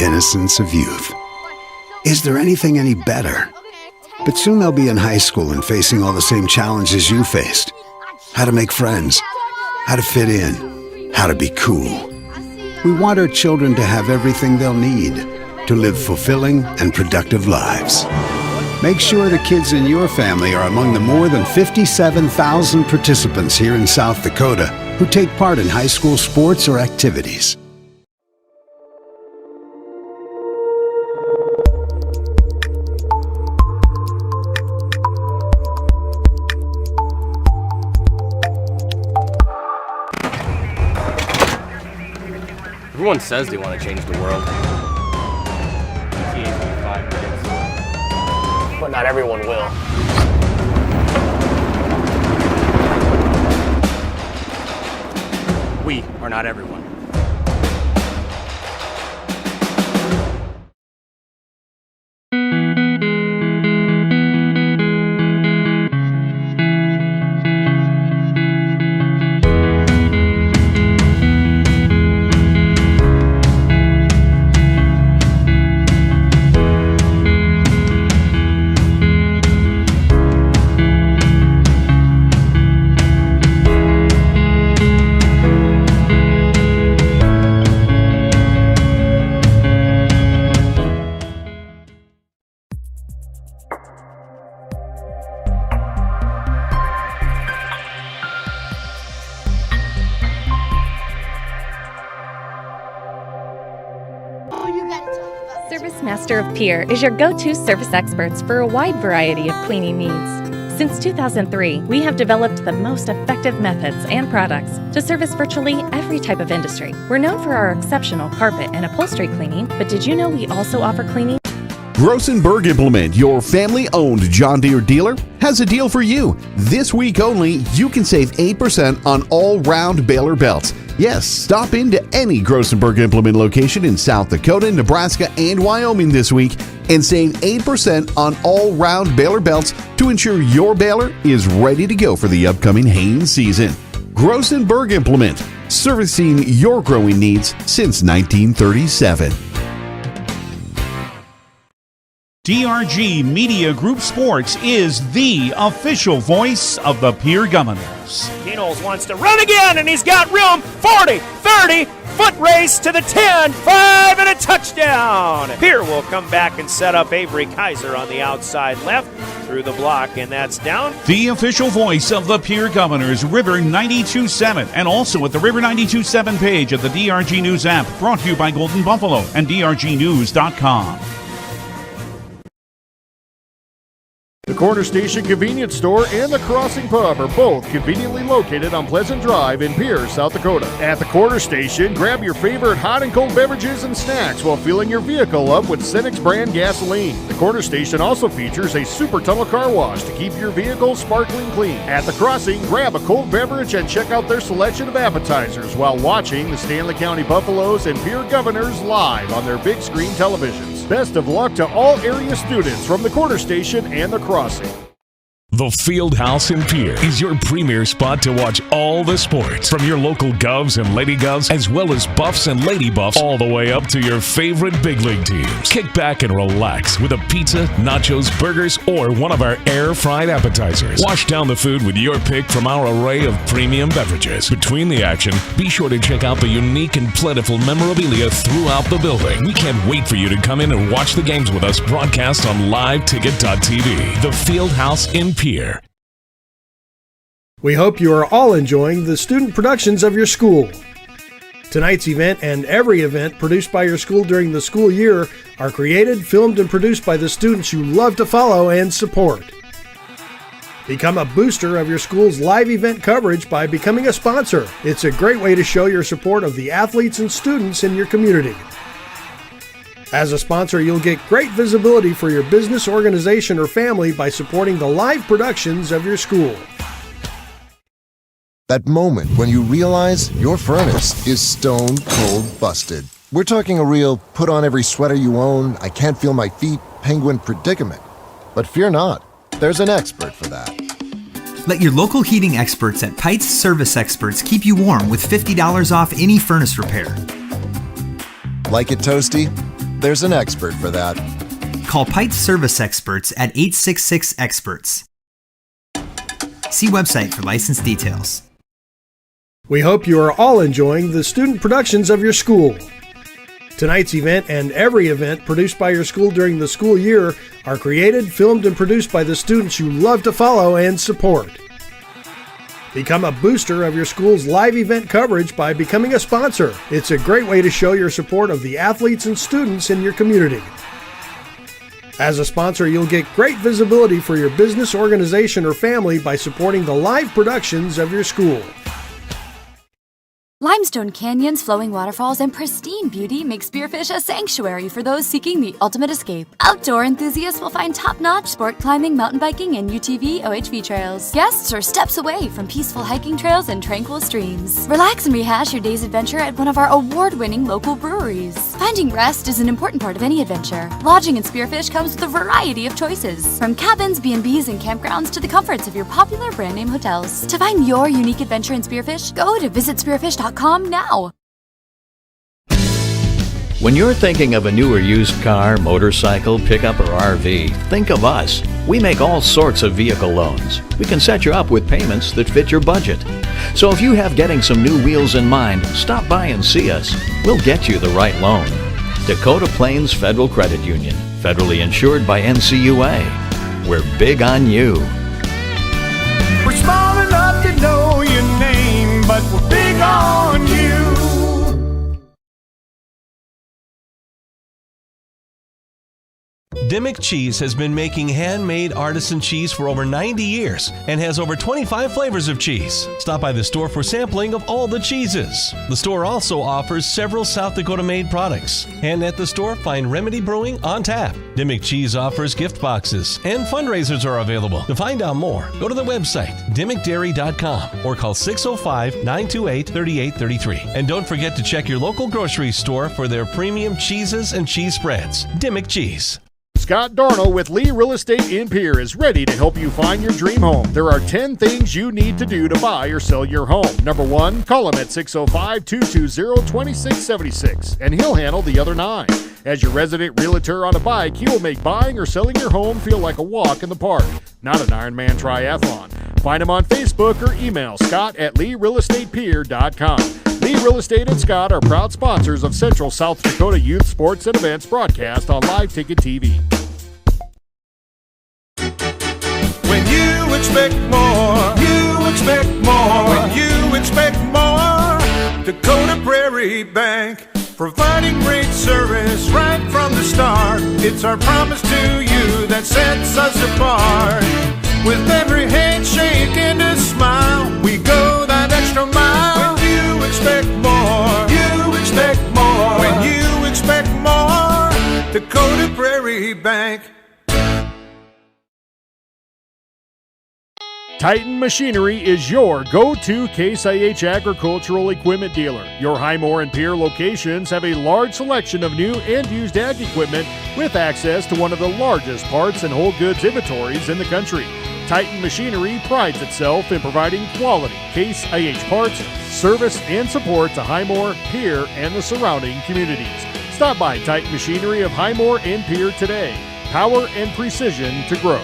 innocence of youth. Is there anything any better? But soon they'll be in high school and facing all the same challenges you faced. How to make friends, how to fit in, how to be cool. We want our children to have everything they'll need to live fulfilling and productive lives. Make sure the kids in your family are among the more than 57,000 participants here in South Dakota who take part in high school sports or activities. Everyone says they want to change the world. But not everyone will. We are not everyone. Service Master of Pierre is your go-to service experts for a wide variety of cleaning needs. Since 2003, we have developed the most effective methods and products to service virtually every type of industry. We're known for our exceptional carpet and upholstery cleaning, but did you know we also offer cleaning? Grossenberg Implement, your family-owned John Deere dealer, has a deal for you. This week only, you can save 8% on all-round baler belts. Yes, stop into any Grossenberg Implement location in South Dakota, Nebraska, and Wyoming this week and save 8% on all-round baler belts to ensure your baler is ready to go for the upcoming haying season. Grossenberg Implement, servicing your growing needs since 1937. DRG Media Group Sports is the official voice of the Pierre Governors. Knowles wants to run again, and he's got room. 40, 30, foot race to the 10, 5, and a touchdown. Pierre will come back and set up Avery Kaiser on the outside left through the block, and that's down. The official voice of the Pierre Governors, River 92.7, and also at the River 92.7 page of the DRG News app, brought to you by Golden Buffalo and DRGnews.com. The Corner Station Convenience Store and the Crossing Pub are both conveniently located on Pleasant Drive in Pierre, South Dakota. At the Corner Station, grab your favorite hot and cold beverages and snacks while filling your vehicle up with Cenex brand gasoline. The Corner Station also features a super tunnel car wash to keep your vehicle sparkling clean. At the Crossing, grab a cold beverage and check out their selection of appetizers while watching the Stanley County Buffaloes and Pierre Governors live on their big screen televisions. Best of luck to all area students from the Corner Station and the Crossing. The Fieldhouse in Pierre is your premier spot to watch all the sports, from your local Govs and Lady Govs, as well as Buffs and Lady Buffs, all the way up to your favorite big league teams. Kick back and relax with a pizza, nachos, burgers, or one of our air-fried appetizers. Wash down the food with your pick from our array of premium beverages. Between the action, be sure to check out the unique and plentiful memorabilia throughout the building. We can't wait for you to come in and watch the games with us broadcast on liveticket.tv. The Fieldhouse in Pierre. We hope you are all enjoying the student productions of your school. Tonight's event and every event produced by your school during the school year are created, filmed, and produced by the students you love to follow and support. Become a booster of your school's live event coverage by becoming a sponsor. It's a great way to show your support of the athletes and students in your community. As a sponsor, you'll get great visibility for your business, organization, or family by supporting the live productions of your school. That moment when you realize your furnace is stone cold busted. We're talking a real put on every sweater you own, I can't feel my feet, penguin predicament. But fear not, there's an expert for that. Let your local heating experts at Pites Service Experts keep you warm with $50 off any furnace repair. Like it toasty? there's an expert for that. Call Pite Service Experts at 866-EXPERTS. See website for license details. We hope you are all enjoying the student productions of your school. Tonight's event and every event produced by your school during the school year are created, filmed, and produced by the students you love to follow and support. Become a booster of your school's live event coverage by becoming a sponsor. It's a great way to show your support of the athletes and students in your community. As a sponsor, you'll get great visibility for your business, organization, or family by supporting the live productions of your school. Limestone canyons, flowing waterfalls, and pristine beauty make Spearfish a sanctuary for those seeking the ultimate escape. Outdoor enthusiasts will find top-notch sport climbing, mountain biking, and UTV OHV trails. Guests are steps away from peaceful hiking trails and tranquil streams. Relax and rehash your day's adventure at one of our award-winning local breweries. Finding rest is an important part of any adventure. Lodging in Spearfish comes with a variety of choices, from cabins, B&Bs, and campgrounds to the comforts of your popular brand-name hotels. To find your unique adventure in Spearfish, go to visitspearfish.com now. When you're thinking of a new or used car, motorcycle, pickup, or RV, think of us. We make all sorts of vehicle loans. We can set you up with payments that fit your budget. So if you have getting some new wheels in mind, stop by and see us. We'll get you the right loan. Dakota Plains Federal Credit Union, federally insured by NCUA. We're big on you. We're small enough to know your name, but we're big on you. Dimmick Cheese has been making handmade artisan cheese for over 90 years and has over 25 flavors of cheese. Stop by the store for sampling of all the cheeses. The store also offers several South Dakota-made products. And at the store, find Remedy Brewing on tap. Dimmick Cheese offers gift boxes, and fundraisers are available. To find out more, go to the website, dimmickdairy.com, or call 605-928-3833. And don't forget to check your local grocery store for their premium cheeses and cheese spreads. Dimmick Cheese. Scott Darno with Lee Real Estate in Pierre is ready to help you find your dream home. There are 10 things you need to do to buy or sell your home. Number 1, call him at 605-220-2676, and he'll handle the other 9. As your resident realtor on a bike, he will make buying or selling your home feel like a walk in the park, not an Ironman triathlon. Find him on Facebook or email scott@LeeRealEstatePierre.com. Lee Real Estate and Scott are proud sponsors of Central South Dakota Youth Sports and Events broadcast on Live Ticket TV. When you expect more, you expect more. When you expect more, Dakota Prairie Bank, providing great service right from the start. It's our promise to you that sets us apart. With every handshake and a smile, we go that extra mile. When you expect more, you expect more. When you expect more, Dakota Prairie Bank. Titan Machinery is your go-to Case IH agricultural equipment dealer. Your Highmore and Pierre locations have a large selection of new and used ag equipment with access to one of the largest parts and whole goods inventories in the country. Titan Machinery prides itself in providing quality Case IH parts, service, and support to Highmore, Pierre, and the surrounding communities. Stop by Titan Machinery of Highmore and Pierre today. Power and precision to grow.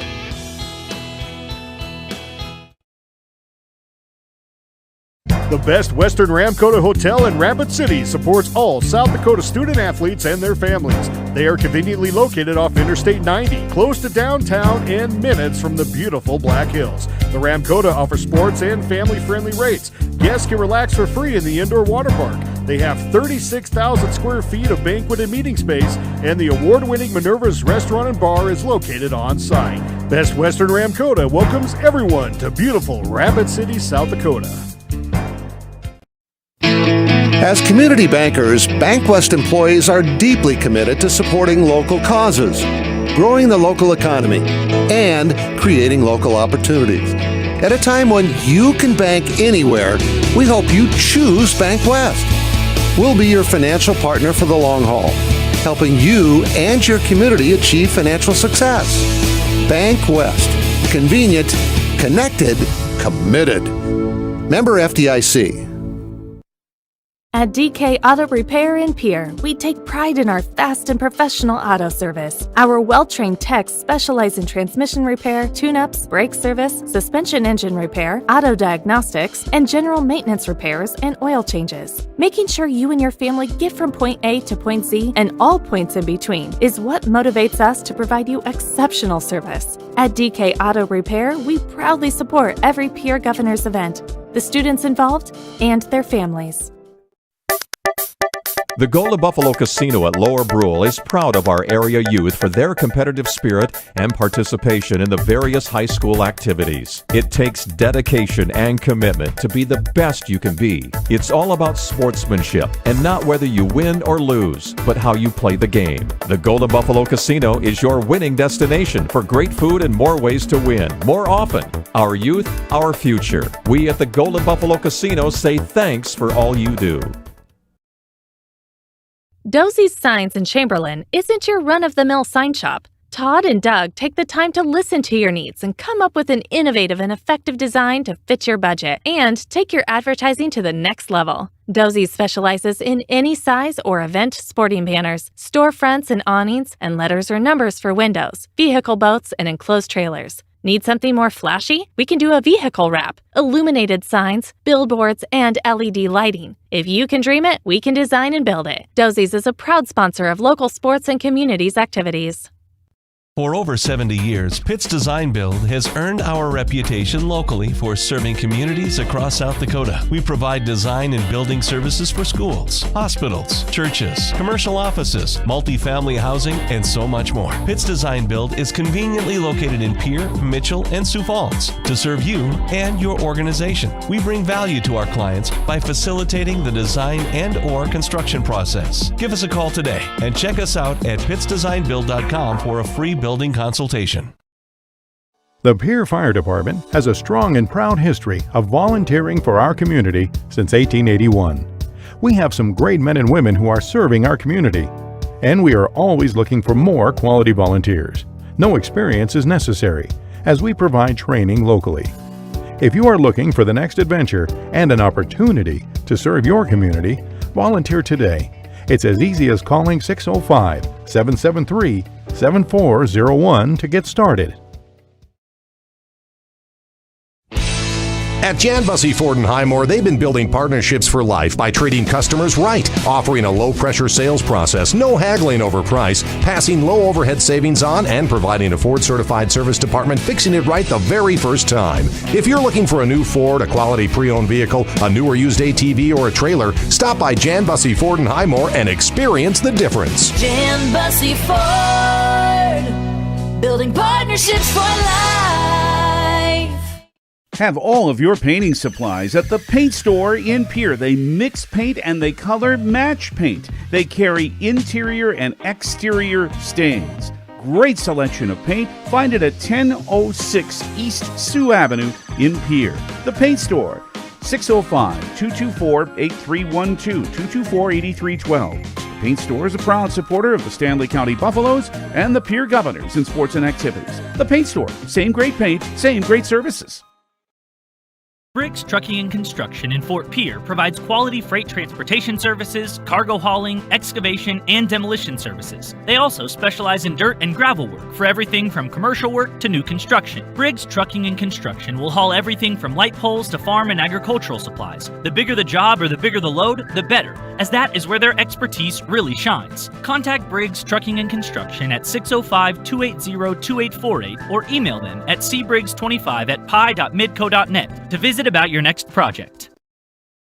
The Best Western Ramkota Hotel in Rapid City supports all South Dakota student athletes and their families. They are conveniently located off Interstate 90, close to downtown and minutes from the beautiful Black Hills. The Ramkota offers sports and family-friendly rates. Guests can relax for free in the indoor water park. They have 36,000 square feet of banquet and meeting space, and the award-winning Minerva's Restaurant and Bar is located on site. Best Western Ramkota welcomes everyone to beautiful Rapid City, South Dakota. As community bankers, BankWest employees are deeply committed to supporting local causes, growing the local economy, and creating local opportunities. At a time when you can bank anywhere, we hope you choose BankWest. We'll be your financial partner for the long haul, helping you and your community achieve financial success. BankWest. Convenient, connected, committed. Member FDIC. At DK Auto Repair in Pierre, we take pride in our fast and professional auto service. Our well-trained techs specialize in transmission repair, tune-ups, brake service, suspension engine repair, auto diagnostics, and general maintenance repairs and oil changes. Making sure you and your family get from point A to point Z and all points in between is what motivates us to provide you exceptional service. At DK Auto Repair, we proudly support every Pierre Governors event, the students involved, and their families. The Golden Buffalo Casino at Lower Brule is proud of our area youth for their competitive spirit and participation in the various high school activities. It takes dedication and commitment to be the best you can be. It's all about sportsmanship and not whether you win or lose, but how you play the game. The Golden Buffalo Casino is your winning destination for great food and more ways to win, more often. Our youth, our future. We at the Golden Buffalo Casino say thanks for all you do. Dosey's Signs in Chamberlain isn't your run-of-the-mill sign shop. Todd and Doug take the time to listen to your needs and come up with an innovative and effective design to fit your budget and take your advertising to the next level. Dosey specializes in any size or event sporting banners, storefronts and awnings, and letters or numbers for windows, vehicle boats, and enclosed trailers. Need something more flashy? We can do a vehicle wrap, illuminated signs, billboards, and LED lighting. If you can dream it, we can design and build it. Dosey's is a proud sponsor of local sports and communities activities. For over 70 years, Pitt's Design Build has earned our reputation locally for serving communities across South Dakota. We provide design and building services for schools, hospitals, churches, commercial offices, multifamily housing, and so much more. Pitt's Design Build is conveniently located in Pierre, Mitchell, and Sioux Falls to serve you and your organization. We bring value to our clients by facilitating the design and/or construction process. Give us a call today and check us out at pittsdesignbuild.com for a free building consultation. The Pierre Fire Department has a strong and proud history of volunteering for our community since 1881. We have some great men and women who are serving our community, and we are always looking for more quality volunteers. No experience is necessary, as we provide training locally. If you are looking for the next adventure and an opportunity to serve your community, volunteer today. It's as easy as calling 605-773-7401 to get started. At Jan Bussey Ford & Highmore, they've been building partnerships for life by treating customers right, offering a low-pressure sales process, no haggling over price, passing low overhead savings on, and providing a Ford-certified service department fixing it right the very first time. If you're looking for a new Ford, a quality pre-owned vehicle, a new or used ATV, or a trailer, stop by Jan Bussey Ford & Highmore and experience the difference. Jan Bussey Ford, building partnerships for life. Have all of your painting supplies at the Paint Store in Pierre. They mix paint and they color match paint. They carry interior and exterior stains. Great selection of paint. Find it at 1006 East Sioux Avenue in Pierre. The Paint Store, 605-224-8312, 224-8312. The Paint Store is a proud supporter of the Stanley County Buffaloes and the Pierre Governors in sports and activities. The Paint Store, same great paint, same great services. Briggs Trucking and Construction in Fort Pierre provides quality freight transportation services, cargo hauling, excavation, and demolition services. They also specialize in dirt and gravel work for everything from commercial work to new construction. Briggs Trucking and Construction will haul everything from light poles to farm and agricultural supplies. The bigger the job or the bigger the load, the better, as that is where their expertise really shines. Contact Briggs Trucking and Construction at 605-280-2848 or email them at cbriggs25@pi.midco.net to visit about your next project.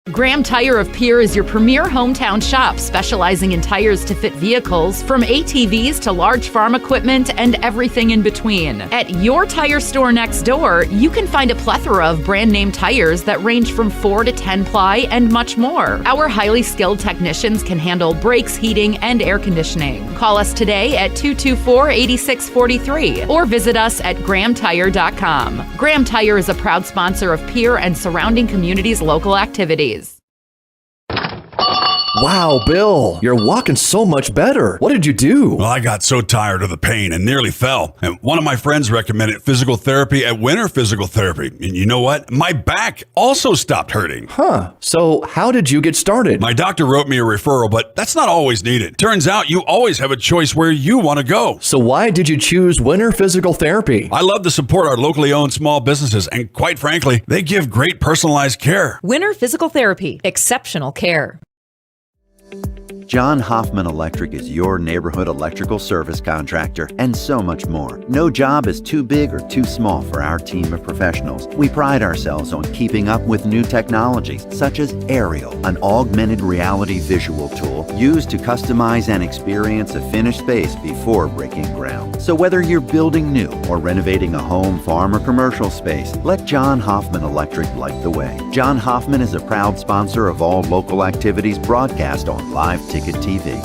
Graham Tire of Pierre is your premier hometown shop, specializing in tires to fit vehicles, from ATVs to large farm equipment and everything in between. At your tire store next door, you can find a plethora of brand name tires that range from 4 to 10 ply and much more. Our highly skilled technicians can handle brakes, heating, and air conditioning. Call us today at 224-8643 or visit us at grahamtire.com. Graham Tire is a proud sponsor of Pierre and surrounding communities' local activities. Wow, Bill, you're walking so much better. What did you do? Well, I got so tired of the pain and nearly fell. And one of my friends recommended physical therapy at Winter Physical Therapy. And you know what? My back also stopped hurting. Huh. So how did you get started? My doctor wrote me a referral, but that's not always needed. Turns out you always have a choice where you want to go. So why did you choose Winter Physical Therapy? I love to support our locally owned small businesses, and quite frankly, they give great personalized care. Winter Physical Therapy. Exceptional care. John Hoffman Electric is your neighborhood electrical service contractor, and so much more. No job is too big or too small for our team of professionals. We pride ourselves on keeping up with new technologies, such as Aerial, an augmented reality visual tool used to customize and experience a finished space before breaking ground. So whether you're building new or renovating a home, farm, or commercial space, let John Hoffman Electric light the way. John Hoffman is a proud sponsor of all local activities broadcast on Live Ticket TV.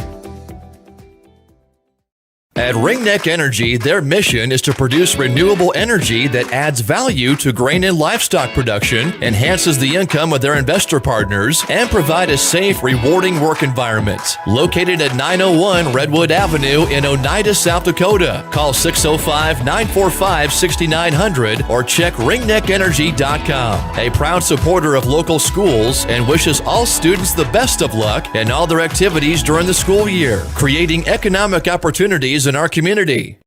At Ringneck Energy, their mission is to produce renewable energy that adds value to grain and livestock production, enhances the income of their investor partners, and provide a safe, rewarding work environment. Located at 901 Redwood Avenue in Oneida, South Dakota. Call 605-945-6900 or check ringneckenergy.com. A proud supporter of local schools and wishes all students the best of luck in all their activities during the school year, creating economic opportunities in our community.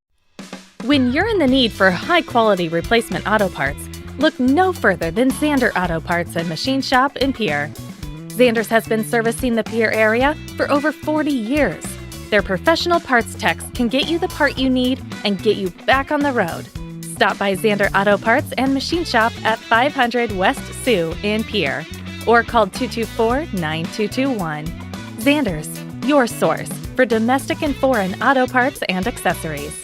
When you're in the need for high-quality replacement auto parts, look no further than Zander Auto Parts and Machine Shop in Pierre. Zander's has been servicing the Pierre area for over 40 years. Their professional parts techs can get you the part you need and get you back on the road. Stop by Zander Auto Parts and Machine Shop at 500 West Sioux in Pierre or call 224-9221. Zander's, your source for domestic and foreign auto parts and accessories.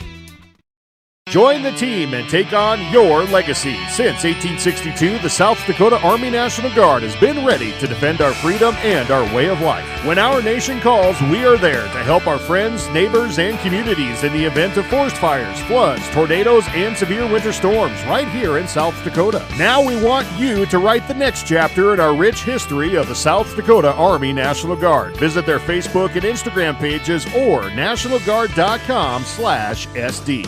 Join the team and take on your legacy. Since 1862, the South Dakota Army National Guard has been ready to defend our freedom and our way of life. When our nation calls, we are there to help our friends, neighbors, and communities in the event of forest fires, floods, tornadoes, and severe winter storms right here in South Dakota. Now we want you to write the next chapter in our rich history of the South Dakota Army National Guard. Visit their Facebook and Instagram pages or nationalguard.com/SD.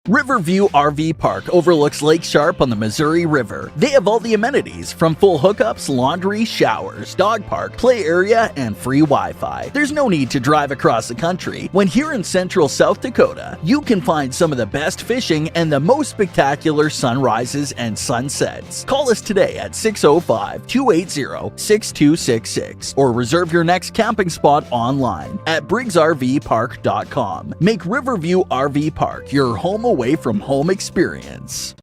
Riverview RV Park overlooks Lake Sharp on the Missouri River. They have all the amenities from full hookups, laundry, showers, dog park, play area, and free Wi-Fi. There's no need to drive across the country. When here in central South Dakota, you can find some of the best fishing and the most spectacular sunrises and sunsets. Call us today at 605-280-6266 or reserve your next camping spot online at briggsrvpark.com. Make Riverview RV Park your home away from home experience.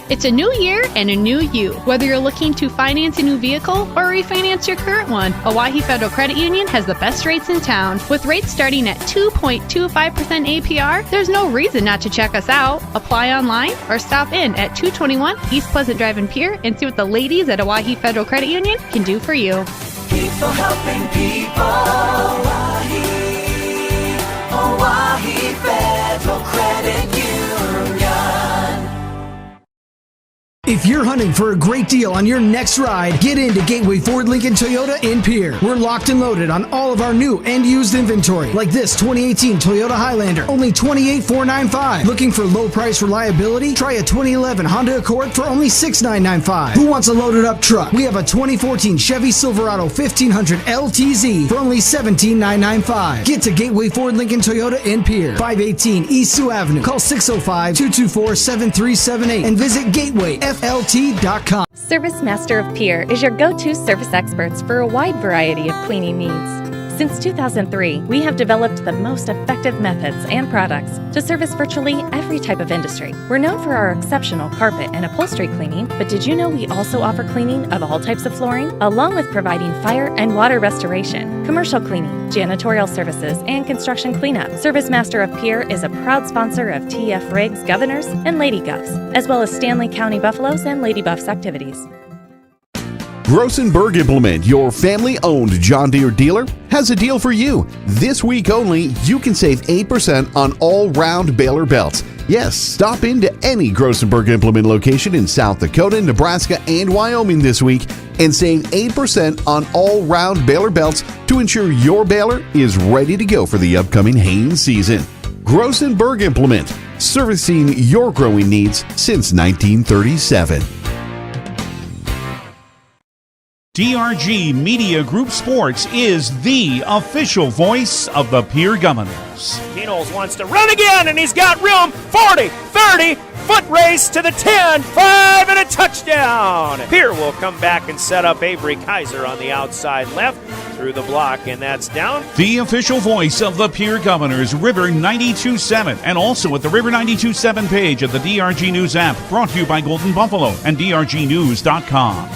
It's a new year and a new you. Whether you're looking to finance a new vehicle or refinance your current one, Owyhee Federal Credit Union has the best rates in town. With rates starting at 2.25% APR, there's no reason not to check us out. Apply online or stop in at 221 East Pleasant Drive in Pierre and see what the ladies at Owyhee Federal Credit Union can do for you. People helping people. Owyhee Federal Credit Union. If you're hunting for a great deal on your next ride, get into Gateway Ford Lincoln Toyota in Pierre. We're locked and loaded on all of our new and used inventory, like this 2018 Toyota Highlander, only $28,495. Looking for low price reliability? Try a 2011 Honda Accord for only $6,995. Who wants a loaded up truck? We have a 2014 Chevy Silverado 1500 LTZ for only $17,995. Get to Gateway Ford Lincoln Toyota in Pierre, 518 East Sioux Avenue. Call 605-224-7378 and visit GatewayFLT.com. Service Master of Pierre is your go-to service experts for a wide variety of cleaning needs. Since 2003, we have developed the most effective methods and products to service virtually every type of industry. We're known for our exceptional carpet and upholstery cleaning, but did you know we also offer cleaning of all types of flooring, along with providing fire and water restoration, commercial cleaning, janitorial services, and construction cleanup. Service Master of Pierre is a proud sponsor of TF Riggs Governors and Lady Govs, as well as Stanley County Buffaloes and Lady Buffs activities. Grossenberg Implement, your family-owned John Deere dealer, has a deal for you. This week only, you can save 8% on all-round baler belts. Yes, stop into any Grossenberg Implement location in South Dakota, Nebraska, and Wyoming this week and save 8% on all-round baler belts to ensure your baler is ready to go for the upcoming haying season. Gross & Berg Implement, servicing your growing needs since 1937. DRG Media Group Sports is the official voice of the Pierre Governors. Knowles wants to run again, and he's got room. 40, 30, foot race to the 10, 5, and a touchdown. Pierre will come back and set up Avery Kaiser on the outside left through the block, and that's down. The official voice of the Pierre Governors, River 92.7, and also at the River 92.7 page of the DRG News app, brought to you by Golden Buffalo and DRGnews.com.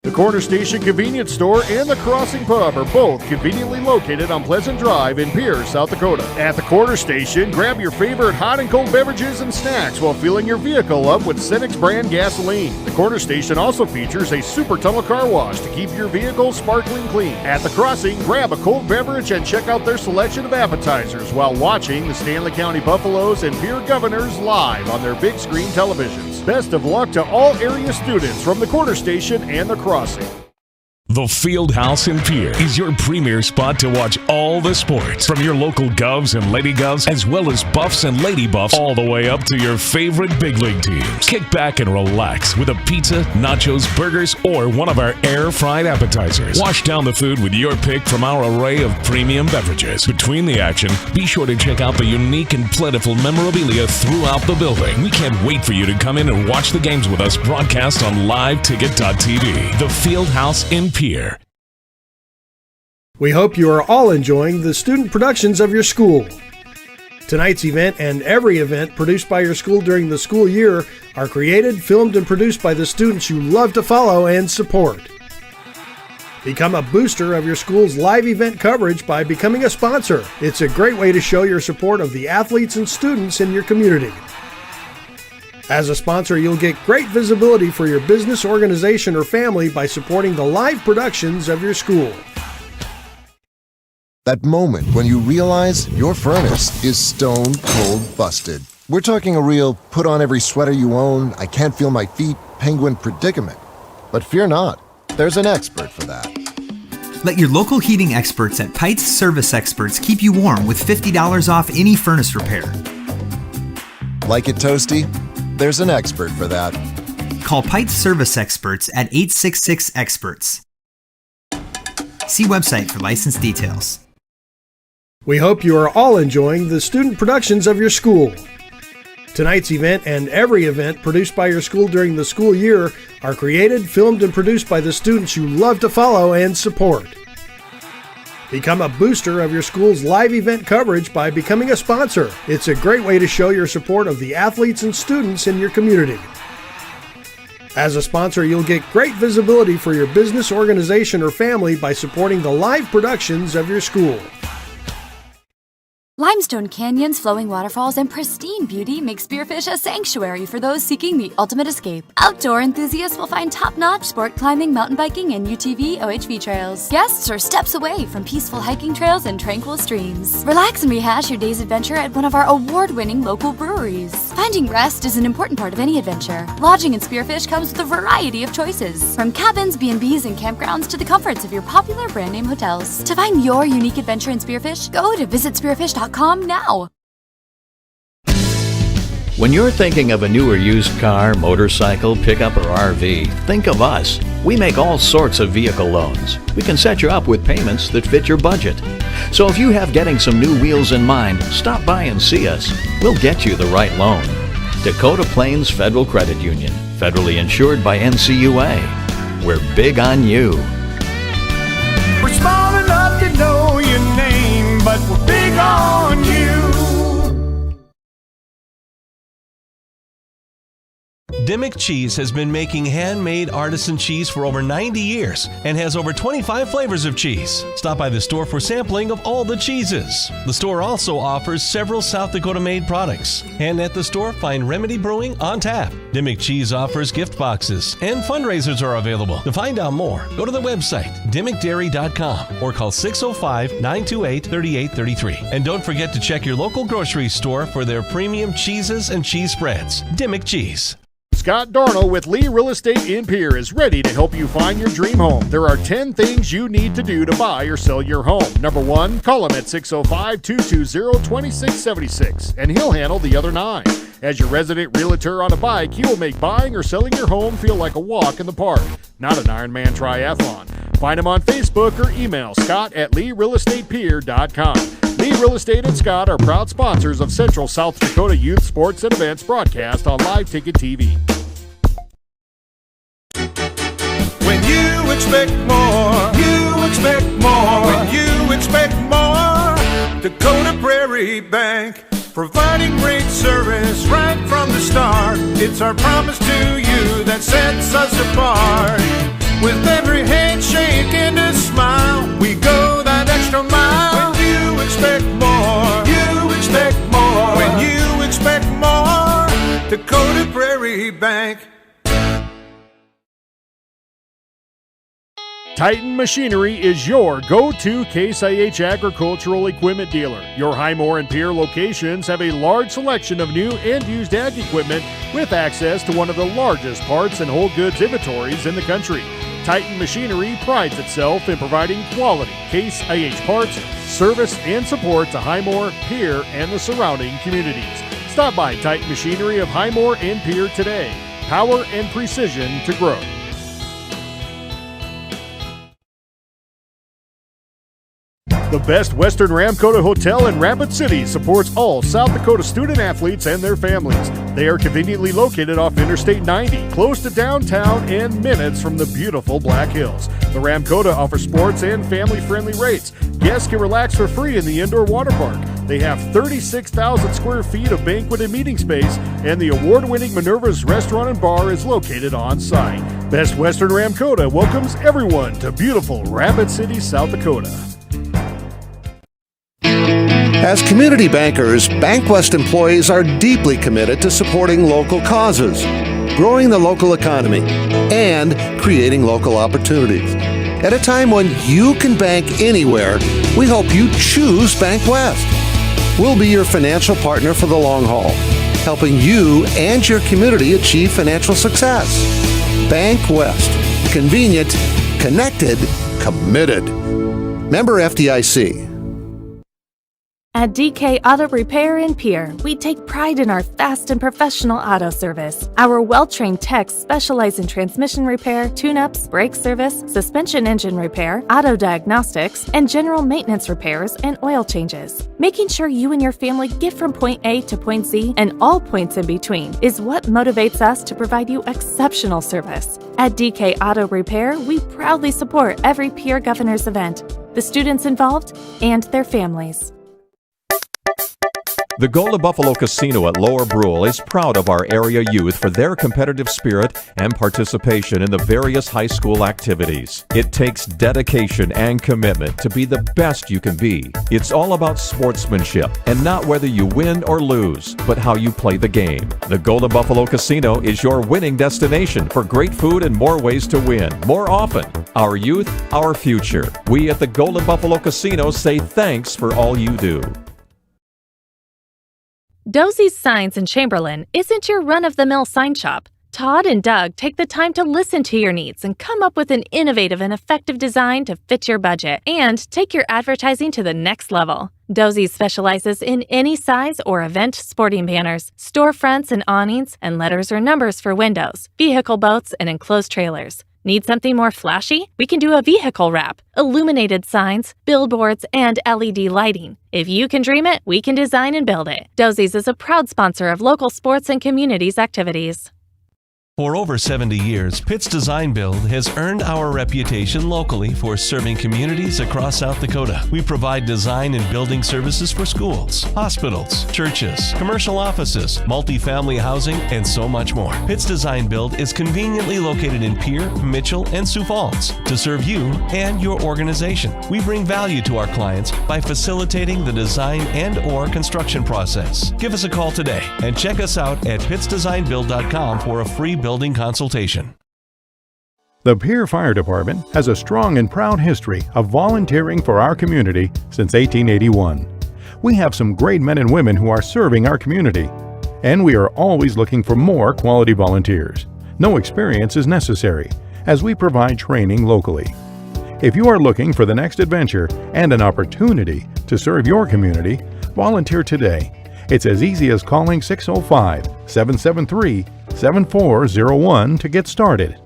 The Corner Station Convenience Store and the Crossing Pub are both conveniently located on Pleasant Drive in Pierre, South Dakota. At the Corner Station, grab your favorite hot and cold beverages and snacks while filling your vehicle up with Cenex brand gasoline. The Corner Station also features a super tunnel car wash to keep your vehicle sparkling clean. At the Crossing, grab a cold beverage and check out their selection of appetizers while watching the Stanley County Buffaloes and Pierre Governors live on their big screen televisions. Best of luck to all area students from the Corner Station and the Crossing. The Fieldhouse in Pierre is your premier spot to watch all the sports, from your local Govs and Lady Govs, as well as Buffs and Lady Buffs, all the way up to your favorite big league teams. Kick back and relax with a pizza, nachos, burgers, or one of our air-fried appetizers. Wash down the food with your pick from our array of premium beverages. Between the action, be sure to check out the unique and plentiful memorabilia throughout the building. We can't wait for you to come in and watch the games with us broadcast on liveticket.tv. The Fieldhouse in Pierre. We hope you are all enjoying the student productions of your school. Tonight's event and every event produced by your school during the school year are created, filmed, and produced by the students you love to follow and support. Become a booster of your school's live event coverage by becoming a sponsor. It's a great way to show your support of the athletes and students in your community. As a sponsor, you'll get great visibility for your business, organization, or family by supporting the live productions of your school. That moment when you realize your furnace is stone cold busted. We're talking a real put on every sweater you own, I can't feel my feet, penguin predicament. But fear not, there's an expert for that. Let your local heating experts at Pites Service Experts keep you warm with $50 off any furnace repair. Like it toasty? There's an expert for that. Call Pites Service Experts at 866-EXPERTS. See website for license details. We hope you are all enjoying the student productions of your school. Tonight's event and every event produced by your school during the school year are created, filmed, and produced by the students you love to follow and support. Become a booster of your school's live event coverage by becoming a sponsor. It's a great way to show your support of the athletes and students in your community. As a sponsor, you'll get great visibility for your business, organization, or family by supporting the live productions of your school. Limestone canyons, flowing waterfalls, and pristine beauty make Spearfish a sanctuary for those seeking the ultimate escape. Outdoor enthusiasts will find top-notch sport climbing, mountain biking, and UTV OHV trails. Guests are steps away from peaceful hiking trails and tranquil streams. Relax and rehash your day's adventure at one of our award-winning local breweries. Finding rest is an important part of any adventure. Lodging in Spearfish comes with a variety of choices, from cabins, B&Bs, and campgrounds to the comforts of your popular brand-name hotels. To find your unique adventure in Spearfish, go to visitspearfish.com now. When you're thinking of a new or used car, motorcycle, pickup, or RV, think of us. We make all sorts of vehicle loans. We can set you up with payments that fit your budget. So if you have getting some new wheels in mind, stop by and see us. We'll get you the right loan. Dakota Plains Federal Credit Union, federally insured by NCUA. We're big on you. We're small enough to know your name, but we're big on you. Dimmick Cheese has been making handmade artisan cheese for over 90 years and has over 25 flavors of cheese. Stop by the store for sampling of all the cheeses. The store also offers several South Dakota-made products. And at the store, find Remedy Brewing on tap. Dimmick Cheese offers gift boxes, and fundraisers are available. To find out more, go to the website, dimmickdairy.com, or call 605-928-3833. And don't forget to check your local grocery store for their premium cheeses and cheese spreads. Dimmick Cheese. Scott Darnell with Lee Real Estate in Pierre is ready to help you find your dream home. There are 10 things you need to do to buy or sell your home. Number 1, call him at 605-220-2676, and he'll handle the other 9. As your resident realtor on a bike, he will make buying or selling your home feel like a walk in the park, not an Ironman triathlon. Find him on Facebook or email scott@LeeRealEstatePierre.com. Lee Real Estate and Scott are proud sponsors of Central South Dakota Youth Sports and Events broadcast on Live Ticket TV. When you expect more, you expect more. When you expect more, Dakota Prairie Bank, providing great service right from the start. It's our promise to you that sets us apart. With every handshake and a smile, we go that extra mile. When you expect more, you expect more. When you expect more, Dakota Prairie Bank. Titan Machinery is your go-to Case IH agricultural equipment dealer. Your Highmore and Pierre locations have a large selection of new and used ag equipment with access to one of the largest parts and whole goods inventories in the country. Titan Machinery prides itself in providing quality Case IH parts, service, and support to Highmore, Pierre, and the surrounding communities. Stop by Titan Machinery of Highmore and Pierre today. Power and precision to grow. The Best Western Ramkota Hotel in Rapid City supports all South Dakota student athletes and their families. They are conveniently located off Interstate 90, close to downtown and minutes from the beautiful Black Hills. The Ramkota offers sports and family-friendly rates. Guests can relax for free in the indoor water park. They have 36,000 square feet of banquet and meeting space, and the award-winning Minerva's Restaurant and Bar is located on site. Best Western Ramkota welcomes everyone to beautiful Rapid City, South Dakota. As community bankers, BankWest employees are deeply committed to supporting local causes, growing the local economy, and creating local opportunities. At a time when you can bank anywhere, we hope you choose BankWest. We'll be your financial partner for the long haul, helping you and your community achieve financial success. BankWest. Convenient, connected, committed. Member FDIC. At DK Auto Repair in Pierre, we take pride in our fast and professional auto service. Our well-trained techs specialize in transmission repair, tune-ups, brake service, suspension engine repair, auto diagnostics, and general maintenance repairs and oil changes. Making sure you and your family get from point A to point Z and all points in between is what motivates us to provide you exceptional service. At DK Auto Repair, we proudly support every Pierre Governors event, the students involved, and their families. The Golden Buffalo Casino at Lower Brule is proud of our area youth for their competitive spirit and participation in the various high school activities. It takes dedication and commitment to be the best you can be. It's all about sportsmanship and not whether you win or lose, but how you play the game. The Golden Buffalo Casino is your winning destination for great food and more ways to win, more often. Our youth, our future. We at the Golden Buffalo Casino say thanks for all you do. Dosey's Signs in Chamberlain isn't your run-of-the-mill sign shop. Todd and Doug take the time to listen to your needs and come up with an innovative and effective design to fit your budget and take your advertising to the next level. Dosey's specializes in any size or event sporting banners, storefronts and awnings, and letters or numbers for windows, vehicle boats, and enclosed trailers. Need something more flashy? We can do a vehicle wrap, illuminated signs, billboards, and LED lighting. If you can dream it, we can design and build it. Dosey's is a proud sponsor of local sports and communities activities. For over 70 years, Pitt's Design Build has earned our reputation locally for serving communities across South Dakota. We provide design and building services for schools, hospitals, churches, commercial offices, multifamily housing, and so much more. Pitt's Design Build is conveniently located in Pierre, Mitchell, and Sioux Falls to serve you and your organization. We bring value to our clients by facilitating the design and/or construction process. Give us a call today and check us out at pittsdesignbuild.com for a free building consultation. The Pierre Fire Department has a strong and proud history of volunteering for our community since 1881. We have some great men and women who are serving our community. And we are always looking for more quality volunteers. No experience is necessary, as we provide training locally. If you are looking for the next adventure and an opportunity to serve your community, volunteer today. It's as easy as calling 605-773-7401 to get started.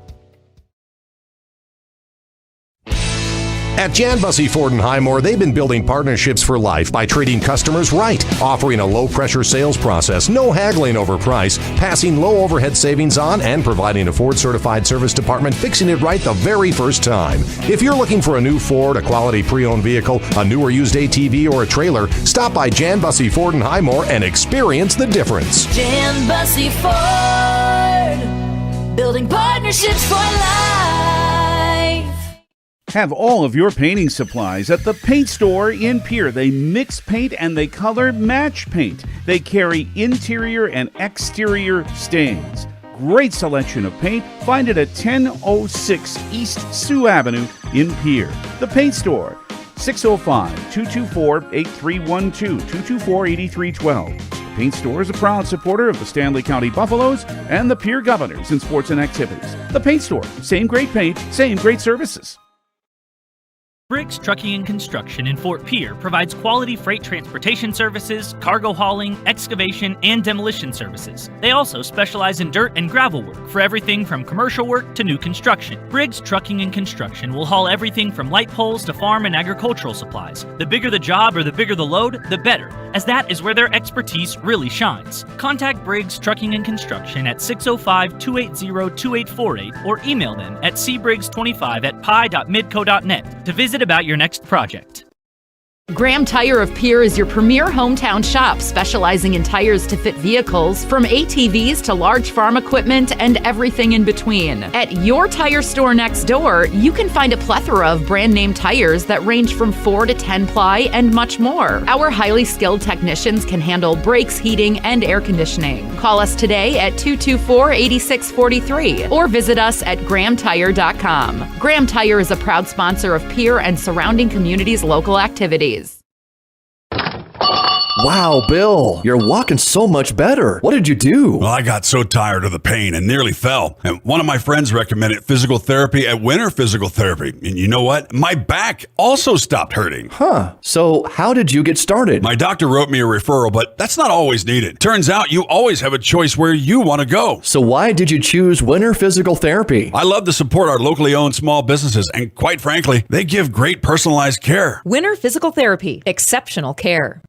At Jan Bussey Ford and Highmore, they've been building partnerships for life by treating customers right, offering a low-pressure sales process, no haggling over price, passing low overhead savings on, and providing a Ford-certified service department fixing it right the very first time. If you're looking for a new Ford, a quality pre-owned vehicle, a new or used ATV, or a trailer, stop by Jan Bussey Ford and Highmore and experience the difference. Jan Bussey Ford, building partnerships for life. Have all of your painting supplies at the paint store in Pierre. They mix paint and they color match paint. They carry interior and exterior stains. Great selection of paint. Find it at 1006 East Sioux Avenue in Pierre. The paint store, 605-224-8312, 224-8312. The paint store is a proud supporter of the Stanley County Buffaloes and the Pierre Governors in sports and activities. The paint store, same great paint, same great services. Briggs Trucking and Construction in Fort Pierre provides quality freight transportation services, cargo hauling, excavation, and demolition services. They also specialize in dirt and gravel work for everything from commercial work to new construction. Briggs Trucking and Construction will haul everything from light poles to farm and agricultural supplies. The bigger the job or the bigger the load, the better, as that is where their expertise really shines. Contact Briggs Trucking and Construction at 605-280-2848 or email them at cbriggs25@pi.midco.net to visit about your next project. Graham Tire of Pierre is your premier hometown shop, specializing in tires to fit vehicles, from ATVs to large farm equipment and everything in between. At your tire store next door, you can find a plethora of brand name tires that range from 4 to 10 ply and much more. Our highly skilled technicians can handle brakes, heating, and air conditioning. Call us today at 224-8643 or visit us at grahamtire.com. Graham Tire is a proud sponsor of Pierre and surrounding communities' local activities. Wow, Bill, you're walking so much better. What did you do? Well, I got so tired of the pain and nearly fell. And one of my friends recommended physical therapy at Winter Physical Therapy. And you know what? My back also stopped hurting. Huh. So how did you get started? My doctor wrote me a referral, but that's not always needed. Turns out you always have a choice where you want to go. So why did you choose Winter Physical Therapy? I love to support our locally owned small businesses, and quite frankly, they give great personalized care. Winter Physical Therapy. Exceptional care.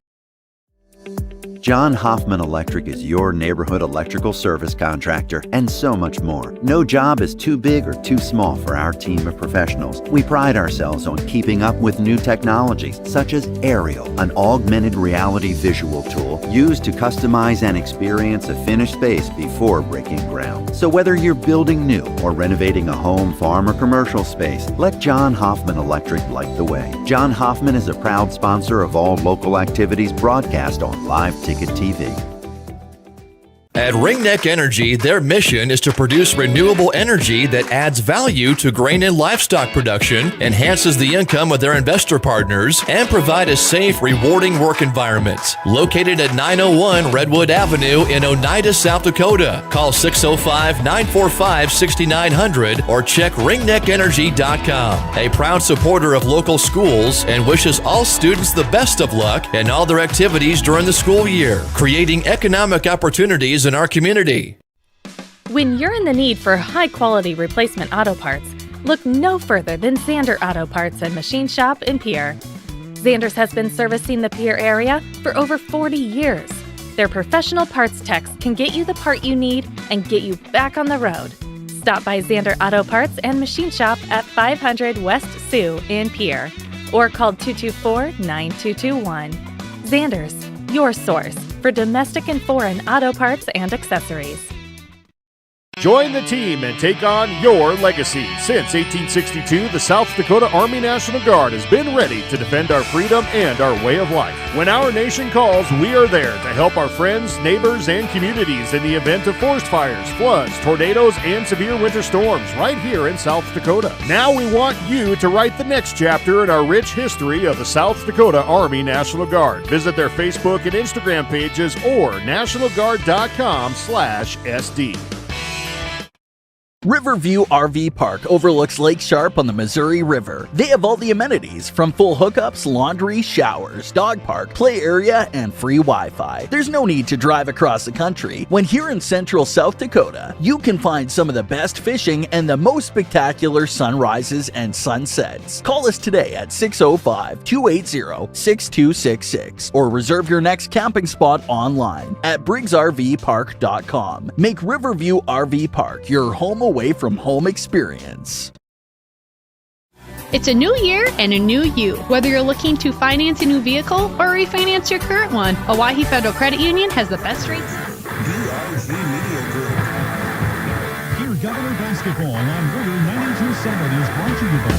John Hoffman Electric is your neighborhood electrical service contractor and so much more. No job is too big or too small for our team of professionals. We pride ourselves on keeping up with new technologies such as Aerial, an augmented reality visual tool used to customize and experience a finished space before breaking ground. So whether you're building new or renovating a home, farm, or commercial space, let John Hoffman Electric light the way. John Hoffman is a proud sponsor of all local activities broadcast on Live Ticket TV. At Ringneck Energy, their mission is to produce renewable energy that adds value to grain and livestock production, enhances the income of their investor partners, and provide a safe, rewarding work environment. Located at 901 Redwood Avenue in Oneida, South Dakota. Call 605-945-6900 or check ringneckenergy.com. A proud supporter of local schools and wishes all students the best of luck in all their activities during the school year, creating economic opportunities in our community. When you're in the need for high-quality replacement auto parts, look no further than Zander Auto Parts and Machine Shop in Pierre. Zander's has been servicing the Pierre area for over 40 years. Their professional parts techs can get you the part you need and get you back on the road. Stop by Zander Auto Parts and Machine Shop at 500 West Sioux in Pierre or call 224-9221. Zander's, your source for domestic and foreign auto parts and accessories. Join the team and take on your legacy. Since 1862, the South Dakota Army National Guard has been ready to defend our freedom and our way of life. When our nation calls, we are there to help our friends, neighbors, and communities in the event of forest fires, floods, tornadoes, and severe winter storms right here in South Dakota. Now we want you to write the next chapter in our rich history of the South Dakota Army National Guard. Visit their Facebook and Instagram pages or nationalguard.com/SD. Riverview RV Park overlooks Lake Sharp on the Missouri River. They have all the amenities from full hookups, laundry, showers, dog park, play area, and free Wi-Fi. There's no need to drive across the country. When here in central South Dakota, you can find some of the best fishing and the most spectacular sunrises and sunsets. Call us today at 605-280-6266 or reserve your next camping spot online at briggsrvpark.com. Make Riverview RV Park your home away from home experience. It's a new year and a new you. Whether you're looking to finance a new vehicle or refinance your current one, Owyhee Federal Credit Union has the best rates. DRG Media Group. Pierre Governor Basketball on River 92.7 is brought to you by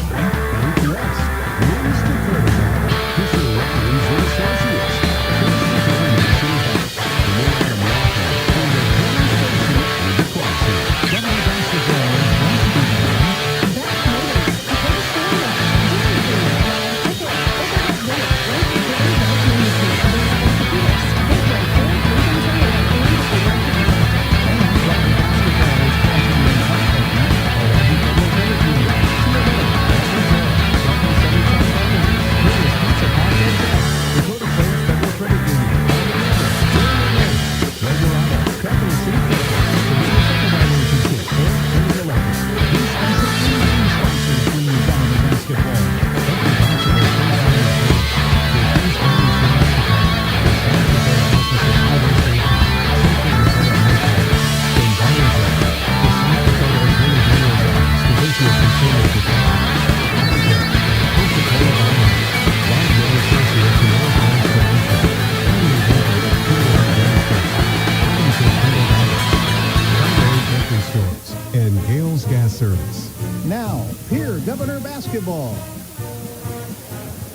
Patriots. Wins the quarterback. Fisher Rockley's Associates.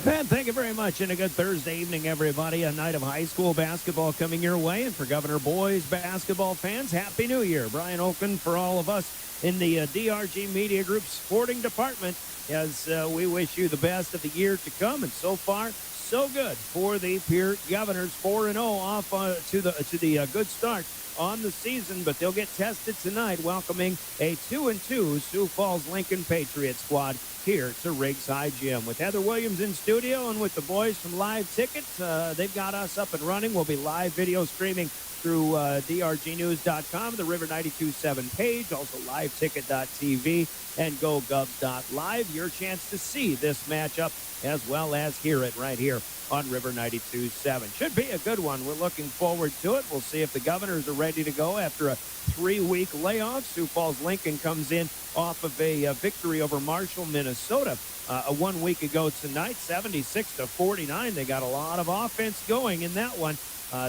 And thank you very much, and a good Thursday evening, everybody. A night of high school basketball coming your way, and for Governor boys basketball fans, Happy New Year. Brian Oaken for all of us in the DRG Media Group Sporting Department, as we wish you the best of the year to come, and so far, so good for the Pierre Governors, 4-0 off to the good start on the season, but they'll get tested tonight, welcoming a 2-2 Sioux Falls Lincoln Patriots squad here to Riggs High Gym. With Heather Williams in studio and with the boys from Live Ticket, they've got us up and running. We'll be live video streaming through drgnews.com, the River 92.7 page, also liveticket.tv and gogubs.live. Your chance to see this matchup as well as hear it right here on River 92.7. Should be a good one. We're looking forward to it. We'll see if the Governors are ready to go after a 3-week layoff. Sioux Falls Lincoln comes in off of a victory over Marshall, Minnesota. 1 week ago tonight, 76-49. They got a lot of offense going in that one.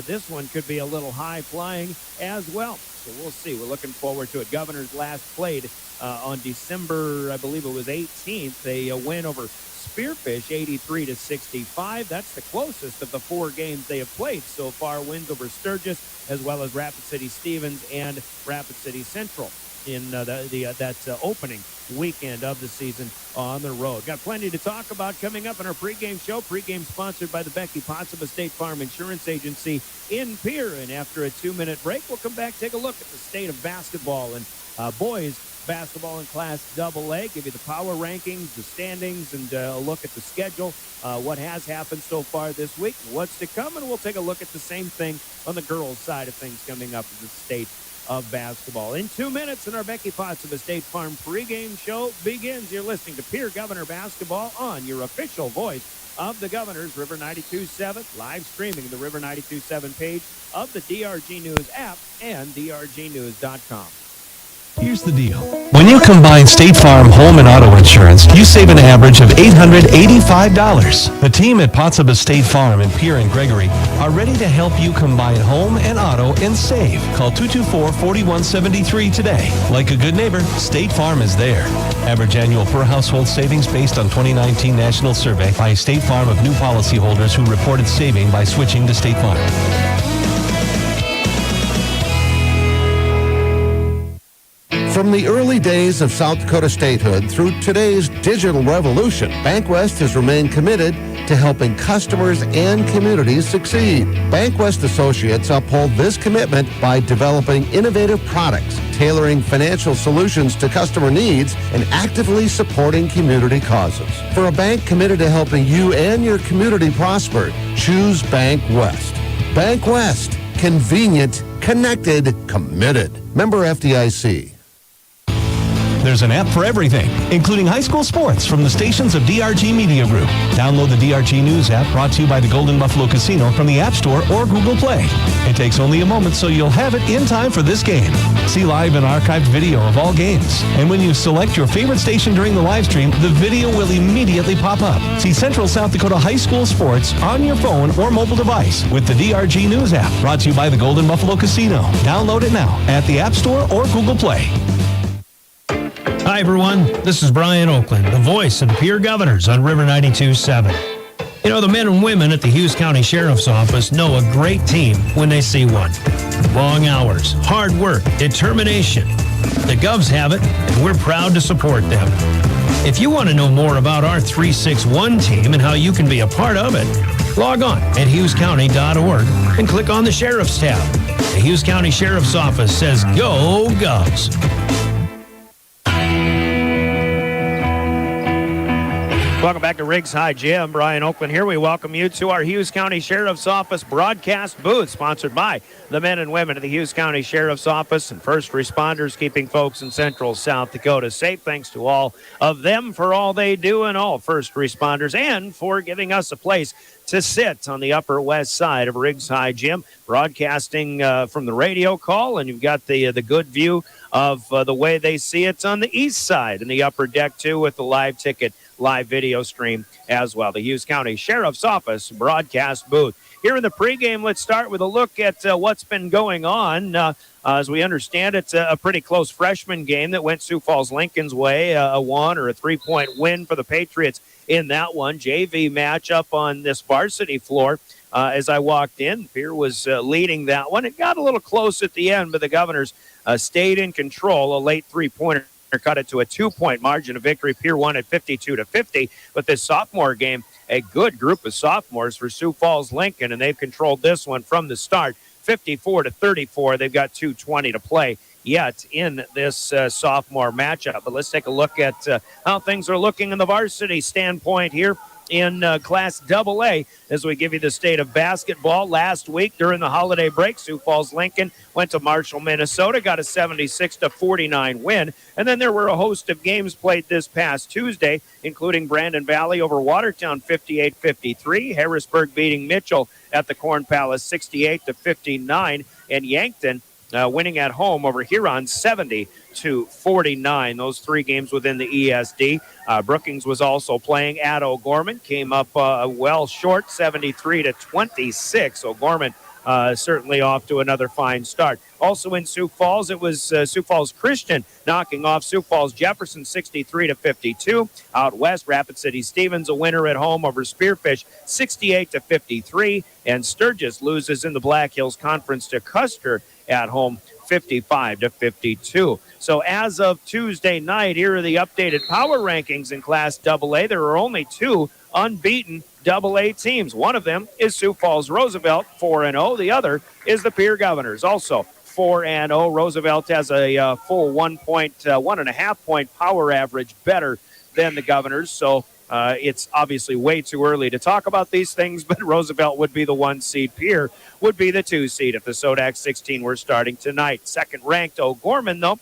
This one could be a little high-flying as well. So we'll see. We're looking forward to it. Governors last played on December, I believe it was 18th. They win over Spearfish 83-65. That's the closest of the 4 games they have played so far. Wins over Sturgis as well as Rapid City Stevens and Rapid City Central in that opening weekend of the season on the road. Got plenty to talk about coming up in our pregame show. Pregame sponsored by the Becky Pottsville State Farm Insurance Agency in Pierre. And after a 2-minute break, we'll come back, take a look at the state of basketball and boys basketball in Class AA, give you the power rankings, the standings, and a look at the schedule, what has happened so far this week, what's to come, and we'll take a look at the same thing on the girls' side of things coming up in the state of basketball. In 2 minutes, and our Becky Potts of the State Farm pregame show begins. You're listening to Pierre Governor Basketball on your official voice of the Governors, River 92.7, live streaming the River 92.7 page of the DRG News app and drgnews.com. Here's the deal. When you combine State Farm home and auto insurance, you save an average of $885. The team at Potsdam State Farm and Pierre and Gregory are ready to help you combine home and auto and save. Call 224-4173 today. Like a good neighbor, State Farm is there. Average annual per household savings based on 2019 national survey by State Farm of new policyholders who reported saving by switching to State Farm. From the early days of South Dakota statehood through today's digital revolution, BankWest has remained committed to helping customers and communities succeed. BankWest Associates uphold this commitment by developing innovative products, tailoring financial solutions to customer needs, and actively supporting community causes. For a bank committed to helping you and your community prosper, choose BankWest. BankWest. Convenient, connected, committed. Member FDIC. There's an app for everything, including high school sports from the stations of DRG Media Group. Download the DRG News app brought to you by the Golden Buffalo Casino from the App Store or Google Play. It takes only a moment, so you'll have it in time for this game. See live and archived video of all games. And when you select your favorite station during the live stream, the video will immediately pop up. See Central South Dakota high school sports on your phone or mobile device with the DRG News app brought to you by the Golden Buffalo Casino. Download it now at the App Store or Google Play. Hi, everyone. This is Brian Oakland, the voice of the Pierre Governors on River 92.7. You know, the men and women at the Hughes County Sheriff's Office know a great team when they see one. Long hours, hard work, determination. The Govs have it, and we're proud to support them. If you want to know more about our 361 team and how you can be a part of it, log on at hughescounty.org and click on the Sheriff's tab. The Hughes County Sheriff's Office says, Go Govs! Welcome back to Riggs High Gym. Brian Oakland here. We welcome you to our Hughes County Sheriff's Office broadcast booth, sponsored by the men and women of the Hughes County Sheriff's Office and first responders, keeping folks in central South Dakota safe. Thanks to all of them for all they do, and all first responders, and for giving us a place to sit on the upper west side of Riggs High Gym, broadcasting from the radio call, and you've got the good view of the way they see it on the east side in the upper deck too, with the live ticket live video stream as well. The Hughes County Sheriff's Office broadcast booth. Here in the pregame, let's start with a look at what's been going on. As we understand, it's a pretty close freshman game that went Sioux Falls Lincoln's way, a 1 or a 3-point win for the Patriots in that one. JV matchup on this varsity floor. As I walked in, Pierre was leading that one. It got a little close at the end, but the Governors stayed in control. A late three-pointer cut it to a 2-point margin of victory. Pierre won at 52-50. But this sophomore game, a good group of sophomores for Sioux Falls Lincoln, and they've controlled this one from the start, 54-34. They've got 2:20 to play yet in this sophomore matchup. But let's take a look at how things are looking in the varsity standpoint here in Class AA as we give you the state of basketball. Last week during the holiday break, Sioux Falls Lincoln went to Marshall, Minnesota, got a 76-49 win. And then there were a host of games played this past Tuesday, including Brandon Valley over Watertown 58-53, Harrisburg beating Mitchell at the Corn Palace 68-59, and Yankton winning at home over Huron 70-49. Those three games within the ESD. Brookings was also playing at O'Gorman. Came up well short, 73-26. O'Gorman certainly off to another fine start. Also in Sioux Falls, it was Sioux Falls Christian knocking off Sioux Falls Jefferson 63-52. Out west, Rapid City Stevens a winner at home over Spearfish 68-53. And Sturgis loses in the Black Hills Conference to Custer at home 55-52. So as of Tuesday night, here are the updated power rankings in Class AA. There are only two unbeaten AA teams. One of them is Sioux Falls Roosevelt, 4-0. The other is the Pierre Governors, also 4-0. Roosevelt has a full 1.5 point power average better than the Governors. So it's obviously way too early to talk about these things, but Roosevelt would be the 1 seed. Pierre would be the 2 seed if the Sodak 16 were starting tonight. Second ranked O'Gorman, though,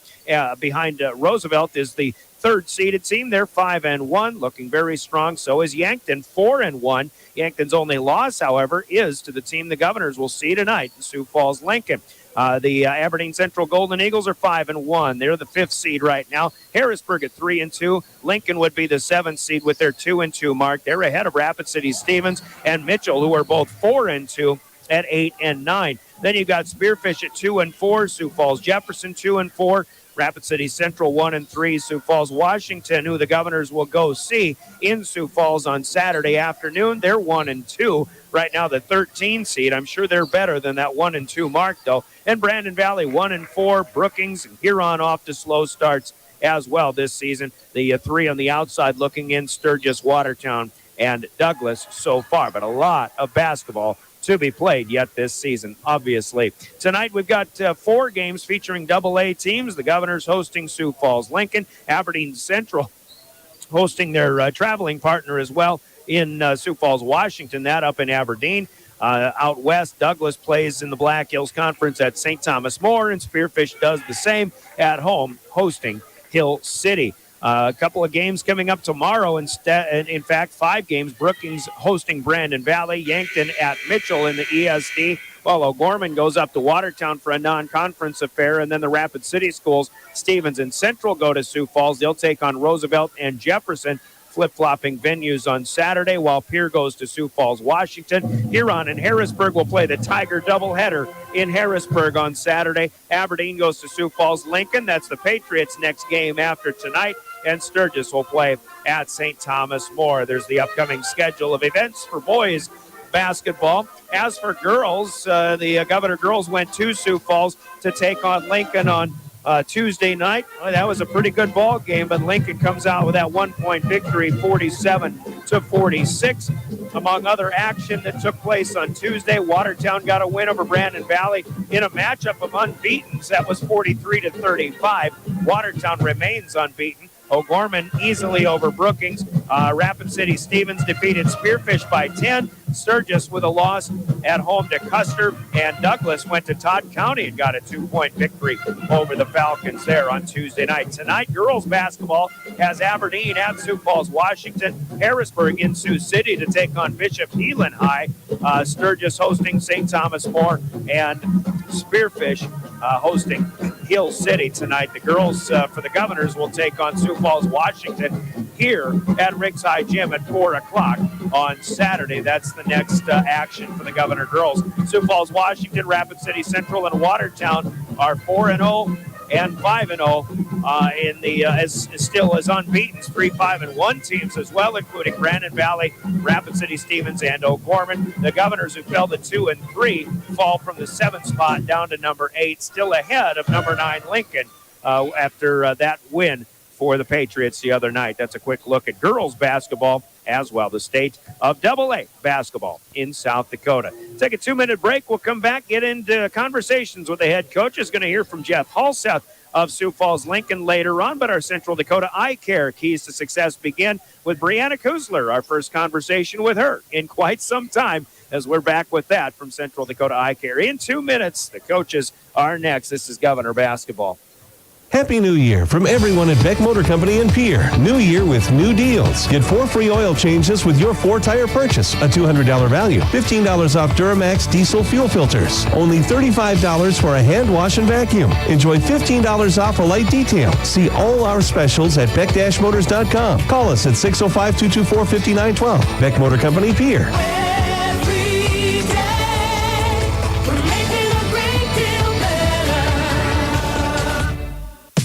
behind Roosevelt is the third seeded team. They're 5-1, looking very strong. So is Yankton, 4-1. Yankton's only loss, however, is to the team the Governors will see tonight in Sioux Falls Lincoln. The Aberdeen Central Golden Eagles are 5-1. They're the 5th seed right now. Harrisburg at 3-2. Lincoln would be the 7th seed with their 2-2 mark. They're ahead of Rapid City Stevens and Mitchell, who are both 4-2 at 8-9. Then you've got Spearfish at 2-4. Sioux Falls Jefferson 2-4. Rapid City Central 1-3. Sioux Falls Washington, who the Governors will go see in Sioux Falls on Saturday afternoon. They're 1-2. Right now, the 13 seed. I'm sure they're better than that 1-2 mark, though. And Brandon Valley 1-4. Brookings and Huron off to slow starts as well this season. The 3 on the outside looking in: Sturgis, Watertown, and Douglas so far. But a lot of basketball to be played yet this season, obviously. Tonight we've got 4 games featuring AA teams. The Governors hosting Sioux Falls Lincoln. Aberdeen Central hosting their traveling partner as well in Sioux Falls, Washington. That up in Aberdeen. Out west, Douglas plays in the Black Hills Conference at St. Thomas More, and Spearfish does the same at home, hosting Hill City. A couple of games coming up tomorrow. In fact, 5 games. Brookings hosting Brandon Valley. Yankton at Mitchell in the ESD. Well, O'Gorman goes up to Watertown for a non-conference affair. And then the Rapid City schools, Stevens and Central, go to Sioux Falls. They'll take on Roosevelt and Jefferson, flip-flopping venues on Saturday, while Pierre goes to Sioux Falls, Washington. Huron and Harrisburg will play the Tiger doubleheader in Harrisburg on Saturday. Aberdeen goes to Sioux Falls, Lincoln. That's the Patriots' next game after tonight. And Sturgis will play at St. Thomas More. There's the upcoming schedule of events for boys basketball. As for girls, the Governor girls went to Sioux Falls to take on Lincoln on Tuesday night. Well, that was a pretty good ball game, but Lincoln comes out with that 1-point victory, 47-46. Among other action that took place on Tuesday, Watertown got a win over Brandon Valley in a matchup of unbeatens. That was 43-35. Watertown remains unbeaten. O'Gorman easily over Brookings. Rapid City Stevens defeated Spearfish by 10. Sturgis with a loss at home to Custer. And Douglas went to Todd County and got a 2-point victory over the Falcons there on Tuesday night. Tonight, girls basketball has Aberdeen at Sioux Falls, Washington. Harrisburg in Sioux City to take on Bishop Elon High. Sturgis hosting St. Thomas More. And Spearfish hosting Hill City tonight. The girls for the Governors will take on Sioux Falls, Washington here at Riggs High Gym at 4 o'clock on Saturday. That's the next action for the Governor girls. Sioux Falls, Washington, Rapid City Central, and Watertown are 4-0 and 5-0 in the still as unbeaten 3-5-1 teams as well, including Brandon Valley, Rapid City Stevens, and O'Gorman. The Governors, who fell to 2 and 3, fall from the 7th spot down to number 8, still ahead of number 9 Lincoln after that win for the Patriots the other night. That's a quick look at girls basketball as well, the state of AA basketball in South Dakota. Take a 2-minute break. We'll come back, get into conversations with the head coach. Is going to hear from Jeff Halseth of Sioux Falls Lincoln later on, but our Central Dakota Eye Care keys to success begin with Brianna Kuzler, our first conversation with her in quite some time, as we're back with that from Central Dakota Eye Care. In 2 minutes, the coaches are next. This is Governor Basketball. Happy New Year from everyone at Beck Motor Company in Pierre. New year with new deals. Get 4 free oil changes with your 4-tire purchase. A $200 value. $15 off Duramax diesel fuel filters. Only $35 for a hand wash and vacuum. Enjoy $15 off a light detail. See all our specials at beck-motors.com. Call us at 605-224-5912. Beck Motor Company, Pierre.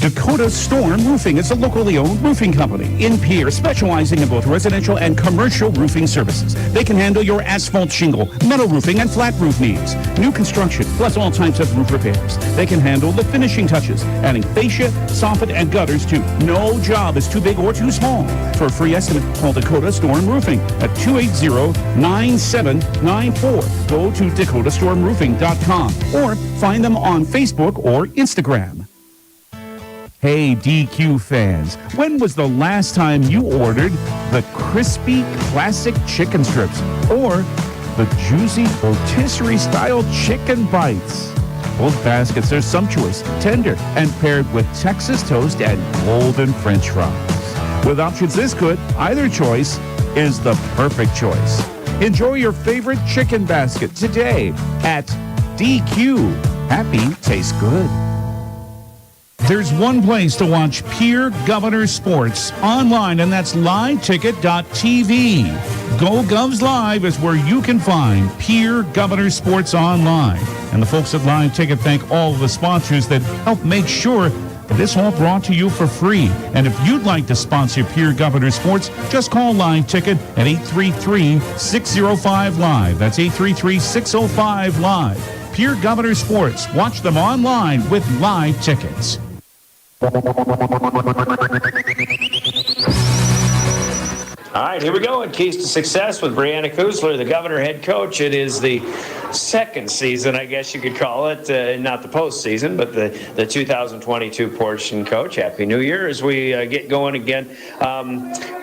Dakota Storm Roofing is a locally owned roofing company in Pierre, specializing in both residential and commercial roofing services. They can handle your asphalt shingle, metal roofing, and flat roof needs. New construction, plus all types of roof repairs. They can handle the finishing touches, adding fascia, soffit, and gutters too. No job is too big or too small. For a free estimate, call Dakota Storm Roofing at 280-9794. Go to dakotaststormroofing.com or find them on Facebook or Instagram. Hey, DQ fans, when was the last time you ordered the crispy classic chicken strips or the juicy rotisserie-style chicken bites? Both baskets are sumptuous, tender, and paired with Texas toast and golden French fries. With options this good, either choice is the perfect choice. Enjoy your favorite chicken basket today at DQ. Happy tastes good. There's one place to watch Pierre Governors sports online, and that's liveticket.tv. Go Govs Live is where you can find Pierre Governors sports online. And the folks at Live Ticket thank all of the sponsors that help make sure that this all brought to you for free. And if you'd like to sponsor Pierre Governors sports, just call Live Ticket at 833-605-LIVE. That's 833-605-LIVE. Pierre Governors sports. Watch them online with Live Tickets. All right, here we go. And Keys to Success with Brianna Kusler, the Governor head coach. It is the second season, I guess you could call it, not the postseason, but the 2022 portion, Coach. Happy New Year as we get going again.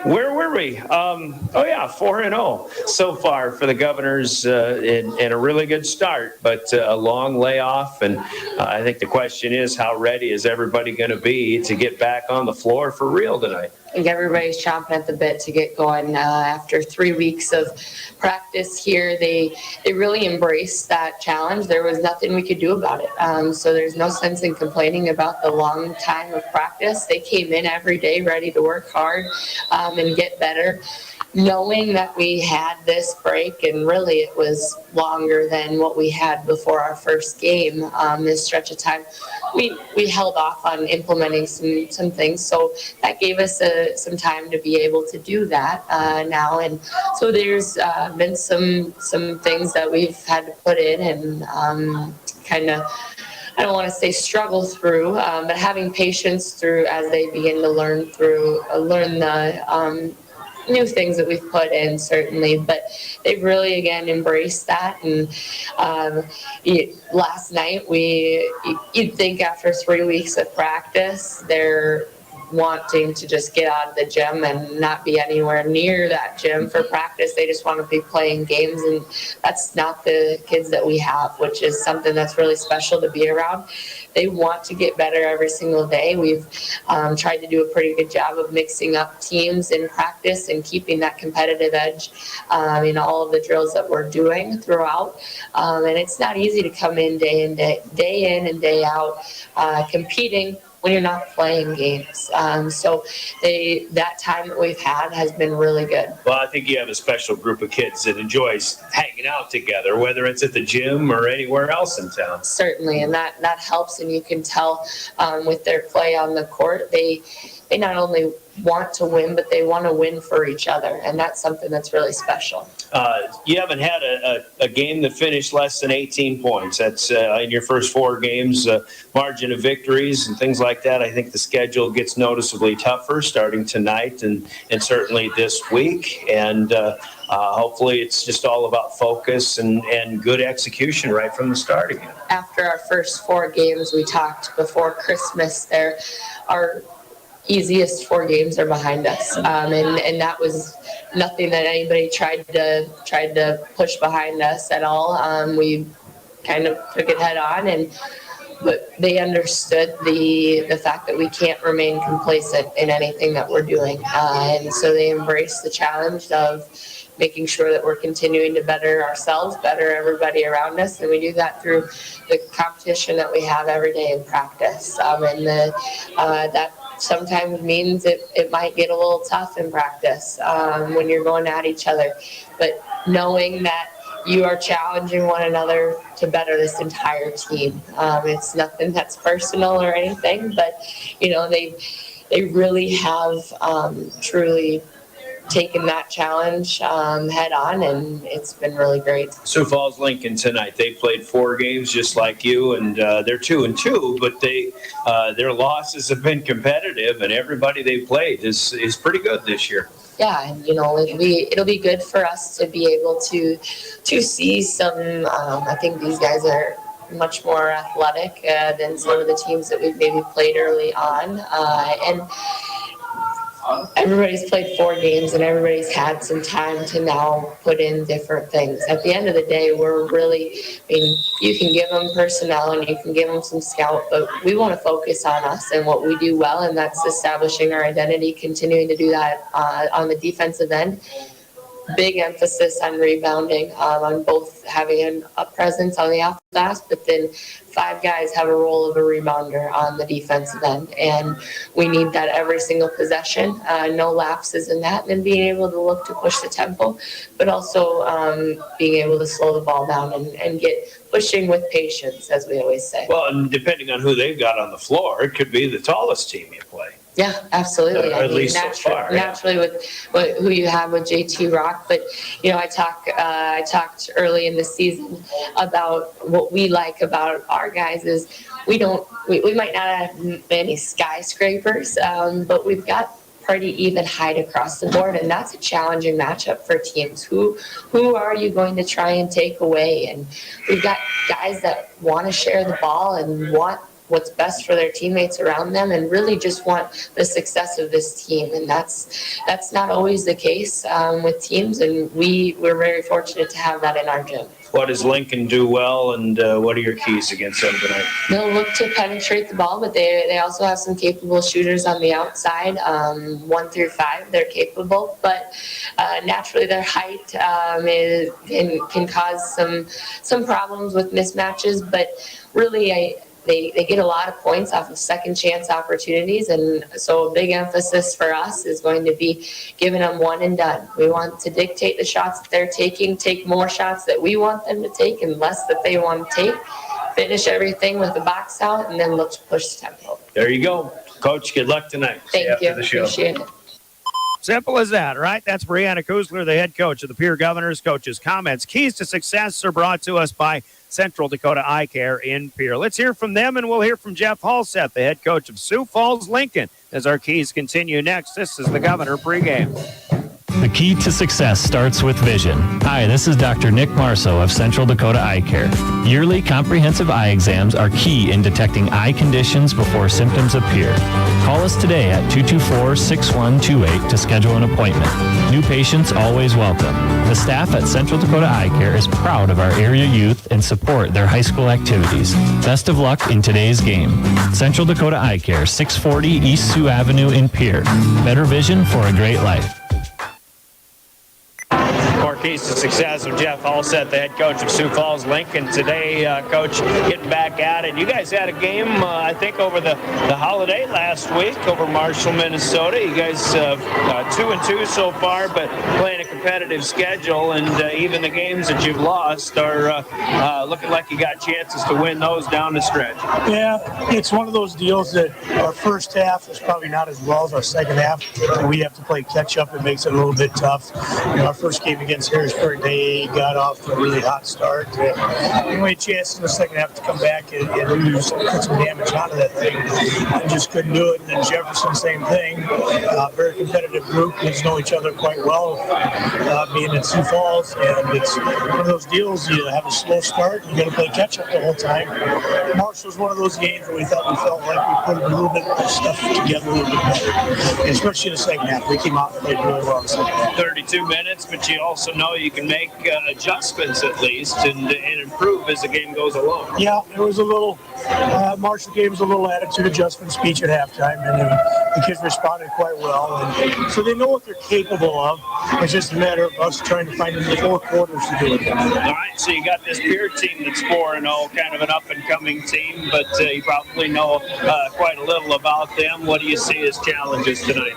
Where were we? 4-0 so far for the Governors, and a really good start, but a long layoff. And I think the question is, how ready is everybody going to be to get back on the floor for real tonight? I think everybody's chomping at the bit to get going. After 3 weeks of practice here, they really embraced that challenge. There was nothing we could do about it. So there's no sense in complaining about the long time of practice. They came in every day ready to work hard and get better, knowing that we had this break, and really it was longer than what we had before our first game. This stretch of time, we held off on implementing some things, so that gave us some time to be able to do that now. And so there's been some things that we've had to put in and kind of, I don't want to say struggle through, but having patience through as they begin to learn the new things that we've put in, certainly, but they've really again embraced that. And last night you'd think after 3 weeks of practice they're wanting to just get out of the gym and not be anywhere near that gym for practice. They just want to be playing games, and that's not the kids that we have, which is something that's really special to be around. They want to get better every single day. We've tried to do a pretty good job of mixing up teams in practice and keeping that competitive edge in all of the drills that we're doing throughout. And it's not easy to come in day in and day out competing when you're not playing games. So that time that we've had has been really good. Well, I think you have a special group of kids that enjoys hanging out together, whether it's at the gym or anywhere else in town. Certainly, and that helps, and you can tell with their play on the court, they not only want to win, but they want to win for each other, and that's something that's really special. You haven't had a game that finished less than 18 points. That's in your first 4 games, margin of victories and things like that. I think the schedule gets noticeably tougher starting tonight and certainly this week. And hopefully it's just all about focus and good execution right from the start again. After our first 4 games, we talked before Christmas there, our easiest 4 games are behind us, and that was nothing that anybody tried to push behind us at all. We kind of took it head on, but they understood the fact that we can't remain complacent in anything that we're doing, and so they embraced the challenge of making sure that we're continuing to better ourselves, better everybody around us, and we do that through the competition that we have every day in practice, and that sometimes means it might get a little tough in practice when you're going at each other, but knowing that you are challenging one another to better this entire team. It's nothing that's personal or anything, but they really have truly taken that challenge head on, and it's been really great. Sioux Falls Lincoln tonight, they played 4 games just like you, and they're 2-2, but their losses have been competitive, and everybody they played is pretty good this year. Yeah, and it'll be good for us to be able to see some. I think these guys are much more athletic than some of the teams that we've maybe played early on, and everybody's played 4 games and everybody's had some time to now put in different things. At the end of the day, we're really, you can give them personnel and you can give them some scout, but we want to focus on us and what we do well, and that's establishing our identity, continuing to do that on the defensive end. big emphasis on rebounding, on both having a presence on the offensive glass, but then 5 guys have a role of a rebounder on the defensive end, and we need that every single possession. No lapses in that, and then being able to look to push the tempo, but also being able to slow the ball down and get pushing with patience, as we always say. Well, and depending on who they've got on the floor, it could be the tallest team you play. Yeah, absolutely. At least so far, naturally with who you have with JT Rock, but I talked early in the season about what we like about our guys is we might not have many skyscrapers, but we've got pretty even height across the board, and that's a challenging matchup for teams. Who are you going to try and take away? And we've got guys that want to share the ball and want what's best for their teammates around them and really just want the success of this team. And that's not always the case with teams, and we're very fortunate to have that in our gym. What does Lincoln do well, and what are your keys against them tonight? They'll look to penetrate the ball, but they also have some capable shooters on the outside. 1 through 5, they're capable, but naturally their height can cause some problems with mismatches. But really, they get a lot of points off of second chance opportunities, and so a big emphasis for us is going to be giving them one and done. We want to dictate the shots that they're taking, take more shots that we want them to take and less that they want to take, finish everything with the box out, and then look to push the tempo. There you go. Coach, good luck tonight. Thank you. Appreciate it. Simple as that, right? That's Brianna Kuzler, the head coach of the Pierre Governors. Coach's comments. Keys to success are brought to us by Central Dakota Eye Care in Pierre. Let's hear from them, and we'll hear from Jeff Halseth, the head coach of Sioux Falls Lincoln, as our keys continue next. This is the Governor pregame. The key to success starts with vision. Hi, this is Dr. Nick Marceau of Central Dakota Eye Care. Yearly comprehensive eye exams are key in detecting eye conditions before symptoms appear. Call us today at 224-6128 to schedule an appointment. New patients always welcome. The staff at Central Dakota Eye Care is proud of our area youth and support their high school activities. Best of luck in today's game. Central Dakota Eye Care, 640 East Sioux Avenue in Pierre. Better vision for a great life. More keys to success with Jeff Halseth, the head coach of Sioux Falls Lincoln. Today, Coach, getting back at it. You guys had a game, I think, over the holiday last week over Marshall, Minnesota. You guys 2-2 so far, but playing a competitive schedule, and even the games that you've lost are looking like you got chances to win those down the stretch. Yeah, it's one of those deals that our first half is probably not as well as our second half, and we have to play catch up. It makes it a little bit tough. Our first game against Harrisburg, they got off to a really hot start. We had a chance in the second half to come back and lose, put some damage onto that thing, and just couldn't do it. And then Jefferson, same thing. Very competitive group, gets to know each other quite well, being in Sioux Falls, and it's one of those deals. You have a slow start, you got to play catch up the whole time. Marshall's one of those games where we felt like we put a little bit of stuff together a little bit better, especially in the second half. We came out and played really well in the second half. 32 minutes, but you also know you can make adjustments at least and improve as the game goes along. Yeah, there was a little, Marshall gave us a little attitude adjustment speech at halftime, and the kids responded quite well. And so they know what they're capable of. It's just a matter of us trying to find the 4 quarters to do it. All right, so you got this Pierre team that's 4-0, kind of an up-and-coming team, but you probably know quite a little about them. What do you see as challenges tonight?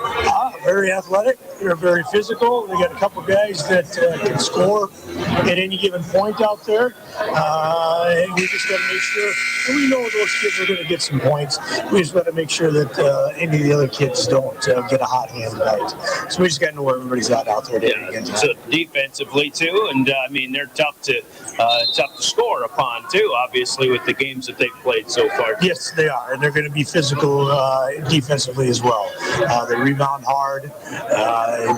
Very athletic. They're very physical. They got a couple guys that can score at any given point out there. And we just got to make sure, and we know those kids are going to get some points. We just got to make sure that any of the other kids don't get a hot hand tonight. So we just got to know where everybody's at out there. So defensively too, and I mean they're tough to score upon too. Obviously with the games that they've played so far. Yes, they are, and they're going to be physical defensively as well. They rebound hard.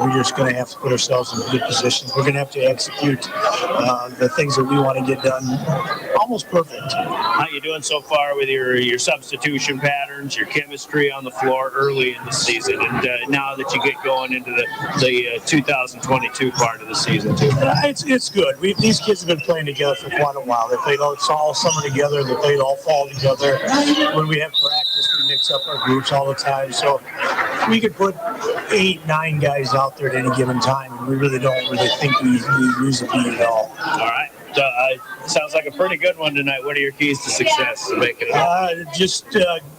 We're just going to have to put ourselves in good positions. We're going to have to execute the things that we want to get done almost almost perfect. How you doing so far with your substitution patterns, your chemistry on the floor early in the season, and now that you get going into the 2022 part of the season too? It's good. These kids have been playing together for quite a while. They played all summer together. They played all fall together. When we have practice, we mix up our groups all the time. So we could put 8, 9 guys out there at any given time, and we really don't think we use the beat at all. All right. Sounds like a pretty good one tonight. What are your keys to success to making it? Just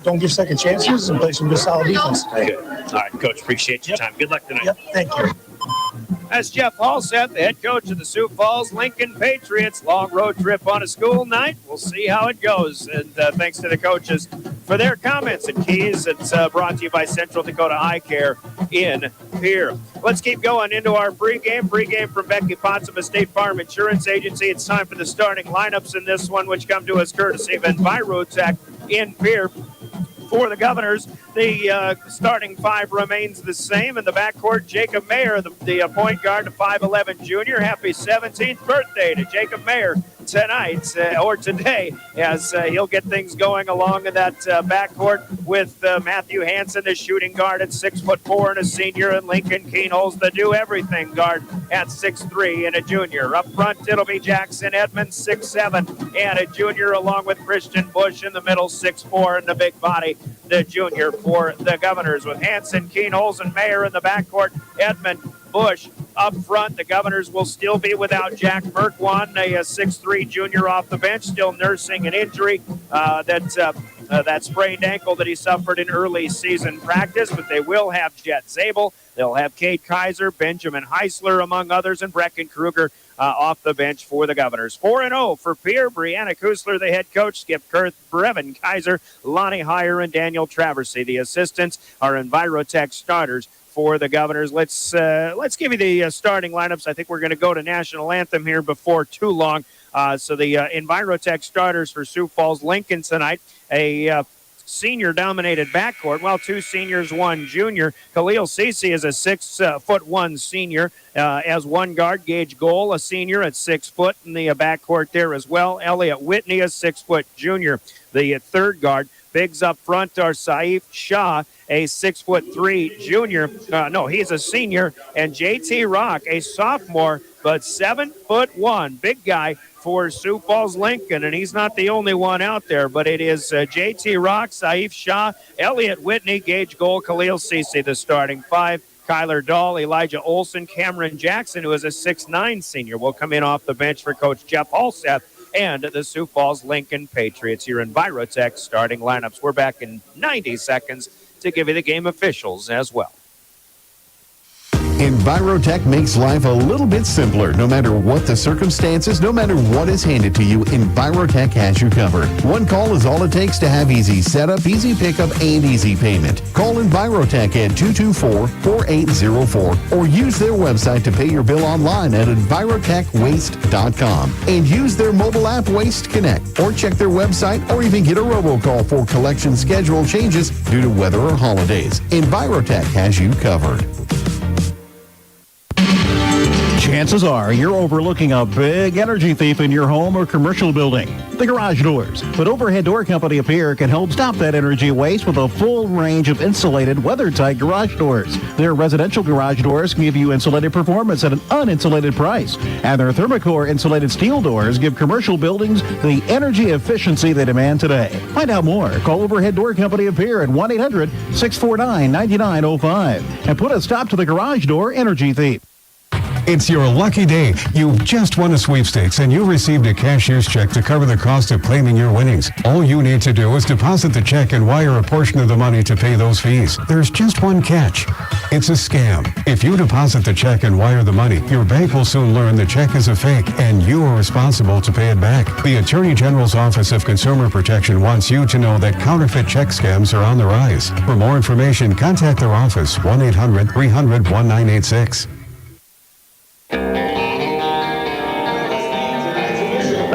don't give second chances and play some good solid defense today. Good. All right, Coach. Appreciate your time. Good luck tonight. Yep. Thank you. That's Jeff Halseth, the head coach of the Sioux Falls Lincoln Patriots. Long road trip on a school night. We'll see how it goes. And thanks to the coaches for their comments and keys. It's brought to you by Central Dakota Eye Care in Pierre. Let's keep going into our pregame. Pregame from Becky Potsdam, State Farm Insurance Agency. It's time for the starting lineups in this one, which come to us courtesy of Envirotech in Pierre. For the Governors, the starting 5 remains the same. In the backcourt, Jacob Mayer, the point guard, the 5'11 junior. Happy 17th birthday to Jacob Mayer tonight, or today, as he'll get things going along in that backcourt with Matthew Hansen, the shooting guard at 6'4" and a senior, and Lincoln Keenholz, the do-everything guard at 6'3" and a junior. Up front, it'll be Jackson Edmonds, 6'7", and a junior, along with Christian Bush in the middle, 6'4", and the big body, the junior for the Governors, with Hansen, Keenholz, and Mayer in the backcourt. Edmund, Bush up front. The Governors will still be without Jack Merkwan, a 6'3" junior off the bench, still nursing an injury that sprained ankle that he suffered in early season practice, but they will have Jet Zabel. They'll have Kate Kaiser, Benjamin Heisler, among others, and Brecken Kruger off the bench for the Governors. 4-0 for Pierre. Brianna Kusler, the head coach, Skip Kurth, Brevin Kaiser, Lonnie Heyer, and Daniel Traversy. The assistants are Envirotech starters for the Governors. Let's give you the starting lineups. I think we're going to go to national anthem here before too long. So the Envirotech starters for Sioux Falls Lincoln tonight, a senior-dominated backcourt. Well, 2 seniors, 1 junior. Khalil Sisi is a 6'1" senior. As one guard, Gage Goal, a senior at 6 foot in the backcourt there as well. Elliot Whitney, a 6 foot junior. The third guard. Bigs up front are Saif Shah, a 6'3" junior. He's a senior. And JT Rock, a sophomore, but 7'1", big guy for Sioux Falls Lincoln. And he's not the only one out there, but it is JT Rock, Saif Shah, Elliot Whitney, Gage Goal, Khalil Sisi, the starting 5. Kyler Dahl, Elijah Olson, Cameron Jackson, who is a 6'9" senior, will come in off the bench for Coach Jeff Halseth and the Sioux Falls Lincoln Patriots. Here in Envirotech starting lineups. We're back in 90 seconds to give you the game officials as well. Envirotech makes life a little bit simpler. No matter what the circumstances, no matter what is handed to you, Envirotech has you covered. One call is all it takes to have easy setup, easy pickup, and easy payment. Call Envirotech at 224-4804 or use their website to pay your bill online at envirotechwaste.com and use their mobile app Waste Connect, or check their website, or even get a robocall for collection schedule changes due to weather or holidays. Envirotech has you covered. Chances are you're overlooking a big energy thief in your home or commercial building. The garage doors. But Overhead Door Company of Pierre can help stop that energy waste with a full range of insulated, weather-tight garage doors. Their residential garage doors give you insulated performance at an uninsulated price. And their Thermocore insulated steel doors give commercial buildings the energy efficiency they demand today. Find out more. Call Overhead Door Company of Pierre at 1-800-649-9905 and put a stop to the garage door energy thief. It's your lucky day. You've just won a sweepstakes and you received a cashier's check to cover the cost of claiming your winnings. All you need to do is deposit the check and wire a portion of the money to pay those fees. There's just one catch. It's a scam. If you deposit the check and wire the money, your bank will soon learn the check is a fake and you are responsible to pay it back. The Attorney General's Office of Consumer Protection wants you to know that counterfeit check scams are on the rise. For more information, contact their office, 1-800-300-1986.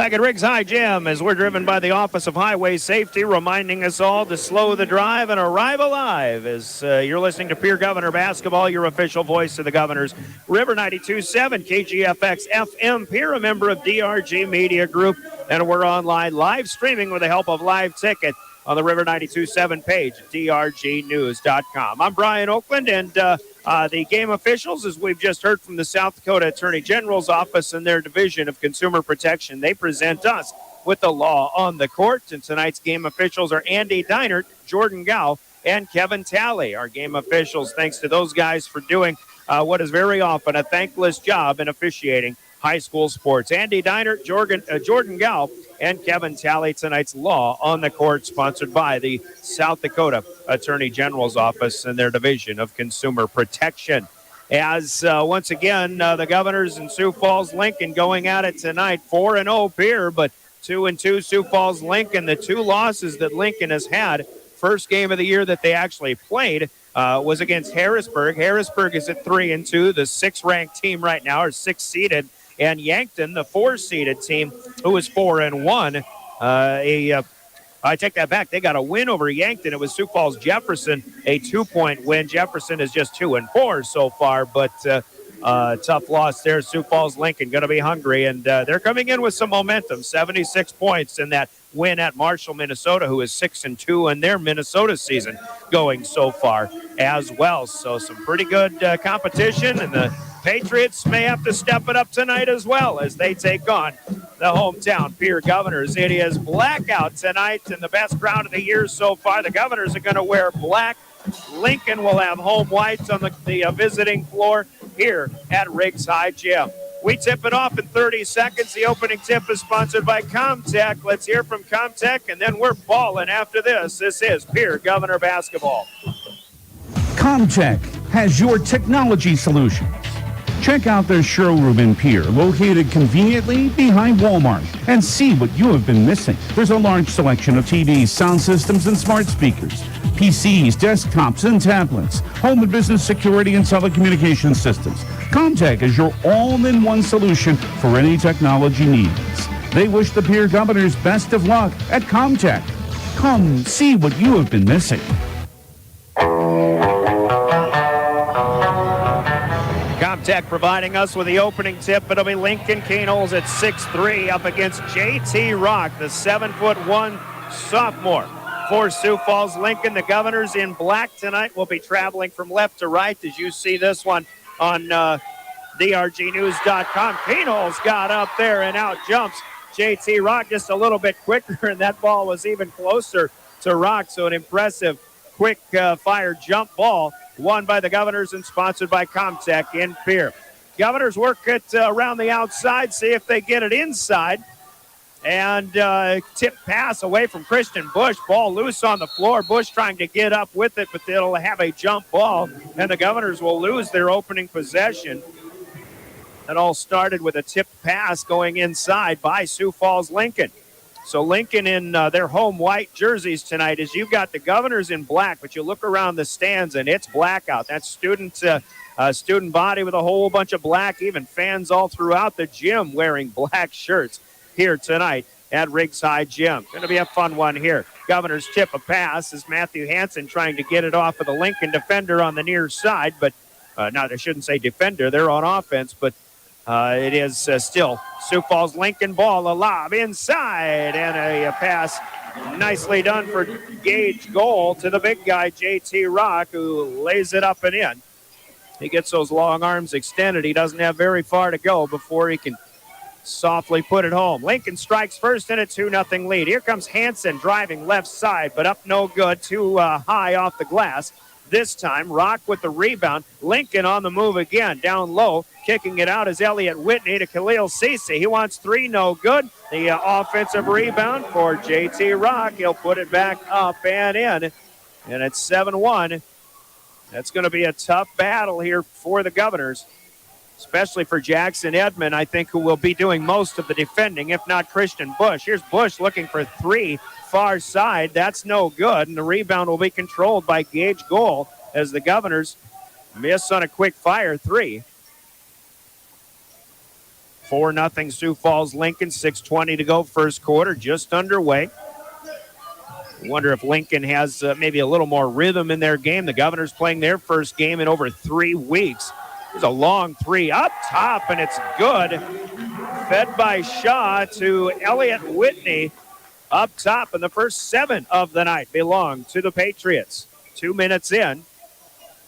Back at Riggs High Gym, as we're driven by the Office of Highway Safety, reminding us all to slow the drive and arrive alive. As you're listening to Pierre Governor Basketball, your official voice of the Governors. River 92.7, KGFX FM, Pierre, a member of DRG Media Group. And we're online live streaming with the help of Live Ticket on the River 92.7 page at drgnews.com. I'm Brian Oakland, and the game officials, as we've just heard from the South Dakota Attorney General's office and their Division of Consumer Protection, they present us with the law on the court. And tonight's game officials are Andy Deinert, Jordan Gow, and Kevin Talley. Our game officials, thanks to those guys for doing what is very often a thankless job in officiating high school sports. Andy Deinert, Jordan Gow, and Kevin Talley. Tonight's law on the court, sponsored by the South Dakota Attorney General's office and their Division of Consumer Protection. As once again, the Governors and Sioux Falls Lincoln going at it tonight. 4-0 Pierre, but 2-2 Sioux Falls Lincoln. The two losses that Lincoln has had, first game of the year that they actually played, was against Harrisburg. Harrisburg is at 3-2, the 6th-ranked team right now, or 6th-seeded. And Yankton, the 4th-seeded team, who is 4-1. I take that back. They got a win over Yankton. It was Sioux Falls Jefferson, a 2-point win. Jefferson is just 2-4 so far, but tough loss there. Sioux Falls Lincoln going to be hungry, and they're coming in with some momentum. 76 points in that win at Marshall, Minnesota, who is 6-2 in their Minnesota season going so far as well. So some pretty good competition, and the Patriots may have to step it up tonight as well as they take on the hometown Pierre Governors. It is blackout tonight, and the best crowd of the year so far. The Governors are going to wear black. Lincoln will have home whites on the visiting floor here at Riggs High Gym. We tip it off in 30 seconds. The opening tip is sponsored by Comtech. Let's hear from Comtech, and then we're balling after this. This is Pierre Governor Basketball. Comtech has your technology solutions. Check out their showroom in Pierre, located conveniently behind Walmart, and see what you have been missing. There's a large selection of TVs, sound systems, and smart speakers, PCs, desktops, and tablets, home and business security and telecommunications systems. Comtech is your all-in-one solution for any technology needs. They wish the Pierre Governors best of luck at Comtech. Come see what you have been missing. Comtech providing us with the opening tip. It'll be Lincoln Canes at 6'3" up against J.T. Rock, the 7'1" sophomore. For Sioux Falls Lincoln, the Governors in black tonight will be traveling from left to right, as you see this one on drgnews.com. Canes got up there and out jumps J.T. Rock just a little bit quicker, and that ball was even closer to Rock. So an impressive quick fire jump ball won by the Governors and sponsored by Comtech in Pierre. Governors work it around the outside, see if they get it inside. And tip pass away from Christian Bush. Ball loose on the floor. Bush trying to get up with it, but they'll have a jump ball, and the Governors will lose their opening possession. It all started with a tip pass going inside by Sioux Falls Lincoln. So Lincoln in their home white jerseys tonight, as you've got the Governors in black, but you look around the stands and it's blackout. That's student body with a whole bunch of black, even fans all throughout the gym wearing black shirts here tonight at Riggs High Gym. Going to be a fun one here. Governors tip a pass as Matthew Hansen trying to get it off of the Lincoln defender on the near side, but no, they shouldn't say defender. They're on offense, but it is still Sioux Falls Lincoln ball, a lob inside, and a pass nicely done for Gage goal to the big guy, J.T. Rock, who lays it up and in. He gets those long arms extended. He doesn't have very far to go before he can softly put it home. Lincoln strikes first in a 2-0 lead. Here comes Hansen driving left side, but up no good, too high off the glass. This time, Rock with the rebound. Lincoln on the move again, down low. Kicking it out is Elliott Whitney to Khalil Cece. He wants three, no good. The offensive rebound for J.T. Rock. He'll put it back up and in. And it's 7-1. That's going to be a tough battle here for the Governors, especially for Jackson Edmond, I think, who will be doing most of the defending, if not Christian Bush. Here's Bush looking for three, far side. That's no good, and the rebound will be controlled by Gage Goal as the Governors miss on a quick fire three. 4-0 Sioux Falls Lincoln, 6:20 to go, first quarter, just underway. Wonder if Lincoln has maybe a little more rhythm in their game. The Governors playing their first game in over 3 weeks. There's a long three up top, and it's good. fed by Shaw to Elliott Whitney up top, and the first 7 of the night belong to the Patriots. 2 minutes in.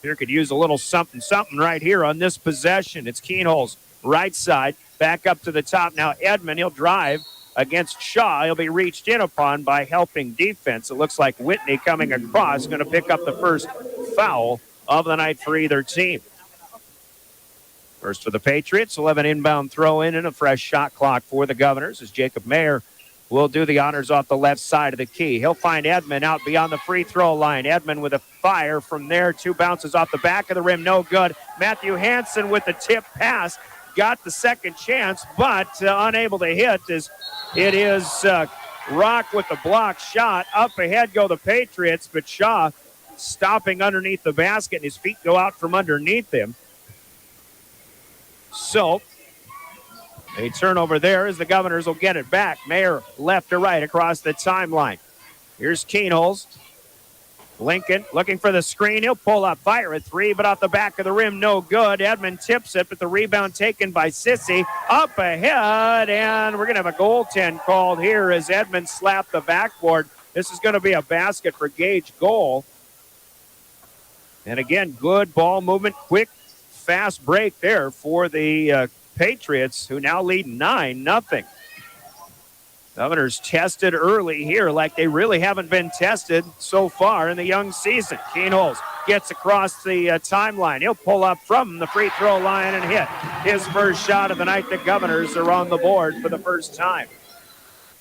Here could use a little something right here on this possession. It's Keenholz, right side, back up to the top. Now Edmond, he'll drive against Shaw. He'll be reached in upon by helping defense. It looks like Whitney coming across, going to pick up the first foul of the night for either team. First for the Patriots, 11 inbound throw in and a fresh shot clock for the Governors as Jacob Mayer will do the honors off the left side of the key. He'll find Edmond out beyond the free throw line. Edmond with a fire from there. 2 bounces off the back of the rim. No good. Matthew Hansen with the tip pass. Got the second chance, but unable to hit as it is Rock with the block shot. Up ahead go the Patriots, but Shaw stopping underneath the basket, and his feet go out from underneath him. So a turnover there as the Governors will get it back. Mayer left to right across the timeline. Here's Keenholz. Lincoln looking for the screen. He'll pull up, fire a 3, but off the back of the rim, no good. Edmond tips it, but the rebound taken by Sissy. Up ahead, and we're going to have a goaltend called here as Edmond slapped the backboard. This is going to be a basket for Gage goal. And again, good ball movement, quick, fast break there for the Patriots, who now lead 9-0. Governors tested early here like they really haven't been tested so far in the young season. Keenholz gets across the timeline. He'll pull up from the free throw line and hit his first shot of the night. The Governors are on the board for the first time.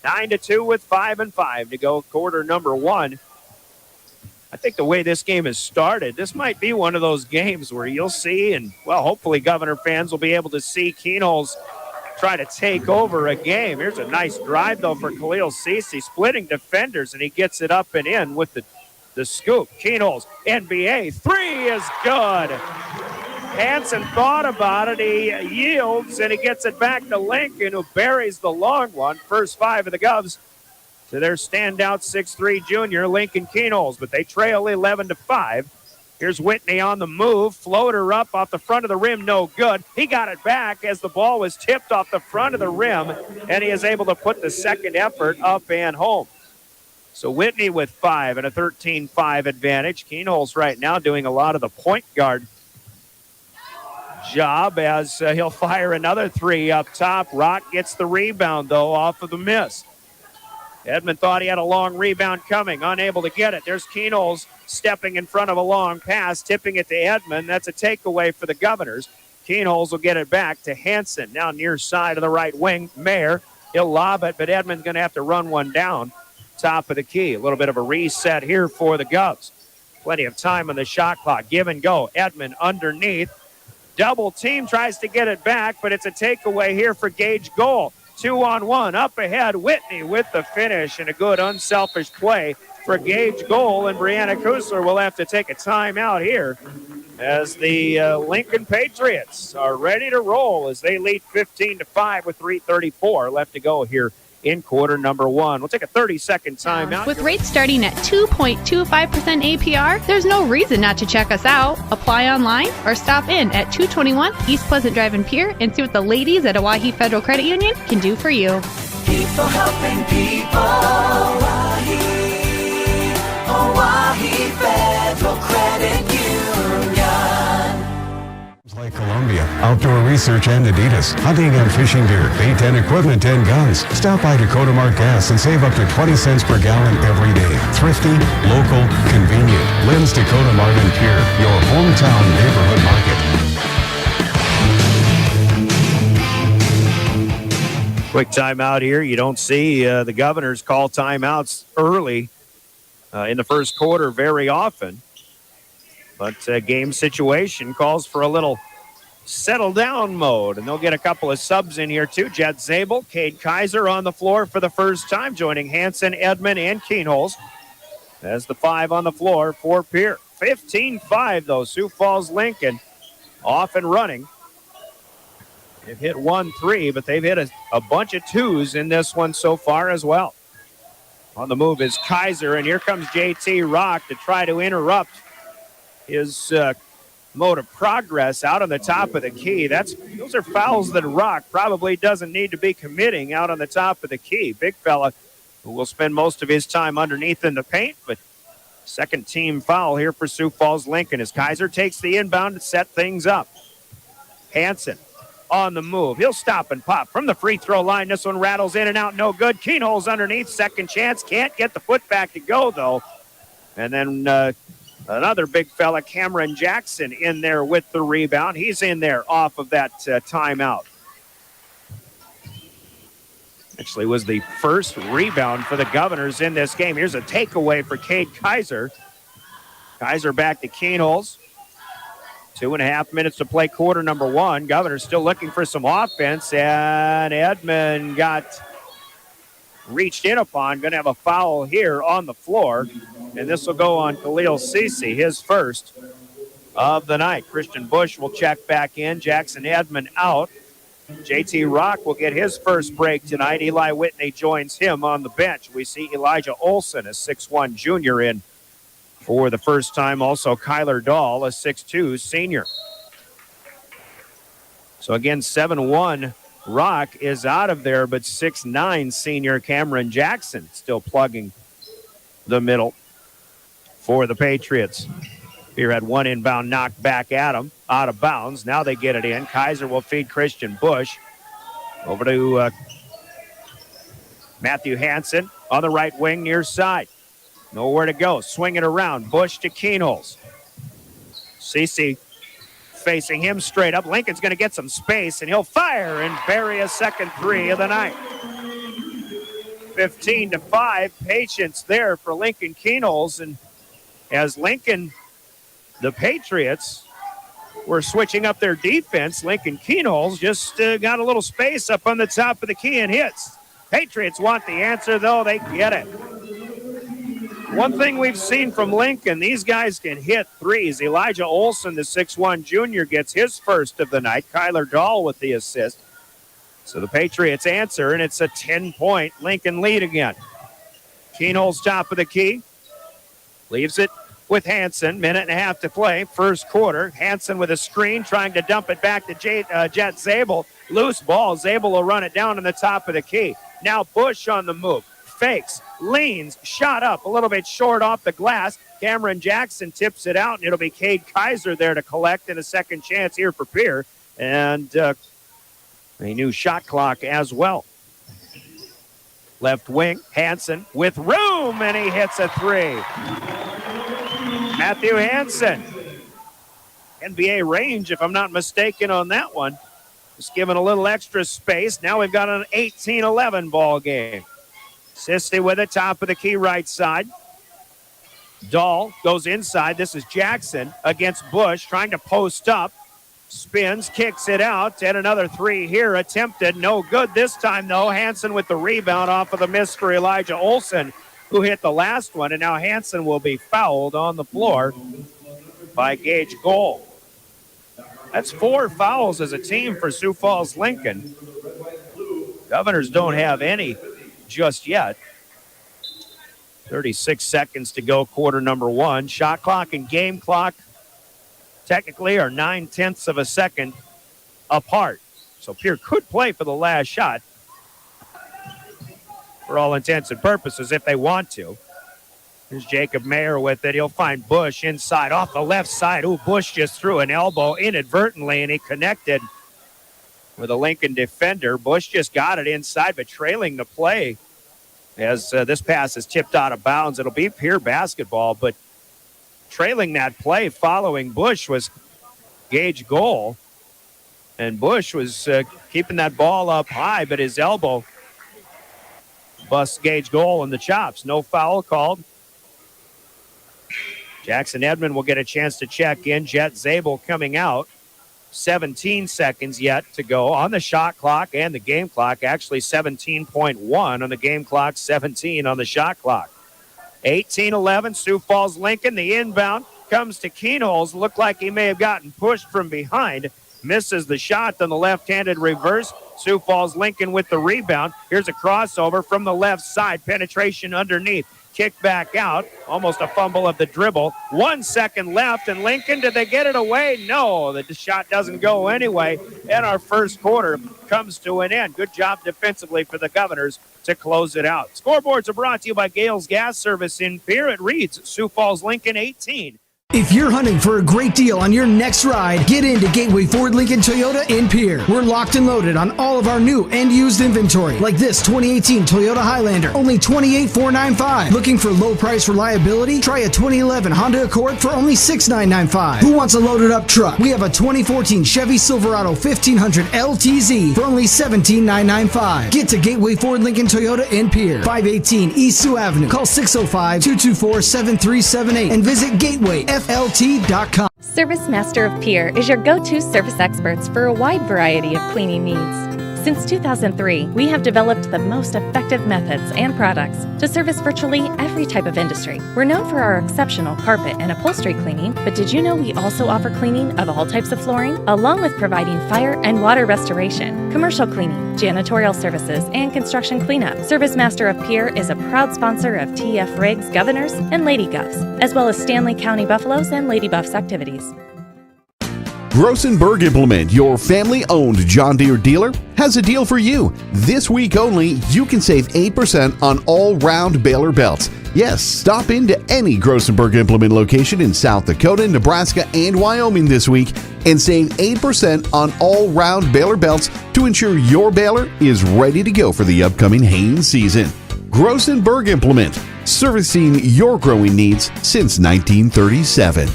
9-2 with 5:05 to go, quarter number 1. I think the way this game has started, this might be one of those games where you'll see, and, well, hopefully Governor fans will be able to see Keenholz try to take over a game. Here's a nice drive, though, for Khalil Sisi, splitting defenders, and he gets it up and in with the scoop. Keenholz, NBA, 3 is good. Hansen thought about it. He yields, and he gets it back to Lincoln, who buries the long one. First 5 of the Govs to their standout 6'3 junior, Lincoln Keenholz, but they trail 11-5. Here's Whitney on the move. Floater up off the front of the rim, no good. He got it back as the ball was tipped off the front of the rim, and he is able to put the second effort up and home. So Whitney with 5 and a 13-5 advantage. Keenholz right now doing a lot of the point guard job as he'll fire another 3 up top. Rock gets the rebound, though, off of the miss. Edmond thought he had a long rebound coming, unable to get it. There's Keenholz stepping in front of a long pass, tipping it to Edmond. That's a takeaway for the Governors. Keenholz will get it back to Hansen, now near side of the right wing. Mayer, he'll lob it, but Edmond's going to have to run one down. Top of the key. A little bit of a reset here for the Govs. Plenty of time on the shot clock. Give and go. Edmond underneath. Double team tries to get it back, but it's a takeaway here for Gage goal. 2-on-1 up ahead. Whitney with the finish and a good unselfish play for Gage goal. And Brianna Kusler will have to take a timeout here as the Lincoln Patriots are ready to roll as they lead 15-5 with 3:34 left to go here in quarter number 1. We'll take a 30-second timeout. With rates starting at 2.25% APR, there's no reason not to check us out. Apply online or stop in at 221 East Pleasant Drive in Pierre and see what the ladies at Owyhee Federal Credit Union can do for you. People helping people. Owyhee Federal Credit Union. Like Columbia, Outdoor Research and Adidas, hunting and fishing gear, bait and equipment and guns. Stop by Dakota Mart Gas and save up to 20 cents per gallon every day. Thrifty, local, convenient. Lynn's Dakota Mart in Pierre, your hometown neighborhood market. Quick timeout here. You don't see the Governors call timeouts early in the first quarter very often. But game situation calls for a little settle down mode, and they'll get a couple of subs in here too. Jet Zabel, Cade Kaiser on the floor for the first time, joining Hansen, Edmond, and Keenholz as the 5 on the floor for Pierre. 15-5 though. Sioux Falls Lincoln off and running. They've hit 1-3, but they've hit a bunch of 2s in this one so far as well. On the move is Kaiser, and here comes JT Rock to try to interrupt his mode of progress out on the top of the key. Those are fouls that Rock probably doesn't need to be committing out on the top of the key. Big fella who will spend most of his time underneath in the paint, but second team foul here for Sioux Falls Lincoln as Kaiser takes the inbound to set things up. Hansen on the move. He'll stop and pop from the free throw line. This one rattles in and out, no good. Keenholz underneath, second chance. Can't get the foot back to go, though. And then another big fella, Cameron Jackson, in there with the rebound. He's in there off of that timeout. Actually was the first rebound for the Governors in this game. Here's a takeaway for Cade Kaiser. Kaiser back to Keenholz. 2.5 minutes to play quarter number one. Governors still looking for some offense, and Edmond got reached in upon. Going to have a foul here on the floor, and this will go on Khalil Sisi, his first of the night. Christian Bush will check back in. Jackson Edmond out. JT Rock will get his first break tonight. Eli Whitney joins him on the bench. We see Elijah Olson, a 6'1 junior, in for the first time. Also Kyler Dahl, a 6'2 senior. So again, 7'1 Rock is out of there, but 6'9 senior Cameron Jackson still plugging the middle for the Patriots. Here had one inbound knocked back at him, out of bounds. Now they get it in. Kaiser will feed Christian Bush. Over to Matthew Hansen on the right wing near side. Nowhere to go. Swing it around. Bush to Keenholz. Cece facing him straight up. Lincoln's going to get some space, and he'll fire and bury a second three of the night. 15-5. Patience there for Lincoln Keenholz. And as Lincoln, the Patriots, were switching up their defense, Lincoln Keenholz just got a little space up on the top of the key and hits. Patriots want the answer, though. They get it. One thing we've seen from Lincoln, these guys can hit threes. Elijah Olson, the 6'1 junior, gets his first of the night. Kyler Dahl with the assist. So the Patriots answer, and it's a 10-point Lincoln lead again. Keenholz top of the key. Leaves it with Hansen. Minute and a half to play. First quarter. Hansen with a screen, trying to dump it back to Jet Zabel. Loose ball. Zabel will run it down on the top of the key. Now Bush on the move. Fakes, leans, shot up a little bit short off the glass. Cameron Jackson tips it out, and it'll be Cade Kaiser there to collect, and a second chance here for Pierre. And a new shot clock as well. Left wing, Hansen with room, and he hits a three. Matthew Hansen. NBA range, if I'm not mistaken on that one. Just given a little extra space. Now we've got an 18-11 ball game. Sisti with it, top of the key right side. Dahl goes inside. This is Jackson against Bush, trying to post up. Spins, kicks it out, and another three here attempted. No good this time, though. Hansen with the rebound off of the miss for Elijah Olson, who hit the last one, and now Hansen will be fouled on the floor by Gage Goal. That's 4 fouls as a team for Sioux Falls Lincoln. Governors don't have any just yet. 36 seconds to go, quarter number one. Shot clock and game clock technically are 9/10 of a second apart. So Pierre could play for the last shot for all intents and purposes if they want to. Here's Jacob Mayer with it. He'll find Bush inside off the left side. Ooh, Bush just threw an elbow inadvertently, and he connected with a Lincoln defender. Bush just got it inside, but trailing the play as this pass is tipped out of bounds. It'll be Pierre basketball, but trailing that play following Bush was Gage Goal. And Bush was keeping that ball up high, but his elbow busts Gage Goal in the chops. No foul called. Jackson Edmond will get a chance to check in. Jet Zabel coming out. 17 seconds yet to go on the shot clock and the game clock. Actually 17.1 on the game clock, 17 on the shot clock. 18-11, Sioux Falls Lincoln. The inbound comes to Keenholz. Looked like he may have gotten pushed from behind. Misses the shot on the left-handed reverse. Sioux Falls Lincoln with the rebound. Here's a crossover from the left side. Penetration underneath. kicked back out. Almost a fumble of the dribble. 1 second left, and Lincoln, did they get it away? No, the shot doesn't go anyway. And our first quarter comes to an end. Good job defensively for the Governors to close it out. Scoreboards are brought to you by Gales Gas Service in Pierre. It reads Sioux Falls Lincoln 18. If you're hunting for a great deal on your next ride, get into Gateway Ford Lincoln Toyota in Pierre. We're locked and loaded on all of our new and used inventory, like this 2018 Toyota Highlander, only $28,495. Looking for low price reliability? Try a 2011 Honda Accord for only $6,995. Who wants a loaded up truck? We have a 2014 Chevy Silverado 1500 LTZ for only $17,995. Get to Gateway Ford Lincoln Toyota in Pierre, 518 East Sioux Avenue. Call 605-224-7378 and visit GatewayFLT.com. Service Master of Pierre is your go-to service experts for a wide variety of cleaning needs. Since 2003, we have developed the most effective methods and products to service virtually every type of industry. We're known for our exceptional carpet and upholstery cleaning, but did you know we also offer cleaning of all types of flooring, along with providing fire and water restoration, commercial cleaning, janitorial services, and construction cleanup? Service Master of Pierre is a proud sponsor of TF Riggs Governors and Lady Govs, as well as Stanley County Buffaloes and Lady Buffs activities. Grossenberg Implement, your family-owned John Deere dealer, has a deal for you. This week only, you can save 8% on all-round baler belts. Yes, stop into any Grossenberg Implement location in South Dakota, Nebraska, and Wyoming this week and save 8% on all-round baler belts to ensure your baler is ready to go for the upcoming haying season. Grossenberg Implement, servicing your growing needs since 1937.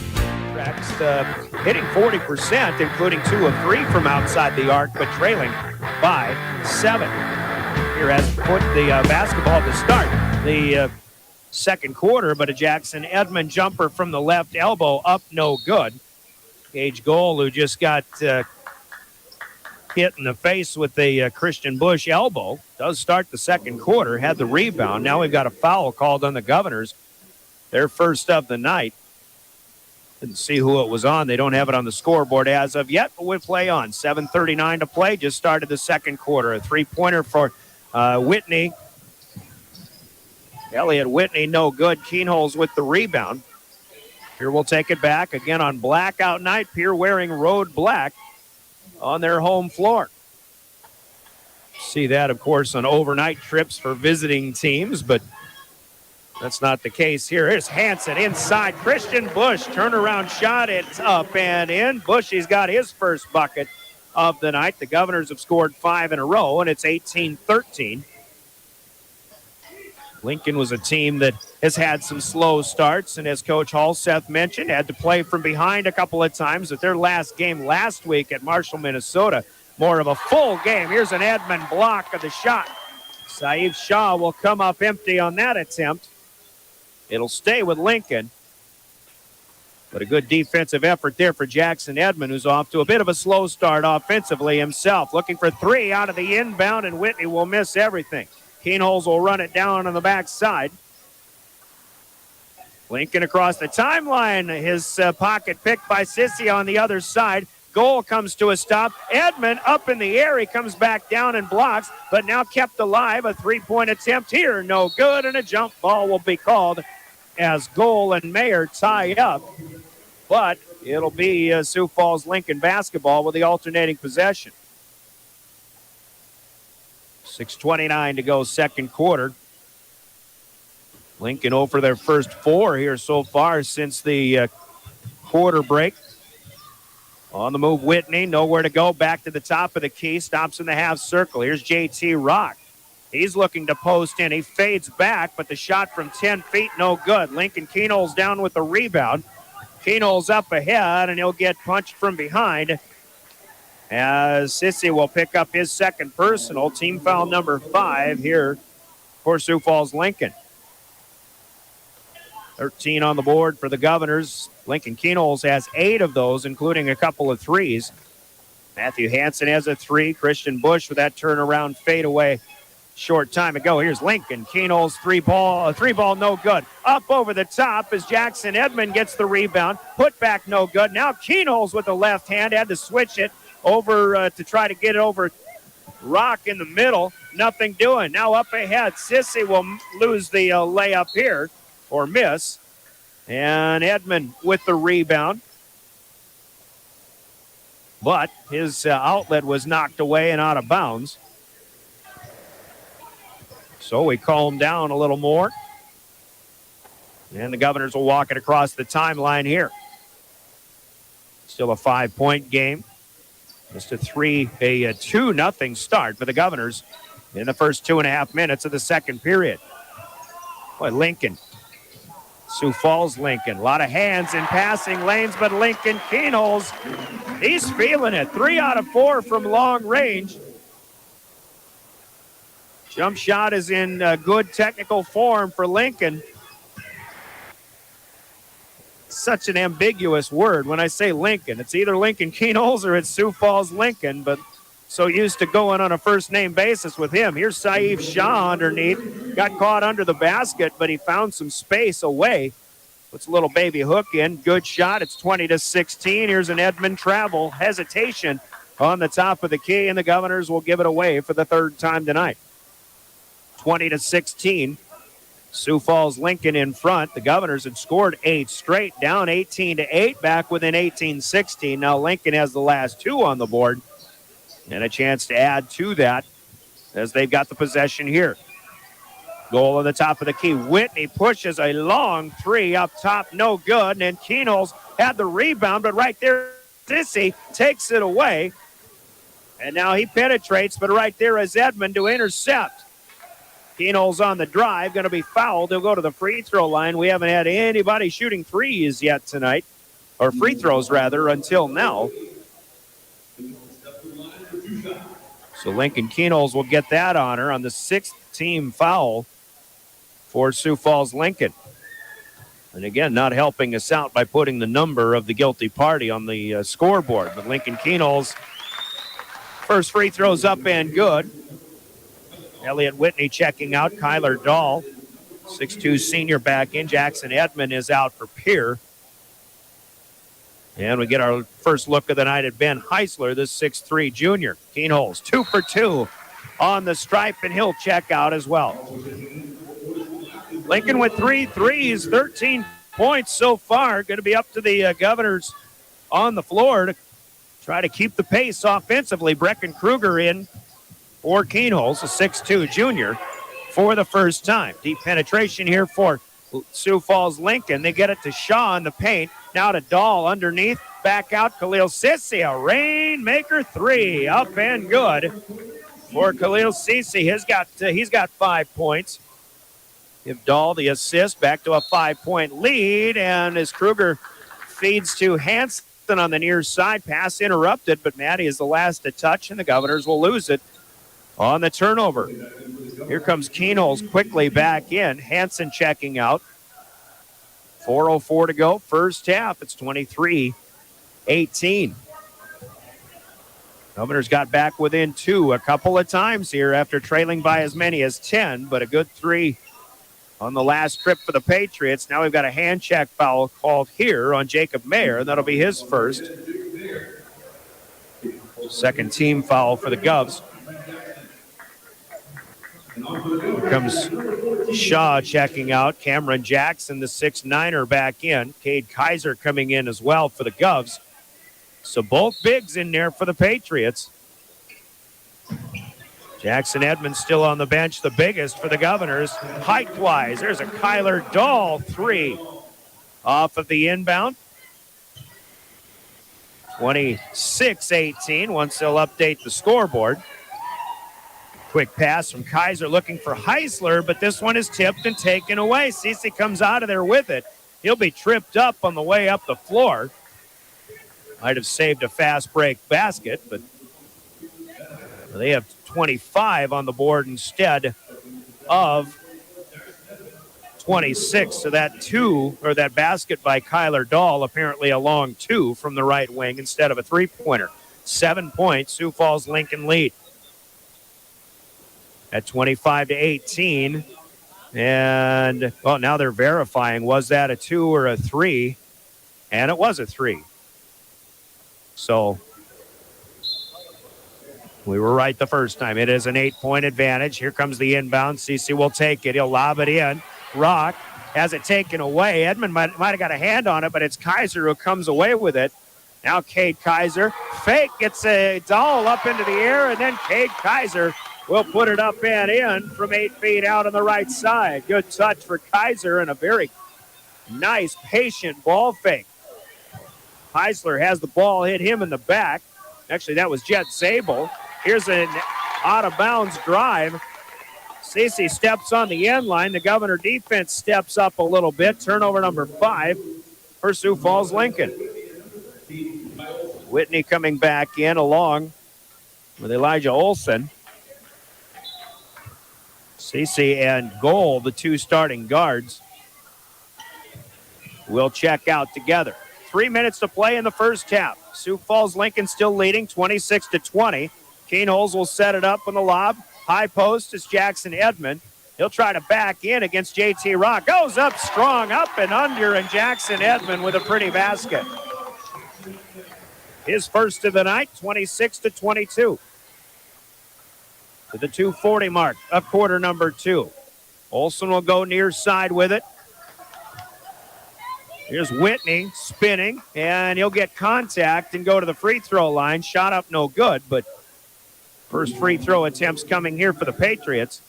Hitting 40%, including 2 of 3 from outside the arc, but trailing by 7. Here has put the basketball to start the second quarter, but a Jackson Edmond jumper from the left elbow up, no good. Gage Goal, who just got hit in the face with a Christian Bush elbow, does start the second quarter, had the rebound. Now we've got a foul called on the Governors, their first of the night. Didn't see who it was on. They don't have it on the scoreboard as of yet, but we'll play on. 7:39 to play. Just started the second quarter. A three-pointer for Whitney. Elliott Whitney, no good. Keenholz with the rebound. Here we'll take it back. Again on blackout night. Pierre wearing road black on their home floor. See that, of course, on overnight trips for visiting teams, but that's not the case here. Here's Hansen inside. Christian Bush, turnaround shot. It's up and in. Bushy's got his first bucket of the night. The Governors have scored 5 in a row, and it's 18-13. Lincoln was a team that has had some slow starts, and as Coach Halseth mentioned, had to play from behind a couple of times at their last game last week at Marshall, Minnesota. More of a full game. Here's an Edmond block of the shot. Saif Shah will come up empty on that attempt. It'll stay with Lincoln. But a good defensive effort there for Jackson Edmond, who's off to a bit of a slow start offensively himself. Looking for 3 out of the inbound, and Whitney will miss everything. Keenholz will run it down on the backside. Lincoln across the timeline. His pocket picked by Sissy on the other side. Goal comes to a stop. Edmond up in the air. He comes back down and blocks, but now kept alive. A three-point attempt here. No good, and a jump ball will be called as Goal and Mayer tie up. But it'll be Sioux Falls Lincoln basketball with the alternating possession. 6:29 to go, second quarter. Lincoln over their first 4 here so far since the quarter break. On the move, Whitney, nowhere to go, back to the top of the key, stops in the half circle. Here's JT Rock. He's looking to post in. He fades back, but the shot from 10 feet, no good. Lincoln Keenholz down with the rebound. Keenholz up ahead, and he'll get punched from behind as Sissy will pick up his second personal. Team foul number 5 here for Sioux Falls Lincoln. 13 on the board for the Governors. Lincoln Keenholz has 8 of those, including a couple of threes. Matthew Hansen has a 3. Christian Bush with that turnaround fadeaway short time ago. Here's Lincoln. Keenholz three ball, no good. Up over the top as Jackson Edmond gets the rebound. Put back, no good. Now Keenholz with the left hand had to switch it over to try to get it over Rock in the middle, nothing doing. Now up ahead, Sissy will lose the layup here, or miss. And Edmond with the rebound. But his outlet was knocked away and out of bounds. So we calm down a little more. And the Governors will walk it across the timeline here. Still a 5-point game. Just a 2-0 start for the Governors in the first 2.5 minutes of the second period. Boy, Lincoln. Sioux Falls Lincoln. A lot of hands in passing lanes, but Lincoln Keenholz, he's feeling it. 3 out of 4 from long range. Jump shot is in good technical form for Lincoln. Such an ambiguous word. When I say Lincoln, it's either Lincoln Keenholz or it's Sioux Falls Lincoln, but so used to going on a first-name basis with him. Here's Saif Shah underneath. Got caught under the basket, but he found some space away. Puts a little baby hook in. Good shot. It's 20-16. Here's an Edmond travel. Hesitation on the top of the key, and the Governors will give it away for the third time tonight. 20-16. Sioux Falls Lincoln in front. The Governors had scored 8 straight, down 18-8, back within 18-16. Now Lincoln has the last 2 on the board and a chance to add to that as they've got the possession here. Goal on the top of the key. Whitney pushes a long 3 up top, no good. And then Keenholz had the rebound, but right there, Sissy takes it away. And now he penetrates, but right there is Edmond to intercept. Keenholz on the drive, going to be fouled. He'll go to the free throw line. We haven't had anybody shooting threes yet tonight, or free throws rather, until now. So Lincoln Keenholz will get that honor on the 6th team foul for Sioux Falls Lincoln. And again, not helping us out by putting the number of the guilty party on the scoreboard. But Lincoln Keenholz, first free throws up and good. Elliot Whitney checking out. Kyler Dahl, 6'2 senior, back in. Jackson Edmond is out for Pierre. And we get our first look of the night at Ben Heisler, this 6'3 junior. Keenholz, 2 for 2 on the stripe, and he'll check out as well. Lincoln with 3 threes, 13 points so far. Going to be up to the Governors on the floor to try to keep the pace offensively. Brecken Kruger in for Keenholz, a 6'2 junior, for the first time. Deep penetration here for Sioux Falls Lincoln. They get it to Shaw in the paint. Now to Dahl underneath. Back out Khalil Sissy. A rainmaker 3. Up and good for Khalil Sissy. He's got 5 points. Give Dahl the assist. Back to a 5-point lead. And as Kruger feeds to Hanson on the near side. Pass interrupted, but Maddie is the last to touch, and the Governors will lose it on the turnover. Here comes Keenholz quickly back in. Hanson checking out. 4:04 to go. First half. It's 23-18. Governors got back within 2 a couple of times here after trailing by as many as 10, but a good 3 on the last trip for the Patriots. Now we've got a hand check foul called here on Jacob Mayer, and that'll be his first. Second team foul for the Govs. Here comes Shaw checking out. Cameron Jackson, the 6'9"er, back in. Cade Kaiser coming in as well for the Govs. So both bigs in there for the Patriots. Jackson Edmonds still on the bench, the biggest for the Governors. Height-wise, there's a Kyler Dahl 3 off of the inbound. 26-18 once they'll update the scoreboard. Quick pass from Kaiser looking for Heisler, but this one is tipped and taken away. Cece comes out of there with it. He'll be tripped up on the way up the floor. Might have saved a fast break basket, but they have 25 on the board instead of 26. So that basket by Kyler Dahl, apparently a long 2 from the right wing instead of a 3-pointer. 7 points, Sioux Falls Lincoln lead at 25-18. And, well, now they're verifying. Was that a 2 or a 3? And it was a 3. So We were right the first time. It is an 8-point advantage. Here comes the inbound. Cece will take it. He'll lob it in. Rock has it taken away. Edmond might have got a hand on it, but it's Kaiser who comes away with it. Now Cade Kaiser. Fake gets a Dahl up into the air, and then Cade Kaiser will put it up and in from 8 feet out on the right side. Good touch for Kaiser and a very nice, patient ball fake. Heisler has the ball, hit him in the back. Actually, that was Jet Zabel. Here's an out-of-bounds drive. Cece steps on the end line. The Governor defense steps up a little bit. Turnover number 5 for Sioux Falls Lincoln. Whitney coming back in along with Elijah Olson. Cece and Gold, the 2 starting guards, will check out together. 3 minutes to play in the first half. Sioux Falls Lincoln still leading 26-20. Keenholz will set it up on the lob. High post is Jackson Edmond. He'll try to back in against JT Rock. Goes up strong, up and under, and Jackson Edmond with a pretty basket. His first of the night, 26-22. To the 2:40 mark of quarter number 2. Olson will go near side with it. Here's Whitney spinning, and he'll get contact and go to the free throw line. Shot up no good, but first free throw attempts coming here for the Patriots.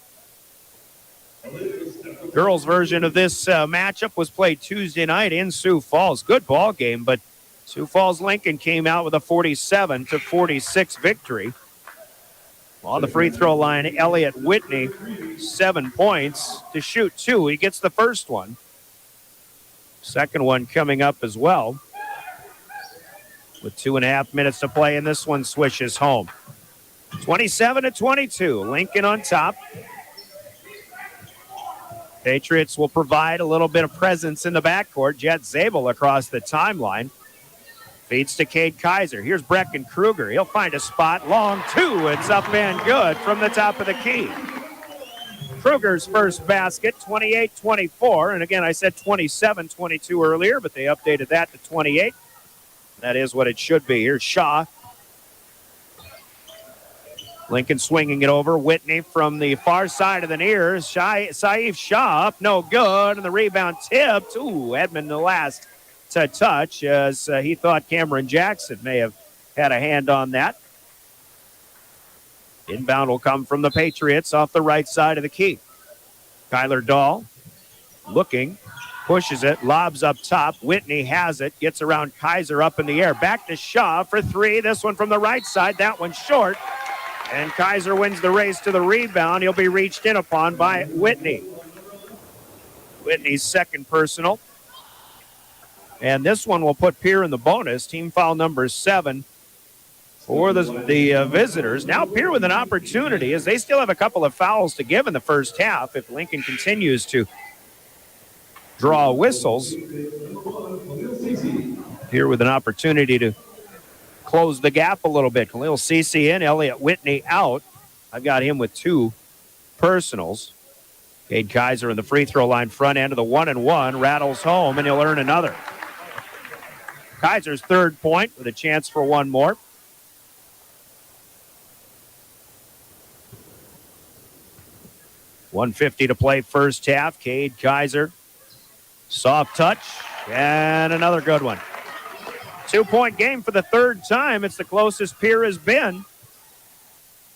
Girls' version of this matchup was played Tuesday night in Sioux Falls. Good ball game, but Sioux Falls Lincoln came out with a 47-46 victory. On the free throw line, Elliott Whitney, 7 points to shoot 2. He gets the first one. Second one coming up as well. With 2.5 minutes to play, and this one swishes home. 27-22, Lincoln on top. Patriots will provide a little bit of presence in the backcourt. Jet Zabel across the timeline. Feeds to Cade Kaiser. Here's Brecken Kruger. He'll find a spot. Long 2. It's up and good from the top of the key. Kruger's first basket, 28-24. And again, I said 27-22 earlier, but they updated that to 28. That is what it should be. Here's Shaw. Lincoln swinging it over. Whitney from the far side of the near. Saif Shaw up, no good. And the rebound tipped. Ooh, Edmond the last to touch, as he thought Cameron Jackson may have had a hand on that. Inbound will come from the Patriots off the right side of the key. Kyler Dahl looking, pushes it, lobs up top. Whitney has it, gets around Kaiser up in the air. Back to Shaw for 3. This one from the right side. That one's short. And Kaiser wins the race to the rebound. He'll be reached in upon by Whitney. Whitney's second personal. And this one will put Pierre in the bonus. Team foul number 7 for the visitors. Now Pierre with an opportunity, as they still have a couple of fouls to give in the first half. If Lincoln continues to draw whistles, Pierre with an opportunity to close the gap a little bit. Khalil Cece in, Elliott Whitney out. I've got him with 2 personals. Cade Kaiser in the free throw line, front end of the 1-and-1, rattles home, and he'll earn another. Kaiser's third point with a chance for one more. .150 to play first half. Cade Kaiser, soft touch, and another good one. 2-point game for the third time. It's the closest Pierre has been.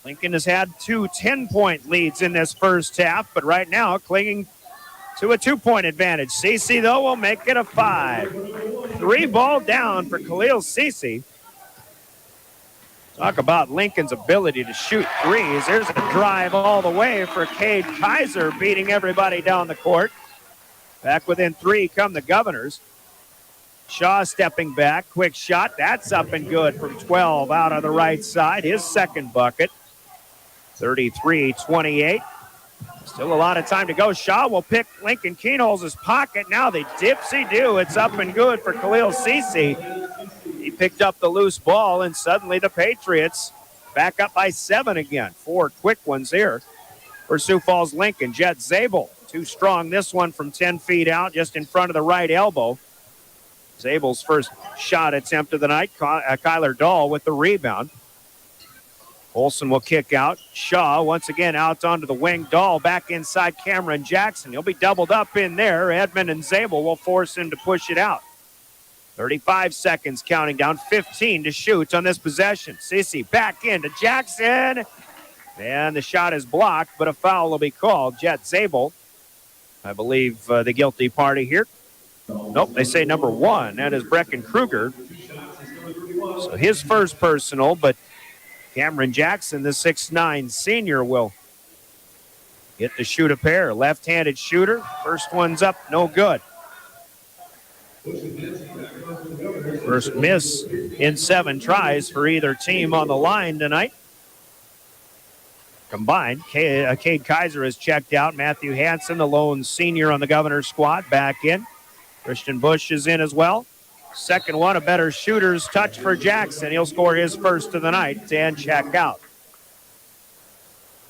Lincoln has had 2 10-point leads in this first half, but right now clinging to a 2-point advantage. Cece, though, will make it a 5. 3 ball down for Khalil Cece. Talk about Lincoln's ability to shoot threes. There's a drive all the way for Cade Kaiser, beating everybody down the court. Back within 3 come the Governors. Shaw stepping back, quick shot. That's up and good from 12 out on the right side. His second bucket. 33-28. Still a lot of time to go. Shaw will pick Lincoln Keenholz's pocket. Now the dipsy-do. It's up and good for Khalil Cece. He picked up the loose ball, and suddenly the Patriots back up by 7 again. 4 quick ones here for Sioux Falls Lincoln. Jet Zabel, too strong. This one from 10 feet out, just in front of the right elbow. Zabel's first shot attempt of the night. Kyler Dahl with the rebound. Olsen will kick out. Shaw once again out onto the wing. Dahl back inside Cameron Jackson. He'll be doubled up in there. Edmond and Zabel will force him to push it out. 35 seconds counting down. 15 to shoot on this possession. Sissy back into Jackson. And the shot is blocked, but a foul will be called. Jet Zabel, I believe, the guilty party here. Nope, they say number 1. That is Brecken Kruger. So his first personal, but Cameron Jackson, the 6'9" senior, will get to shoot a pair. Left-handed shooter. First one's up, no good. First miss in 7 tries for either team on the line tonight. Combined, Cade Kaiser has checked out. Matthew Hansen, the lone senior on the Governor's squad, back in. Christian Busch is in as well. Second one, a better shooter's touch for Jackson. He'll score his first of the night and check out.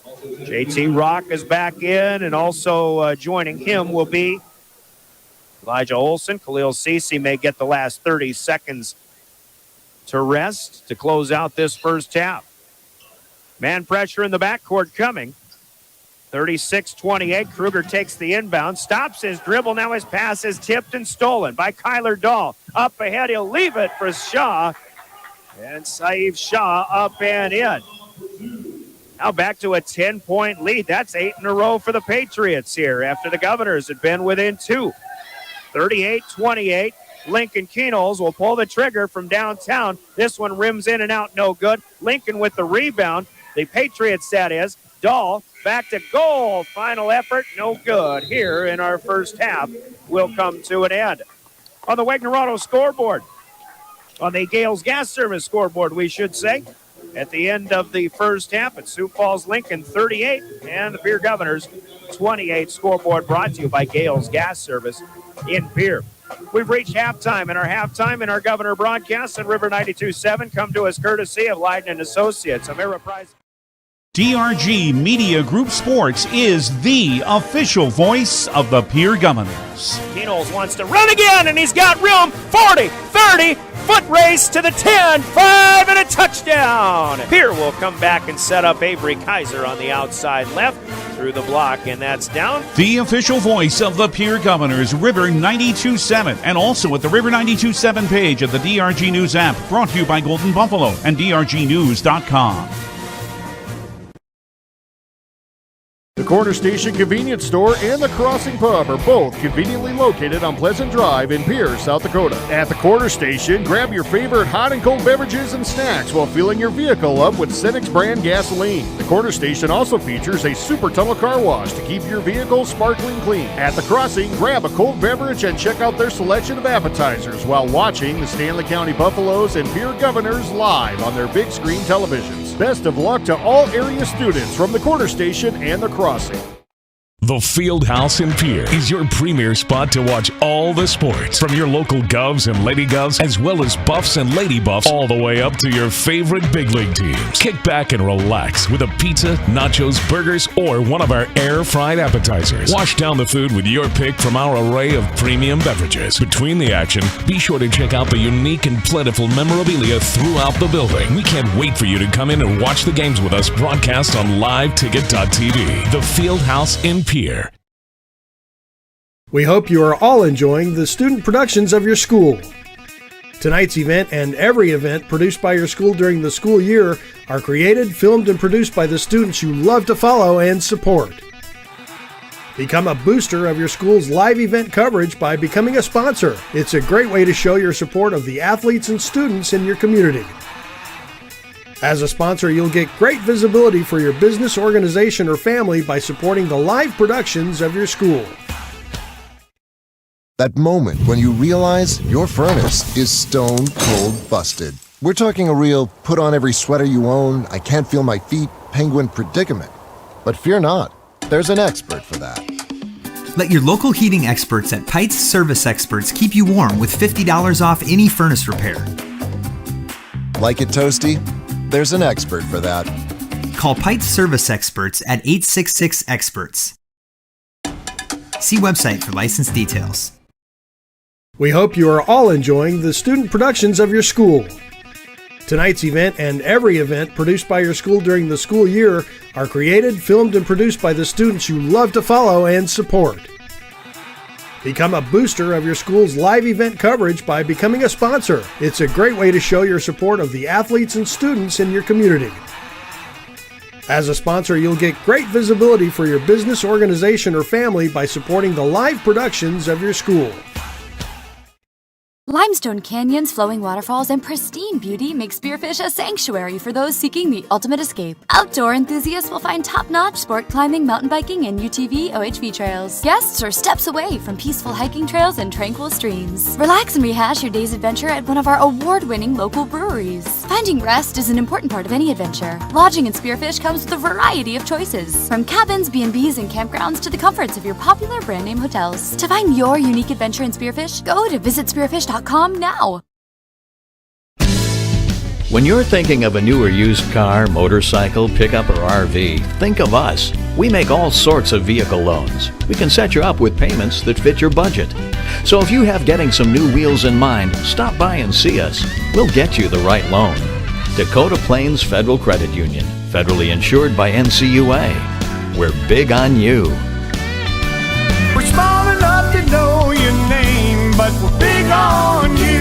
JT Rock is back in, and also joining him will be Elijah Olsen. Khalil Sisi may get the last 30 seconds to rest to close out this first half. Man pressure in the backcourt coming. 36-28. Kruger takes the inbound, stops his dribble. Now his pass is tipped and stolen by Kyler Dahl. Up ahead, he'll leave it for Shaw. And Saeed Shaw up and in. Now back to a 10-point lead. That's 8 in a row for the Patriots here after the Governors had been within 2. 38-28. Lincoln Kenols will pull the trigger from downtown. This one rims in and out, no good. Lincoln with the rebound. The Patriots, that is. Dahl back to goal. Final effort, no good. Here in our first half will come to an end. On the Wagner Auto scoreboard, on the Gales Gas Service scoreboard, we should say, at the end of the first half, at Sioux Falls Lincoln 38 and the Pierre Governors 28. Scoreboard brought to you by Gales Gas Service in Pierre. We've reached halftime, and our Governor broadcasts on River 92.7 come to us courtesy of Leiden & Associates. Ameriprise. DRG Media Group Sports is the official voice of the Pierre Governors. Kenols wants to run again, and he's got room. 40, 30, foot race to the 10, 5, and a touchdown. Pierre will come back and set up Avery Kaiser on the outside left through the block, and that's down. The official voice of the Pierre Governors, River 92.7, and also at the River 92.7 page of the DRG News app, brought to you by Golden Buffalo and DRGnews.com. The Corner Station Convenience Store and the Crossing Pub are both conveniently located on Pleasant Drive in Pierre, South Dakota. At the Corner Station, grab your favorite hot and cold beverages and snacks while filling your vehicle up with Cenex brand gasoline. The Corner Station also features a super tunnel car wash to keep your vehicle sparkling clean. At the Crossing, grab a cold beverage and check out their selection of appetizers while watching the Stanley County Buffaloes and Pierre Governors live on their big screen televisions. Best of luck to all area students from the Corner Station and the Crossing. The Fieldhouse in Pierre is your premier spot to watch all the sports, from your local Govs and Lady Govs, as well as Buffs and Lady Buffs, all the way up to your favorite big league teams. Kick back and relax with a pizza, nachos, burgers, or one of our air-fried appetizers. Wash down the food with your pick from our array of premium beverages. Between the action, be sure to check out the unique and plentiful memorabilia throughout the building. We can't wait for you to come in and watch the games with us broadcast on liveticket.tv. The Fieldhouse in Pierre. We hope you are all enjoying the student productions of your school. Tonight's event and every event produced by your school during the school year are created, filmed, and produced by the students you love to follow and support. Become a booster of your school's live event coverage by becoming a sponsor. It's a great way to show your support of the athletes and students in your community. As a sponsor, you'll get great visibility for your business, organization, or family by supporting the live productions of your school. That moment when you realize your furnace is stone cold busted. We're talking a real put on every sweater you own, I can't feel my feet, penguin predicament. But fear not, there's an expert for that. Let your local heating experts at Pites Service Experts keep you warm with $50 off any furnace repair. Like it toasty? There's an expert for that. Call Pites Service Experts at 866-EXPERTS. See website for license details. We hope you are all enjoying the student productions of your school. Tonight's event and every event produced by your school during the school year are created, filmed, and produced by the students you love to follow and support. Become a booster of your school's live event coverage by becoming a sponsor. It's a great way to show your support of the athletes and students in your community. As a sponsor, you'll get great visibility for your business, organization, or family by supporting the live productions of your school. Limestone canyons, flowing waterfalls, and pristine beauty make Spearfish a sanctuary for those seeking the ultimate escape. Outdoor enthusiasts will find top-notch sport climbing, mountain biking, and UTV OHV trails. Guests are steps away from peaceful hiking trails and tranquil streams. Relax and rehash your day's adventure at one of our award-winning local breweries. Finding rest is an important part of any adventure. Lodging in Spearfish comes with a variety of choices, from cabins, B&Bs, and campgrounds to the comforts of your popular brand-name hotels. To find your unique adventure in Spearfish, go to visitspearfish.com now. When you're thinking of a new or used car, motorcycle, pickup, or RV, think of us. We make all sorts of vehicle loans. We can set you up with payments that fit your budget. So if you have getting some new wheels in mind, stop by and see us. We'll get you the right loan. Dakota Plains Federal Credit Union, federally insured by NCUA. We're big on you. We're small enough to know your name, but we're big on you.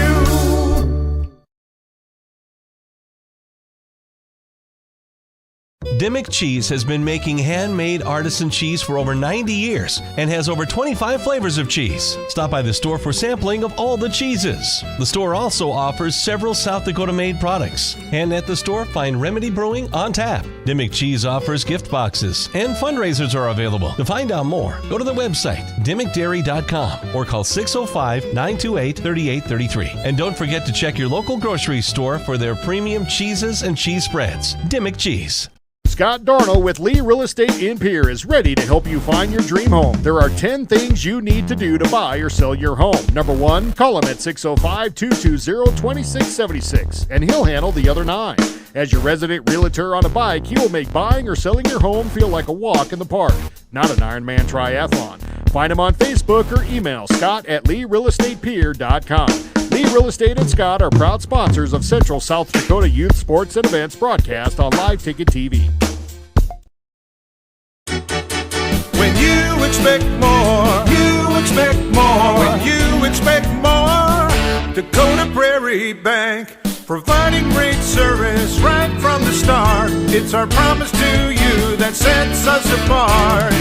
Dimmick Cheese has been making handmade artisan cheese for over 90 years and has over 25 flavors of cheese. Stop by the store for sampling of all the cheeses. The store also offers several South Dakota-made products. And at the store, find Remedy Brewing on tap. Dimmick Cheese offers gift boxes, and fundraisers are available. To find out more, go to the website, dimmickdairy.com, or call 605-928-3833. And don't forget to check your local grocery store for their premium cheeses and cheese spreads. Dimmick Cheese. Scott Darnell with Lee Real Estate in Pierre is ready to help you find your dream home. There are 10 things you need to do to buy or sell your home. Number 1, call him at 605-220-2676, and he'll handle the other 9. As your resident realtor on a bike, he will make buying or selling your home feel like a walk in the park, not an Ironman triathlon. Find him on Facebook or email Scott at LeeRealEstatePierre.com. Lee Real Estate and Scott are proud sponsors of Central South Dakota Youth Sports and Events broadcast on Live Ticket TV. When you expect more, you expect more. When you expect more, Dakota Prairie Bank, providing great service right from the start. It's our promise to you that sets us apart.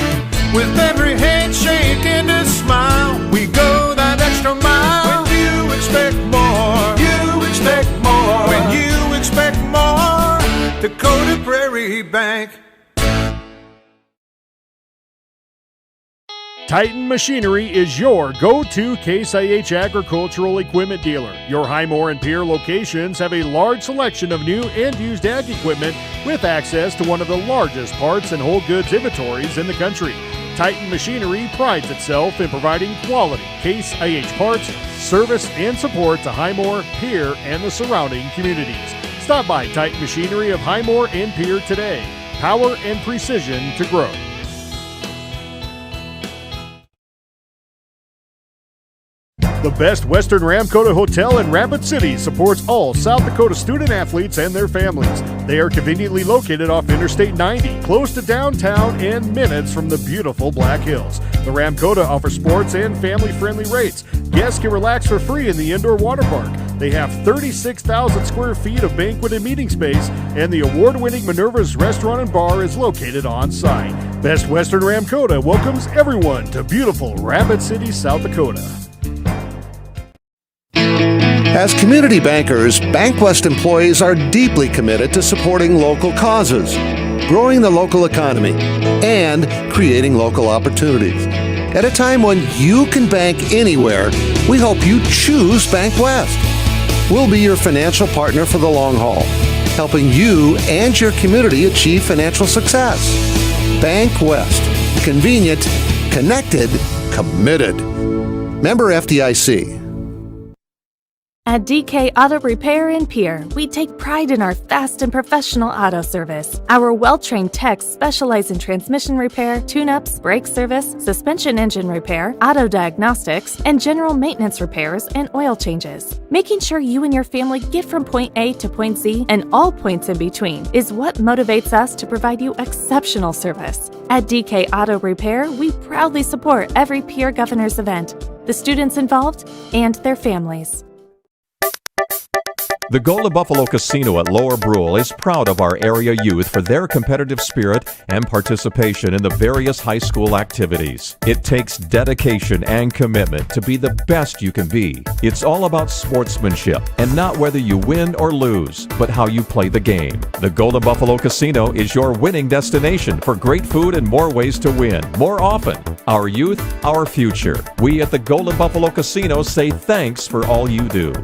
With every handshake and a smile, we go that extra mile. When you expect more, you expect more. When you expect more, Dakota Prairie Bank. Titan Machinery is your go-to Case IH agricultural equipment dealer. Your Highmore and Pierre locations have a large selection of new and used ag equipment with access to one of the largest parts and whole goods inventories in the country. Titan Machinery prides itself in providing quality Case IH parts, service, and support to Highmore, Pierre, and the surrounding communities. Stop by Titan Machinery of Highmore and Pierre today. Power and precision to grow. The Best Western Ramkota Hotel in Rapid City supports all South Dakota student athletes and their families. They are conveniently located off Interstate 90, close to downtown and minutes from the beautiful Black Hills. The Ramkota offers sports and family-friendly rates. Guests can relax for free in the indoor water park. They have 36,000 square feet of banquet and meeting space, and the award-winning Minerva's Restaurant and Bar is located on site. Best Western Ramkota welcomes everyone to beautiful Rapid City, South Dakota. As community bankers, BankWest employees are deeply committed to supporting local causes, growing the local economy, and creating local opportunities. At a time when you can bank anywhere, we hope you choose BankWest. We'll be your financial partner for the long haul, helping you and your community achieve financial success. BankWest. Convenient, connected, committed. Member FDIC. At DK Auto Repair in Pierre, we take pride in our fast and professional auto service. Our well-trained techs specialize in transmission repair, tune-ups, brake service, suspension engine repair, auto diagnostics, and general maintenance repairs and oil changes. Making sure you and your family get from point A to point Z and all points in between is what motivates us to provide you exceptional service. At DK Auto Repair, we proudly support every Pierre Governors event, the students involved, and their families. The Golden Buffalo Casino at Lower Brule is proud of our area youth for their competitive spirit and participation in the various high school activities. It takes dedication and commitment to be the best you can be. It's all about sportsmanship and not whether you win or lose, but how you play the game. The Golden Buffalo Casino is your winning destination for great food and more ways to win, more often. Our youth, our future. We at the Golden Buffalo Casino say thanks for all you do.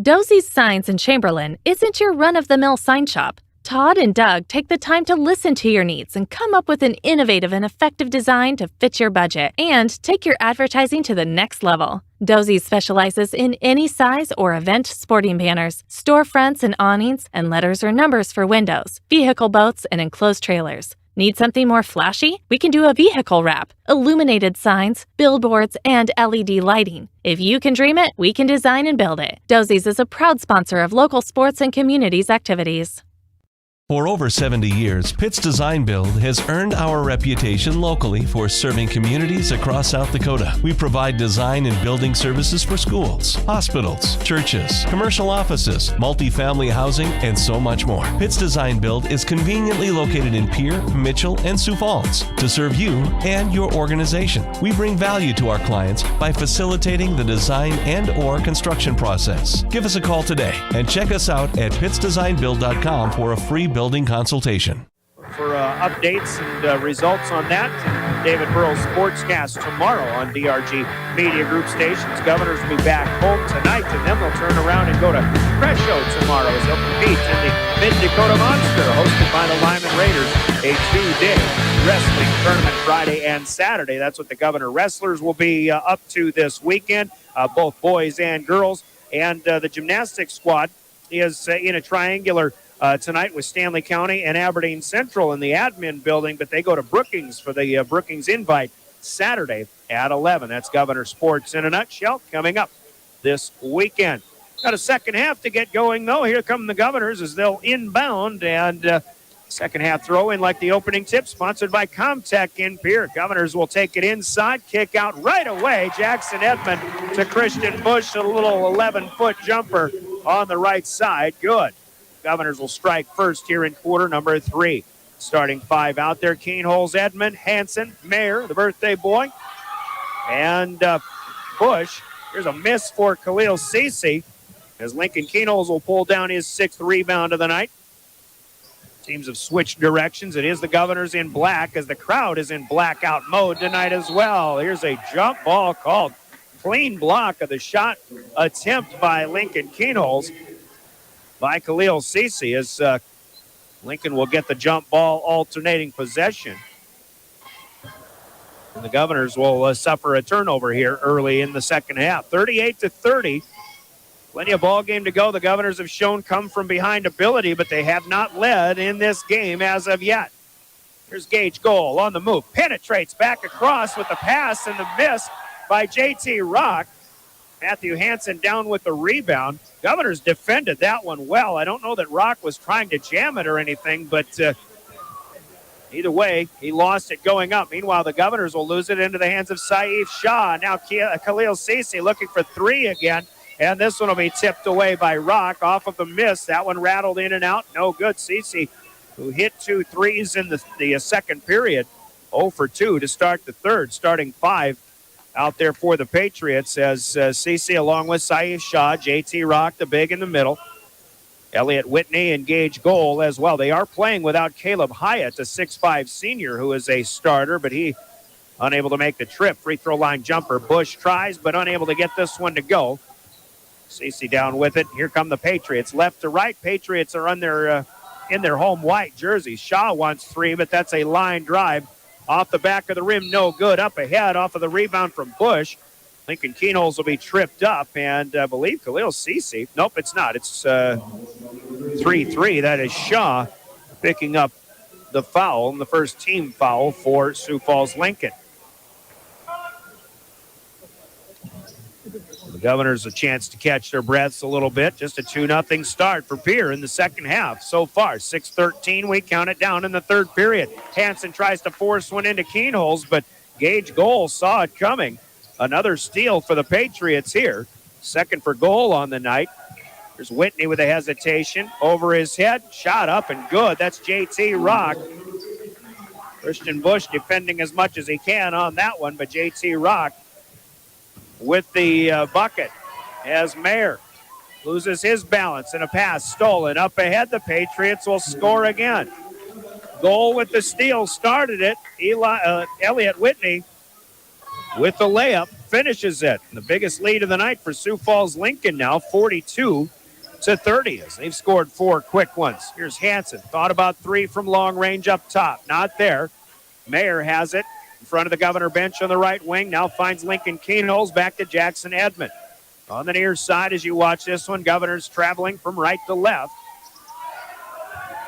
Dosey's Signs in Chamberlain isn't your run-of-the-mill sign shop. Todd and Doug take the time to listen to your needs and come up with an innovative and effective design to fit your budget and take your advertising to the next level. Dosey's specializes in any size or event sporting banners, storefronts and awnings, and letters or numbers for windows, vehicle boats, and enclosed trailers. Need something more flashy? We can do a vehicle wrap, illuminated signs, billboards, and LED lighting. If you can dream it, we can design and build it. Dosey's is a proud sponsor of local sports and communities activities. For over 70 years, Pitt's Design Build has earned our reputation locally for serving communities across South Dakota. We provide design and building services for schools, hospitals, churches, commercial offices, multifamily housing, and so much more. Pitt's Design Build is conveniently located in Pierre, Mitchell, and Sioux Falls to serve you and your organization. We bring value to our clients by facilitating the design and/or construction process. Give us a call today and check us out at pittsdesignbuild.com for a free building consultation. For updates and results on that, David Burrow's Sportscast tomorrow on DRG Media Group stations. Governors will be back home tonight, and then they'll turn around and go to Presho tomorrow as they'll compete in the Mid-Dakota Monster, hosted by the Lyman Raiders, a two-day wrestling tournament Friday and Saturday. That's what the Governor Wrestlers will be up to this weekend, both boys and girls. And the gymnastics squad is in a triangular tonight with Stanley County and Aberdeen Central in the admin building, but they go to Brookings for the Brookings Invite Saturday at 11. That's Governor Sports in a nutshell coming up this weekend. Got a second half to get going, though. Here come the Governors as they'll inbound, and second half throw in like the opening tip, sponsored by Comtech in Pierre. Governors will take it inside, kick out right away. Jackson Edmond to Christian Bush, a little 11-foot jumper on the right side. Good. Governors will strike first here in quarter number 3. Starting 5 out there, Keenholz, Edmond, Hansen, Mayer, the birthday boy, and Bush. Here's a miss for Khalil Cece as Lincoln Keenholz will pull down his 6th rebound of the night. Teams have switched directions. It is the Governors in black as the crowd is in blackout mode tonight as well. Here's a jump ball called. Clean block of the shot attempt by Lincoln Keenholz by Khalil Cece as Lincoln will get the jump ball alternating possession. And the Governors will suffer a turnover here early in the second half. 38-30. Plenty of ball game to go. The Governors have shown come from behind ability, but they have not led in this game as of yet. Here's Gage Goal on the move. Penetrates back across with the pass and the miss by J.T. Rock. Matthew Hansen down with the rebound. Governors defended that one well. I don't know that Rock was trying to jam it or anything, but either way, he lost it going up. Meanwhile, the Governors will lose it into the hands of Saif Shah. Now Khalil Cece looking for 3 again, and this one will be tipped away by Rock off of the miss. That one rattled in and out. No good. Cece, who hit 2 threes in the second period, 0 for 2 to start the third, starting 5 out there for the Patriots as Cece along with Saif Shah, J.T. Rock, the big in the middle. Elliott Whitney and Gage Goal as well. They are playing without Caleb Hyatt, a 6'5 senior who is a starter, but he unable to make the trip. Free throw line jumper. Bush tries, but unable to get this one to go. Cece down with it. Here come the Patriots. Left to right. Patriots are on their in their home white jerseys. Shaw wants 3, but that's a line drive. Off the back of the rim, no good. Up ahead, off of the rebound from Bush. Lincoln Keenholz will be tripped up, and I believe Khalil Cece. Nope, it's not. It's 3-3. That is Shaw picking up the foul, and the first team foul for Sioux Falls Lincoln. The Governors a chance to catch their breaths a little bit. Just a 2-0 start for Pierre in the second half so far. 6:13, we count it down in the third period. Hansen tries to force one into Keenholz, but Gage Goal saw it coming. Another steal for the Patriots here. Second for goal on the night. There's Whitney with a hesitation. Over his head, shot up and good. That's JT Rock. Christian Bush defending as much as he can on that one, but JT Rock with the bucket as Mayer loses his balance and a pass stolen. Up ahead, the Patriots will score again. Goal with the steal started it. Elliott Whitney with the layup finishes it. The biggest lead of the night for Sioux Falls Lincoln now, 42-30, as they've scored 4 quick ones. Here's Hansen. Thought about 3 from long range up top. Not there. Mayer has it in front of the Governor bench on the right wing. Now finds Lincoln Keenholz back to Jackson Edmond. On the near side as you watch this one, Governors traveling from right to left.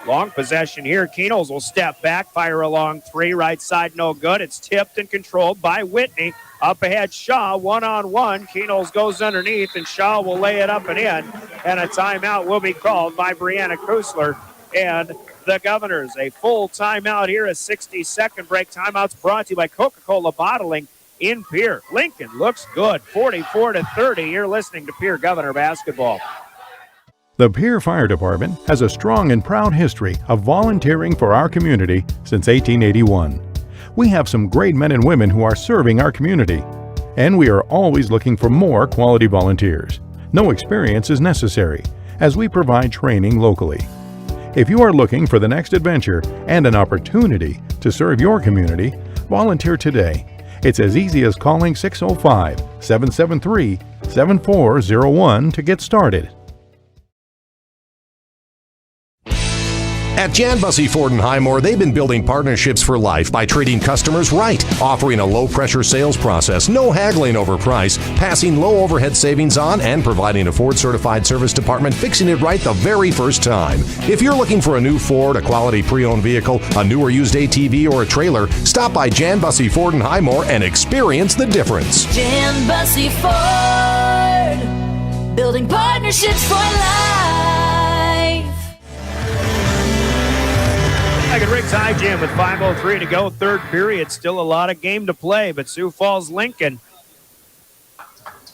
Long possession here. Keenholz will step back, fire a long 3. Right side, no good. It's tipped and controlled by Whitney. Up ahead, Shaw, one-on-one. Keenholz goes underneath, and Shaw will lay it up and in. And a timeout will be called by Brianna Kusler and the Governors. A full timeout here, a 60-second break. Timeout's brought to you by Coca-Cola Bottling in Pierre. Lincoln looks good, 44-30. You're listening to Pierre Governor Basketball. The Pierre Fire Department has a strong and proud history of volunteering for our community since 1881. We have some great men and women who are serving our community, and we are always looking for more quality volunteers. No experience is necessary, as we provide training locally. If you are looking for the next adventure and an opportunity to serve your community, volunteer today. It's as easy as calling 605-773-7401 to get started. At Jan Bussey Ford & Highmore, they've been building partnerships for life by treating customers right, offering a low-pressure sales process, no haggling over price, passing low overhead savings on, and providing a Ford-certified service department fixing it right the very first time. If you're looking for a new Ford, a quality pre-owned vehicle, a new or used ATV, or a trailer, stop by Jan Bussey Ford & Highmore and experience the difference. Jan Bussey Ford, building partnerships for life. Back at Rick's High Gym with 5:03 to go, third period. Still a lot of game to play, but Sioux Falls Lincoln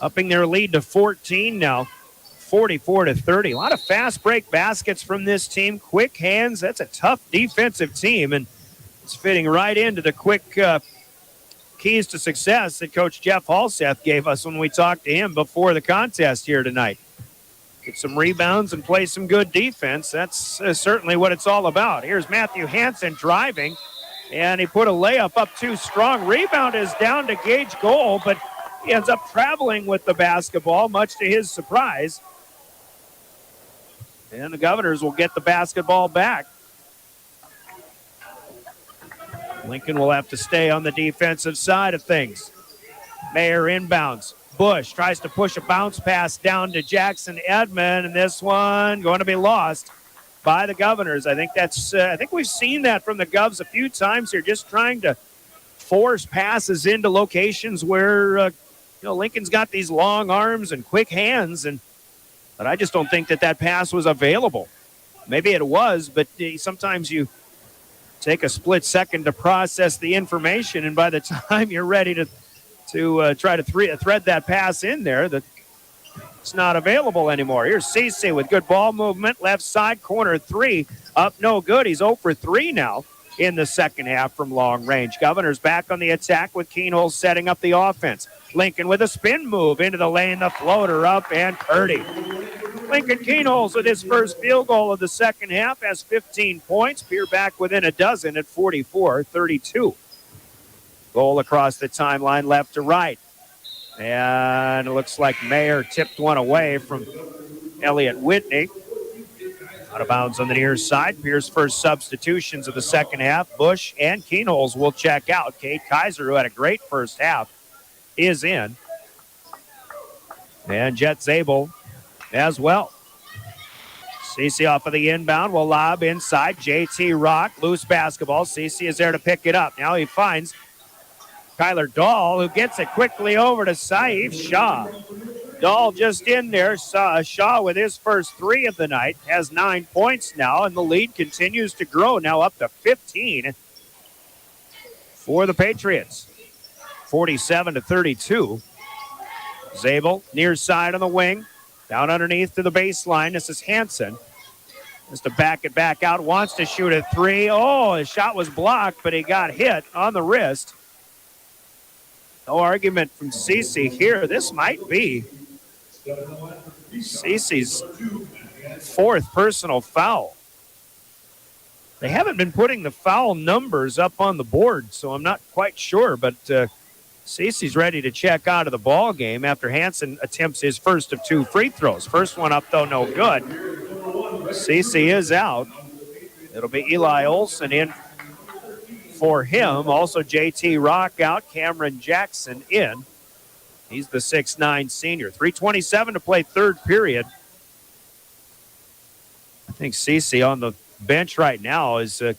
upping their lead to 14 now, 44-30. A lot of fast break baskets from this team. Quick hands. That's a tough defensive team, and it's fitting right into the quick keys to success that Coach Jeff Halseth gave us when we talked to him before the contest here tonight. Get some rebounds and play some good defense. That's certainly what it's all about. Here's Matthew Hansen driving, and he put a layup up too strong. Rebound is down to Gage Goal, but he ends up traveling with the basketball, much to his surprise. And the Governors will get the basketball back. Lincoln will have to stay on the defensive side of things. Mayer inbounds. Bush tries to push a bounce pass down to Jackson Edmond, and this one going to be lost by the Governors. I think we've seen that from the Govs a few times here, just trying to force passes into locations where Lincoln's got these long arms and quick hands, but I just don't think that pass was available. Maybe it was, but sometimes you take a split second to process the information, and by the time you're ready to try to thread that pass in there, that it's not available anymore. Here's Cece with good ball movement. Left side, corner 3. Up, no good. He's 0 for 3 now in the second half from long range. Governors back on the attack with Keenholz setting up the offense. Lincoln with a spin move into the lane, the floater up, and Purdy. Lincoln Keenholz with his first field goal of the second half has 15 points. Pierre back within a dozen at 44-32. Goal across the timeline, left to right. And it looks like Mayer tipped one away from Elliott Whitney. Out of bounds on the near side. Pierre's first substitutions of the second half. Bush and Keenholz will check out. Kate Kaiser, who had a great first half, is in. And Jet Zabel as well. Cece off of the inbound will lob inside. JT Rock, loose basketball. Cece is there to pick it up. Now he finds Kyler Dahl, who gets it quickly over to Saif Shaw. Dahl just in there. Shaw with his first 3 of the night has 9 points now, and the lead continues to grow, now up to 15 for the Patriots. 47-32. Zabel near side on the wing. Down underneath to the baseline. This is Hansen. Just to back it back out. Wants to shoot a 3. Oh, his shot was blocked, but he got hit on the wrist. No argument from Cece here. This might be Cece's 4th personal foul. They haven't been putting the foul numbers up on the board, so I'm not quite sure, but Cece's ready to check out of the ball game after Hansen attempts his first of 2 free throws. First one up, though, no good. Cece is out. It'll be Eli Olson in for him. Also, JT Rock out. Cameron Jackson in. He's the 6'9 senior. 3:27 to play, third period. I think Cece on the bench right now is it's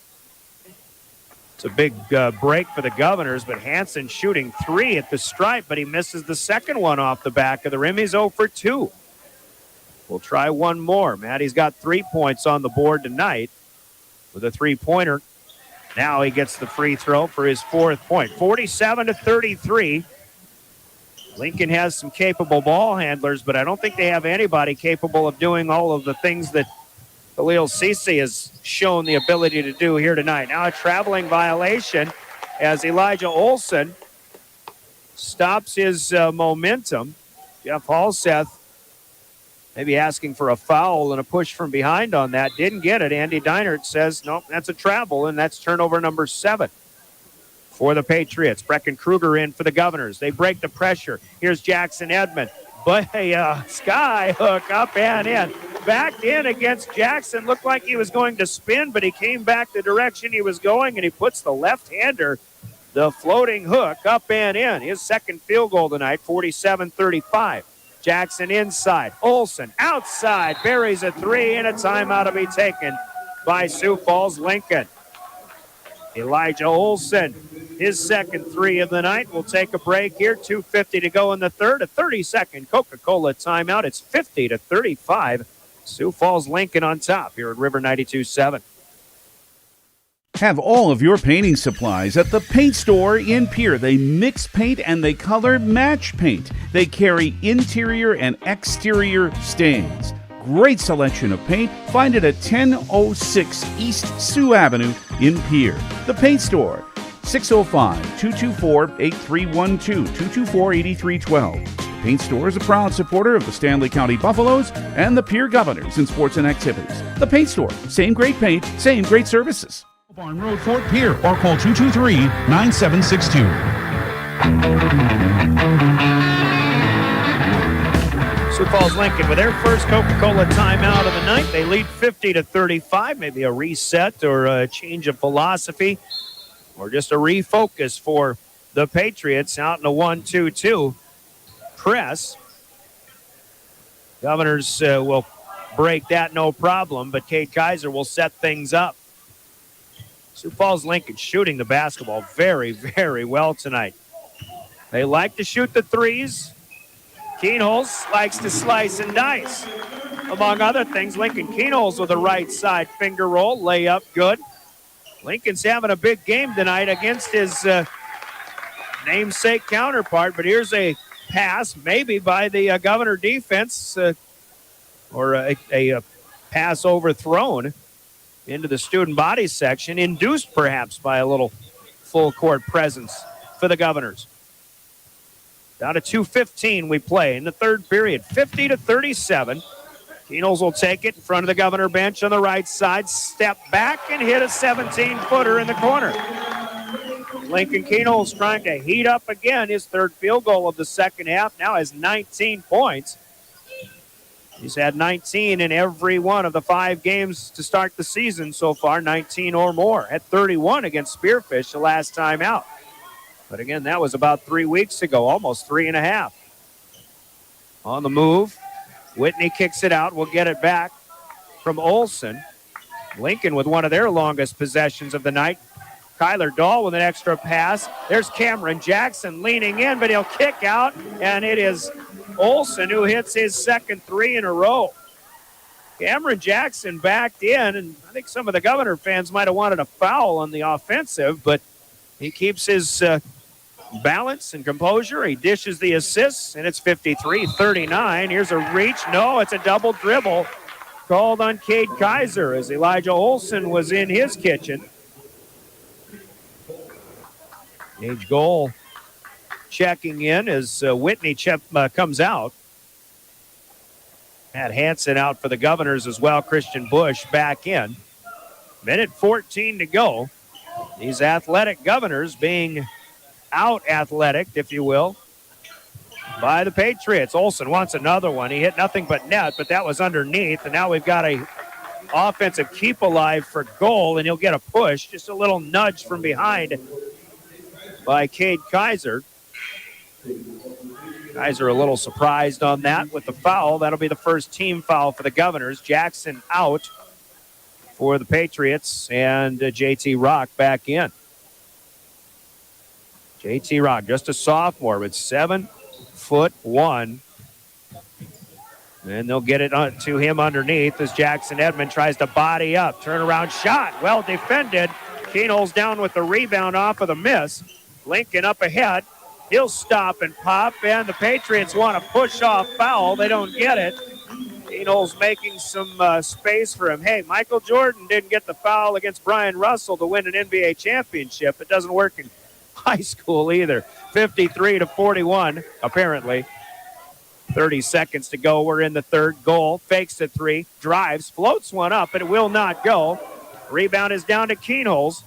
a big break for the Governors, but Hansen shooting 3 at the stripe, but he misses the second one off the back of the rim. He's 0 for 2. We'll try one more. Maddie's got 3 points on the board tonight with a 3-pointer. Now he gets the free throw for his 4th point. 47-33. Lincoln has some capable ball handlers, but I don't think they have anybody capable of doing all of the things that Khalil Cece has shown the ability to do here tonight. Now a traveling violation as Elijah Olson stops his momentum. Jeff Halseth maybe asking for a foul and a push from behind on that. Didn't get it. Andy Deinert says, nope, that's a travel, and that's turnover number 7 for the Patriots. Brecken Kruger in for the Governors. They break the pressure. Here's Jackson Edmond. But a sky hook up and in. Backed in against Jackson. Looked like he was going to spin, but he came back the direction he was going, and he puts the left-hander, the floating hook, up and in. His second field goal tonight, 47-35. Jackson inside. Olson outside. Buries a 3, and a timeout to be taken by Sioux Falls Lincoln. Elijah Olson, his second 3 of the night. We'll take a break here. 2:50 to go in the third. A 30-second Coca-Cola timeout. It's 50-35. Sioux Falls Lincoln on top here at River 92.7. Have all of your painting supplies at the paint store in Pierre. They mix paint and they color match paint. They carry interior and exterior stains. Great selection of paint. Find it at 1006 East Sioux Avenue in Pierre. The Paint Store, 605-224-8312, 224-8312. The Paint Store is a proud supporter of the Stanley County Buffaloes and the Pierre Governors in sports and activities. The Paint Store, same great paint, same great services. Barn Road, Fort Pierre, or call 223-9762. Sioux Falls Lincoln with their first Coca-Cola timeout of the night. They lead 50-35. Maybe a reset or a change of philosophy or just a refocus for the Patriots out in a 1-2-2 press. Governors will break that no problem, but Kate Kaiser will set things up. Sioux Falls Lincoln shooting the basketball very, very well tonight. They like to shoot the threes. Keenholz likes to slice and dice. Among other things, Lincoln Keenholz with a right side finger roll, layup good. Lincoln's having a big game tonight against his namesake counterpart, but here's a pass maybe by the Governor defense or a pass overthrown into the student body section, induced perhaps by a little full court presence for the Governors. Down to 2:15 we play in the third period, 50-37. Keenholz will take it in front of the Governor bench on the right side, step back and hit a 17-footer in the corner. Lincoln Keenholz trying to heat up again. His third field goal of the second half now has 19 points. He's had 19 in every one of the 5 games to start the season so far, 19 or more. At 31 against Spearfish the last time out. But again, that was about 3 weeks ago, almost 3.5. On the move. Whitney kicks it out. We'll get it back from Olson. Lincoln with one of their longest possessions of the night. Kyler Dahl with an extra pass. There's Cameron Jackson leaning in, but he'll kick out, and it is Olson who hits his second three in a row. Cameron Jackson backed in, and I think some of the Governor fans might have wanted a foul on the offensive, but he keeps his balance and composure. He dishes the assists, and it's 53-39. Here's a reach. No, it's a double dribble called on Cade Kaiser as Elijah Olson was in his kitchen. Gage goal checking in as Whitney comes out. Matt Hansen out for the Governors as well. Christian Bush back in. Minute 14 to go. These athletic Governors being out athletic, if you will, by the Patriots. Olson wants another one. He hit nothing but net, but that was underneath. And now we've got a offensive keep alive for goal, and he'll get a push. Just a little nudge from behind by Cade Kaiser. Kaiser a little surprised on that with the foul. That'll be the first team foul for the Governors. Jackson out for the Patriots, and JT Rock back in. JT Rock, just a sophomore, but 7'1". And they'll get it to him underneath as Jackson Edmond tries to body up. Turnaround shot, well defended. Keenholz down with the rebound off of the miss. Lincoln up ahead. He'll stop and pop, and the Patriots want to push off foul. They don't get it. Keenholz making some space for him. Hey, Michael Jordan didn't get the foul against Brian Russell to win an NBA championship. It doesn't work in high school either. 53-41, apparently. 30 seconds to go. We're in the third. Goal, fakes the three, drives, floats one up, and it will not go. Rebound is down to Keenholz.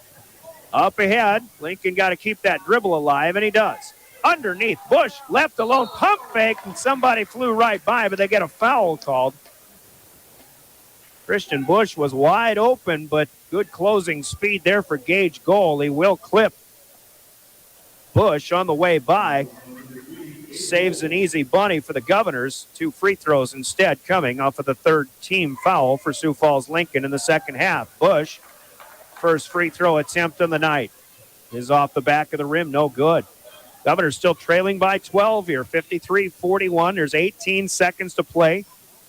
Up ahead, Lincoln got to keep that dribble alive, and he does. Underneath, Bush left alone, pump fake, and somebody flew right by, but they get a foul called. Christian Bush was wide open, but good closing speed there for Gage Goal. He will clip Bush on the way by. Saves an easy bunny for the Governors. 2 free throws instead coming off of the third team foul for Sioux Falls Lincoln in the second half. Bush, first free throw attempt on the night, is off the back of the rim, no good. Governors still trailing by 12 here, 53-41. There's 18 seconds to play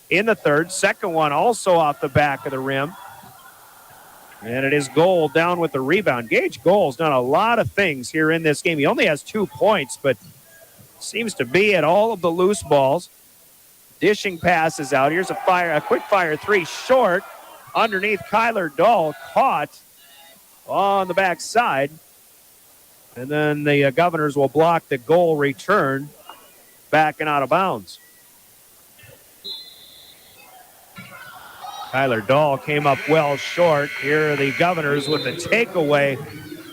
in the third. Second one also off the back of the rim. And it is Goal down with the rebound. Gage Goal's done a lot of things here in this game. He only has 2 points, but seems to be at all of the loose balls. Dishing passes out. Here's a quick fire three short. Underneath, Kyler Dahl caught on the backside. And then the Governors will block the goal return back and out of bounds. Kyler Dahl came up well short. Here are the Governors with the takeaway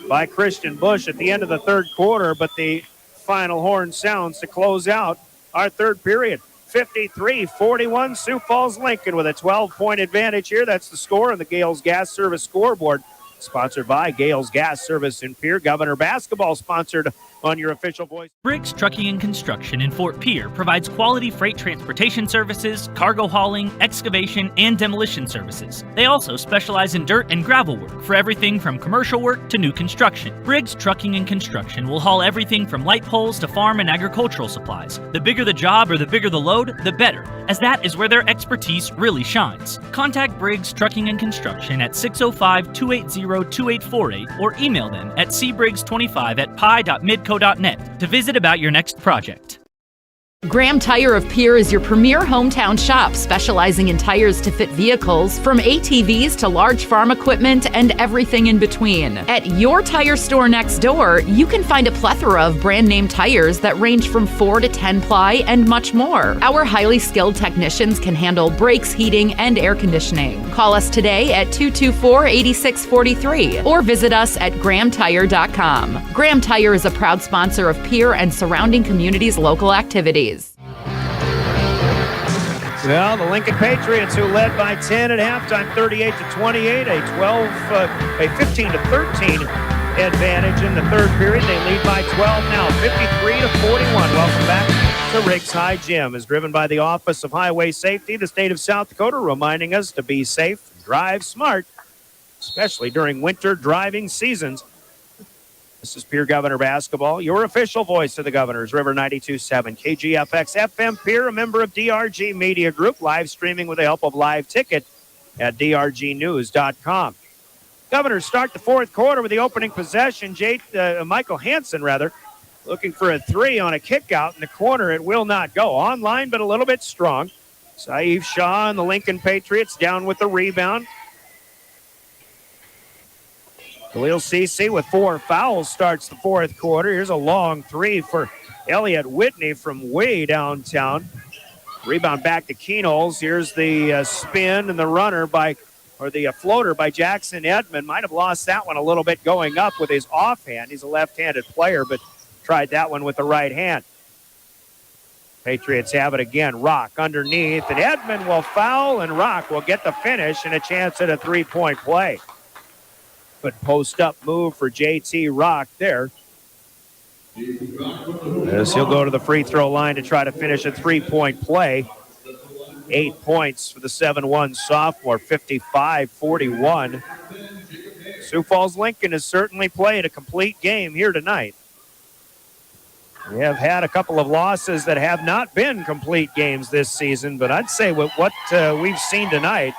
by Christian Bush at the end of the third quarter, but the final horn sounds to close out our third period. 53-41, Sioux Falls Lincoln with a 12-point advantage here. That's the score on the Gales Gas Service scoreboard. Sponsored by Gales Gas Service in Pierre. Governor Basketball sponsored on your official voice. Briggs Trucking and Construction in Fort Pierre provides quality freight transportation services, cargo hauling, excavation, and demolition services. They also specialize in dirt and gravel work for everything from commercial work to new construction. Briggs Trucking and Construction will haul everything from light poles to farm and agricultural supplies. The bigger the job or the bigger the load, the better, as that is where their expertise really shines. Contact Briggs Trucking and Construction at 605-280-2848 or email them at cbriggs25@pi.midco.net to visit about your next project. Graham Tire of Pierre is your premier hometown shop, specializing in tires to fit vehicles, from ATVs to large farm equipment and everything in between. At your tire store next door, you can find a plethora of brand name tires that range from 4 to 10 ply and much more. Our highly skilled technicians can handle brakes, heating, and air conditioning. Call us today at 224-8643 or visit us at grahamtire.com. Graham Tire is a proud sponsor of Pierre and surrounding communities' local activities. Well, the Lincoln Patriots, who led by 10 at halftime, 38-28, a 15-13 advantage in the third period. They lead by 12 now, 53-41. Welcome back to Riggs High Gym. Is driven by the Office of Highway Safety, the state of South Dakota, reminding us to be safe, drive smart, especially during winter driving seasons. This is Pierre Governor Basketball, your official voice of the Governors, River 92.7, KGFX FM Pierre, a member of DRG Media Group, live streaming with the help of Live Ticket at drgnews.com. Governors start the fourth quarter with the opening possession. Michael Hansen, looking for a three on a kick out in the corner. It will not go. Online, but a little bit strong. Saif Shaw and the Lincoln Patriots down with the rebound. Khalil Cece with 4 fouls starts the fourth quarter. Here's a long three for Elliott Whitney from way downtown. Rebound back to Keenholz. Here's the spin and the the floater by Jackson Edmond. Might have lost that one a little bit going up with his offhand. He's a left-handed player, but tried that one with the right hand. Patriots have it again. Rock underneath, and Edmond will foul, and Rock will get the finish and a chance at a three-point play. Good post-up move for JT Rock there. As he'll go to the free throw line to try to finish a three-point play. 8 points for the 7-1 sophomore, 55-41. Sioux Falls Lincoln has certainly played a complete game here tonight. We have had a couple of losses that have not been complete games this season, but I'd say with what we've seen tonight,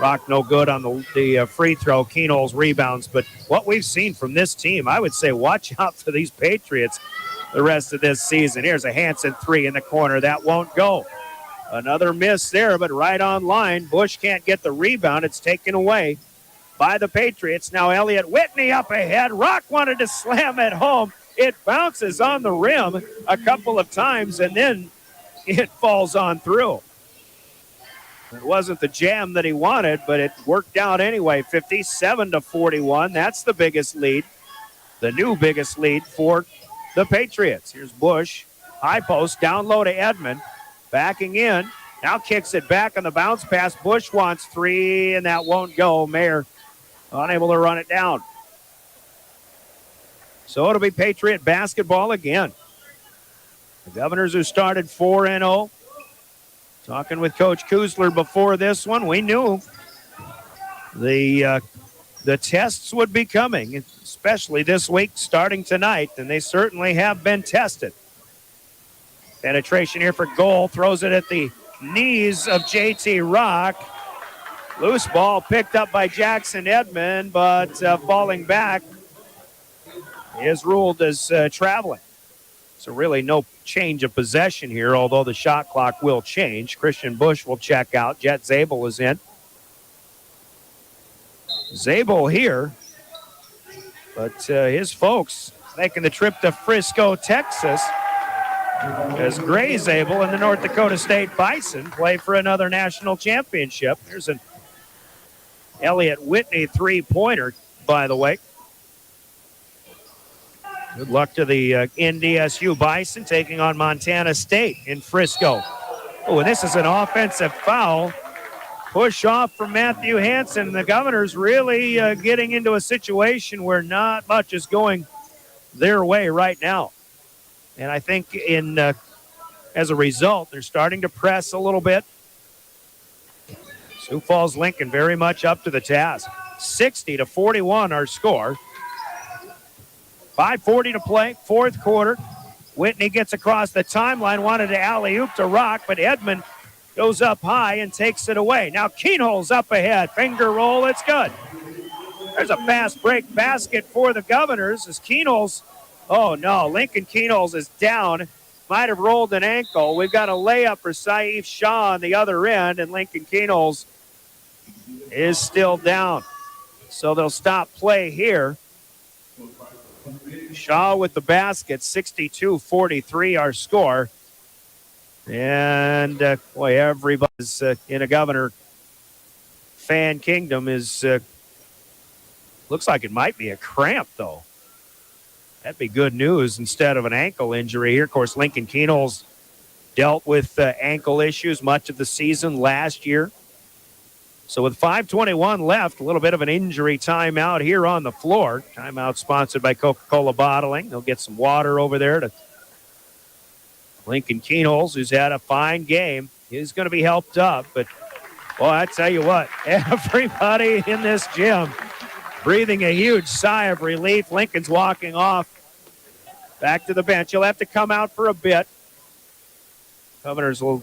Rock no good on the free throw. Keenholz rebounds. But what we've seen from this team, I would say watch out for these Patriots the rest of this season. Here's a Hansen three in the corner. That won't go. Another miss there, but right on line. Bush can't get the rebound. It's taken away by the Patriots. Now Elliott Whitney up ahead. Rock wanted to slam it home. It bounces on the rim a couple of times, and then it falls on through. It wasn't the jam that he wanted, but it worked out anyway. 57-41. That's the biggest lead, the new biggest lead for the Patriots. Here's Bush. High post, down low to Edmond. Backing in. Now kicks it back on the bounce pass. Bush wants three, and that won't go. Mayer unable to run it down. So it'll be Patriot basketball again. The Governors, who started 4-0. Talking with Coach Kuzler before this one, we knew the tests would be coming, especially this week starting tonight, and they certainly have been tested. Penetration here for goal, throws it at the knees of JT Rock. Loose ball picked up by Jackson Edmond, but falling back is ruled as traveling. So really no change of possession here, although the shot clock will change. Christian Bush will check out. Jet Zabel is in. Zabel here, but his folks making the trip to Frisco, Texas, as Gray Zabel and the North Dakota State Bison play for another national championship. Here's an Elliott Whitney three-pointer, by the way. Good luck to the NDSU Bison taking on Montana State in Frisco. Oh, and this is an offensive foul. Push off from Matthew Hansen. The Governors really getting into a situation where not much is going their way right now. And I think as a result, they're starting to press a little bit. Sioux Falls Lincoln very much up to the task. 60-41 our score. 5:40 to play, fourth quarter. Whitney gets across the timeline, wanted to alley-oop to Rock, but Edmond goes up high and takes it away. Now Keenholz up ahead, finger roll, it's good. There's a fast break basket for the Governors as Keenholz, oh no, Lincoln Keenholz is down, might have rolled an ankle. We've got a layup for Saif Shaw on the other end, and Lincoln Keenholz is still down. So they'll stop play here. Shaw with the basket, 62-43 our score. And, boy, everybody's in a Governor fan kingdom is, looks like it might be a cramp, though. That'd be good news instead of an ankle injury here. Of course, Lincoln Keenholz dealt with ankle issues much of the season last year. So with 5:21 left, a little bit of an injury timeout here on the floor. Timeout sponsored by Coca-Cola Bottling. They'll get some water over there to Lincoln Keenholz, who's had a fine game. He's going to be helped up, but, boy, I tell you what, everybody in this gym breathing a huge sigh of relief. Lincoln's walking off back to the bench. He'll have to come out for a bit. Governors will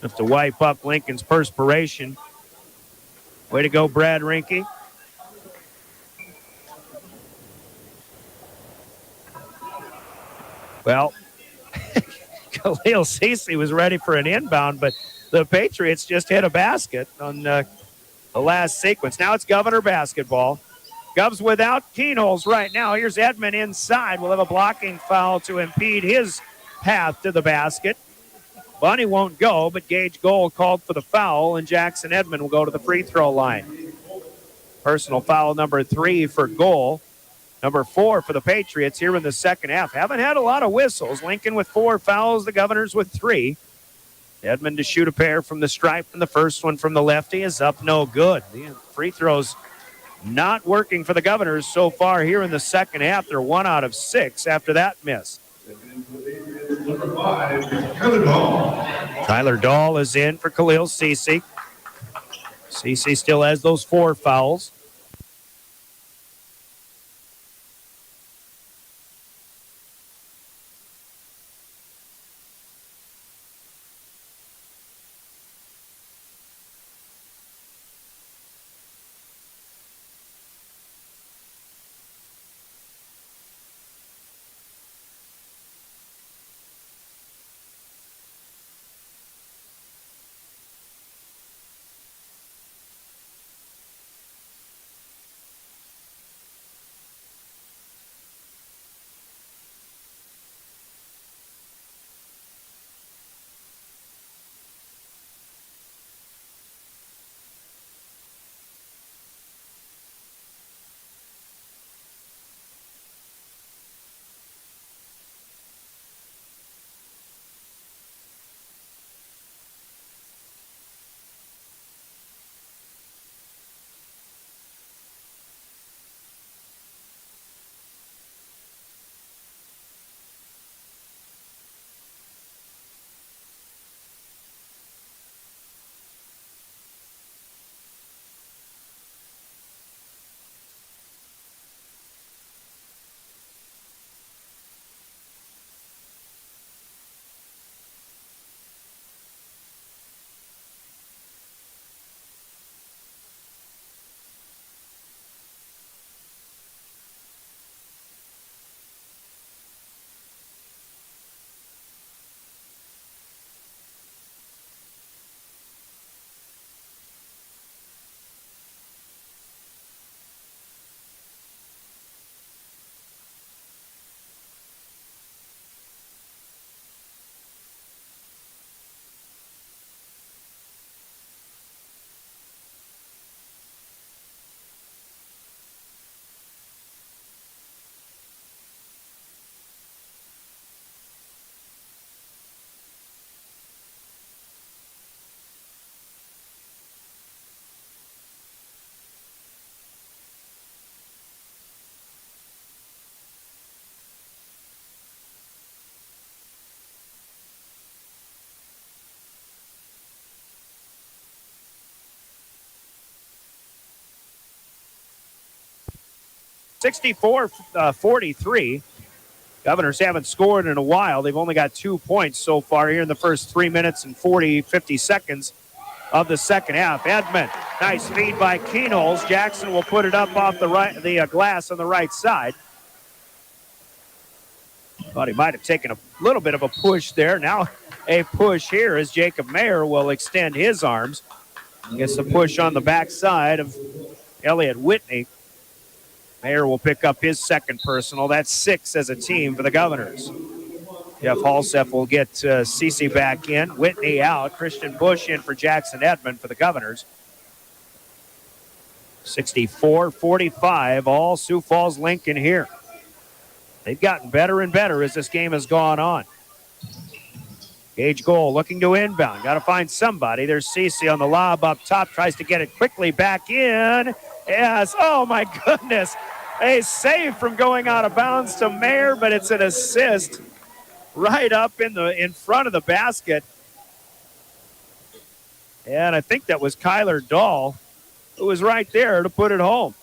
have to wipe up Lincoln's perspiration. Way to go, Brad Rinke. Well, Khalil Cece was ready for an inbound, but the Patriots just hit a basket on the last sequence. Now it's Governor basketball. Govs without Keenholz right now. Here's Edmond inside. We'll have a blocking foul to impede his path to the basket. Bunny won't go, but Gage Gold called for the foul, and Jackson Edmond will go to the free throw line. Personal foul number 3 for Goal. Number 4 for the Patriots here in the second half. Haven't had a lot of whistles. Lincoln with 4 fouls, the Governors with 3. Edmond to shoot a pair from the stripe, and the first one from the lefty is up no good. The free throws not working for the Governors so far here in the second half. They're 1 out of 6 after that miss. Tyler Dahl is in for Khalil Cece. Cece still has those 4 fouls. (64-43). Governors haven't scored in a while. They've only got 2 points so far here in the first 3 minutes and 50 seconds of the second half. Edmond, nice feed by Keenholz. Jackson will put it up off the glass on the right side. Thought he might have taken a little bit of a push there. Now a push here as Jacob Mayer will extend his arms. Gets a push on the backside of Elliott Whitney. Mayer will pick up his second personal. That's 6 as a team for the Governors. Jeff Halsef will get Cece back in. Whitney out. Christian Bush in for Jackson Edmond for the Governors. 64-45. All Sioux Falls Lincoln here. They've gotten better and better as this game has gone on. Gage goal looking to inbound. Got to find somebody. There's Cece on the lob up top. Tries to get it quickly back in. Yes. Oh, my goodness. A save from going out of bounds to Mayer, but it's an assist right up in front of the basket. And I think that was Kyler Dahl who was right there to put it home.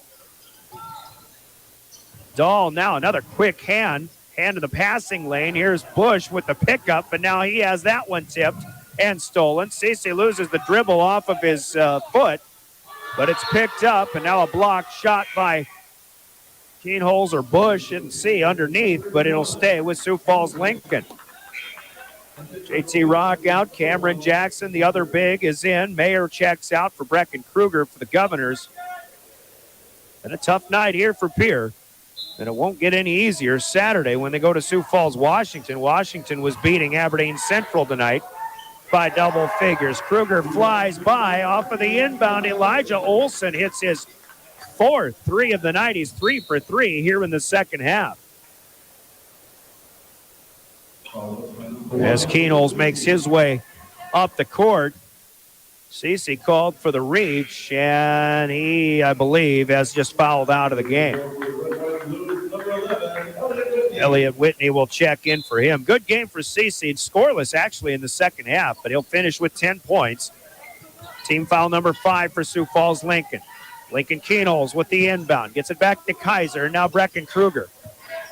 Dahl now another quick hand to the passing lane. Here's Bush with the pickup, but now he has that one tipped and stolen. Cece loses the dribble off of his foot, but it's picked up, and now a blocked shot by Keenholz or Bush. Didn't see underneath, but it'll stay with Sioux Falls Lincoln. JT Rock out, Cameron Jackson, the other big, is in. Mayer checks out for Brecken Kruger for the Governors. And a tough night here for Pierre. And it won't get any easier Saturday when they go to Sioux Falls, Washington. Washington was beating Aberdeen Central tonight by double figures. Kruger flies by off of the inbound. Elijah Olson hits his fourth 3 of the night. He's 3 for 3 here in the second half. As Keenholz makes his way up the court, Cece called for the reach, and he, I believe, has just fouled out of the game. Elliot Whitney will check in for him. Good game for Cece. Scoreless, actually, in the second half, but he'll finish with 10 points. Team foul number 5 for Sioux Falls Lincoln. Lincoln Keenholz with the inbound. Gets it back to Kaiser. Now Brecken Kruger.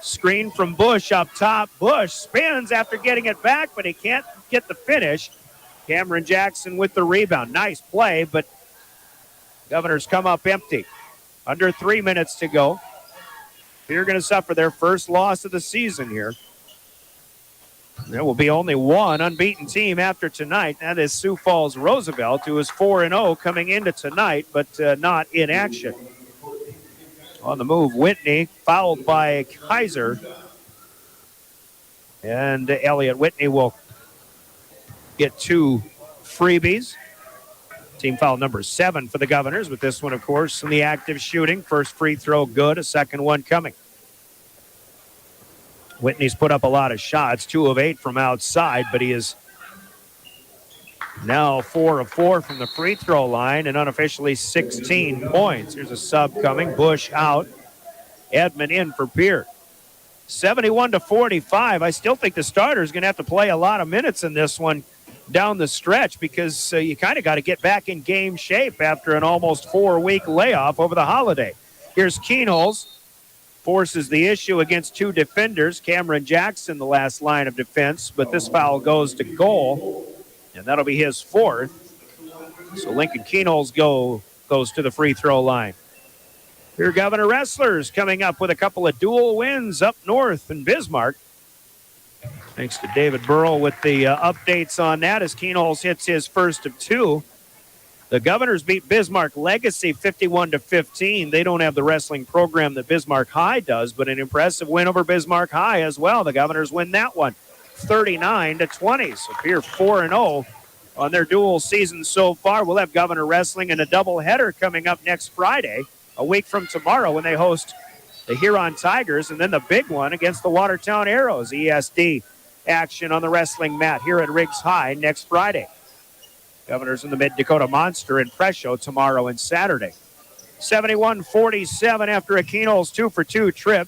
Screen from Bush up top. Bush spins after getting it back, but he can't get the finish. Cameron Jackson with the rebound. Nice play, but Governors come up empty. Under 3 minutes to go. They're going to suffer their first loss of the season here. There will be only one unbeaten team after tonight. That is Sioux Falls Roosevelt, who is 4-0 coming into tonight, but not in action. On the move, Whitney, fouled by Kaiser. And Elliot Whitney will get 2 freebies. Team foul number 7 for the Governors, with this one, of course, in the active shooting. First free throw good, a second one coming. Whitney's put up a lot of shots, 2 of 8 from outside, but he is now 4 of 4 from the free throw line and unofficially 16 points. Here's a sub coming. Bush out. Edmond in for Pierre. 71-45. I still think the starter is going to have to play a lot of minutes in this one down the stretch because you kind of got to get back in game shape after an almost 4-week layoff over the holiday. Here's Keenholz. Forces the issue against 2 defenders. Cameron Jackson, the last line of defense, but this foul goes to goal, and that'll be his 4th. So Lincoln Keenholz goes to the free throw line. Here, Governor Wrestlers coming up with a couple of dual wins up north in Bismarck. Thanks to David Burrow with the updates on that as Keenholz hits his first of 2. The Governors beat Bismarck Legacy 51-15. They don't have the wrestling program that Bismarck High does, but an impressive win over Bismarck High as well. The Governors win that one 39-20. So Pierre 4-0 on their dual season so far. We'll have Governor Wrestling in a doubleheader coming up next Friday, a week from tomorrow, when they host the Huron Tigers, and then the big one against the Watertown Arrows. ESD action on the wrestling mat here at Riggs High next Friday. Governors in the Mid-Dakota Monster in Presho tomorrow and Saturday. 71-47 after a Keenholz 2-for-2 trip.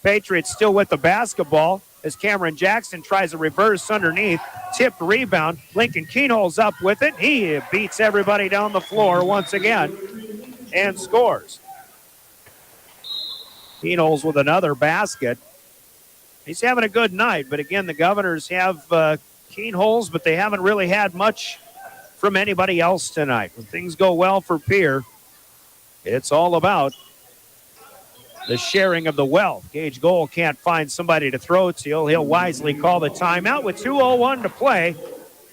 Patriots still with the basketball as Cameron Jackson tries a reverse underneath. Tipped rebound. Lincoln Keenholz up with it. He beats everybody down the floor once again and scores. Keenholz with another basket. He's having a good night, but again, the Governors have Keenholz, but they haven't really had much from anybody else tonight. When things go well for Pierre, it's all about the sharing of the wealth. Gage Goal can't find somebody to throw to. He'll wisely call the timeout with 2:01 to play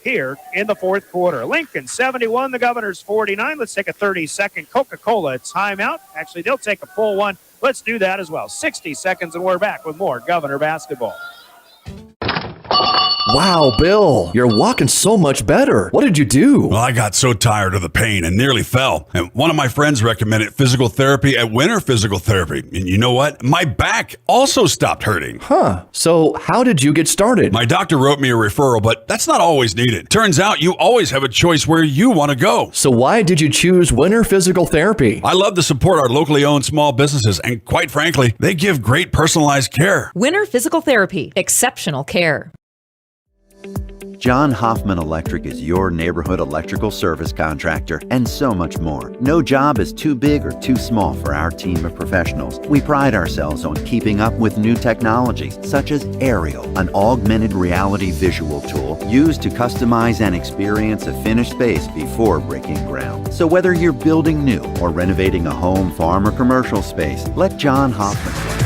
here in the fourth quarter. Lincoln 71, the Governors 49. Let's take a 30-second Coca-Cola timeout. Actually, they'll take a full one. Let's do that as well. 60 seconds and we're back with more Governor basketball. Wow, Bill, you're walking so much better. What did you do? Well, I got so tired of the pain and nearly fell. And one of my friends recommended physical therapy at Winter Physical Therapy. And you know what? My back also stopped hurting. Huh. So how did you get started? My doctor wrote me a referral, but that's not always needed. Turns out you always have a choice where you want to go. So why did you choose Winter Physical Therapy? I love to support our locally owned small businesses, and quite frankly, they give great personalized care. Winter Physical Therapy. Exceptional care. John Hoffman Electric is your neighborhood electrical service contractor, and so much more. No job is too big or too small for our team of professionals. We pride ourselves on keeping up with new technologies, such as Aerial, an augmented reality visual tool used to customize and experience a finished space before breaking ground. So whether you're building new or renovating a home, farm, or commercial space, let John Hoffman work.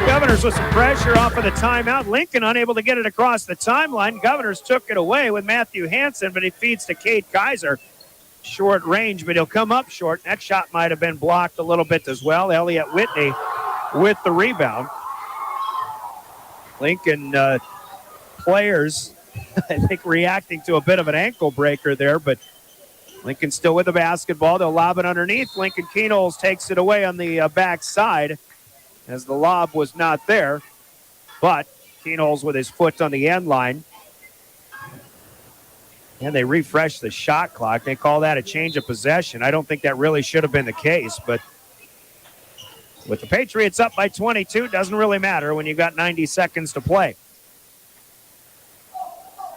Governors with some pressure off of the timeout. Lincoln unable to get it across the timeline. Governors took it away with Matthew Hansen, but he feeds to Cade Kaiser. Short range, but he'll come up short. That shot might have been blocked a little bit as well. Elliott Whitney with the rebound. Lincoln players, I think, reacting to a bit of an ankle breaker there, but Lincoln still with the basketball. They'll lob it underneath. Lincoln Keenholz takes it away on the backside, as the lob was not there. But Keenholz with his foot on the end line. And they refresh the shot clock. They call that a change of possession. I don't think that really should have been the case, but with the Patriots up by 22, it doesn't really matter when you've got 90 seconds to play.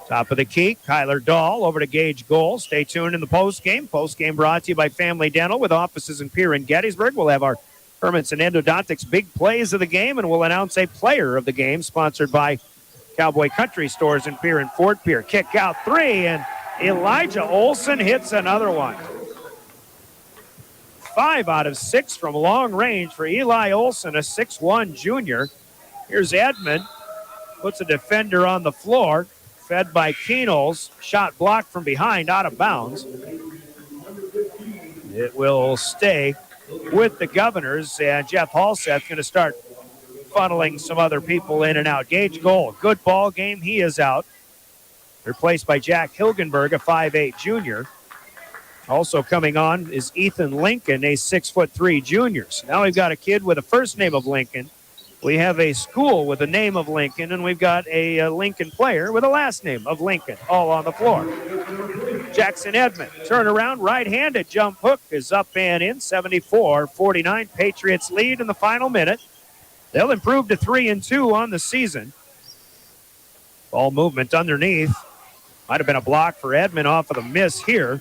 Top of the key, Kyler Dahl over to Gage Goal. Stay tuned in the postgame. Postgame brought to you by Family Dental with offices in Pierre and Gettysburg. We'll have our Permits and Endodontics big plays of the game, and we'll announce a player of the game sponsored by Cowboy Country Stores in Pierre and Fort Pierre. Kick out three, and Elijah Olson hits another one. 5 out of 6 from long range for Eli Olson, a 6'1 junior. Here's Edmond, puts a defender on the floor, fed by Keenholz. Shot blocked from behind, out of bounds. It will stay with the Governors, and Jeff Halseth going to start funneling some other people in and out. Gage Goal, good ball game. He is out. Replaced by Jack Hilgenberg, a 5'8 junior. Also coming on is Ethan Lincoln, a 6'3 junior. So now we've got a kid with a first name of Lincoln. We have a school with a name of Lincoln, and we've got a Lincoln player with a last name of Lincoln, all on the floor. Jackson Edmond, turnaround, right-handed jump hook is up and in, 74-49. Patriots lead in the final minute. They'll improve to 3-2 on the season. Ball movement underneath. Might have been a block for Edmond off of the miss here.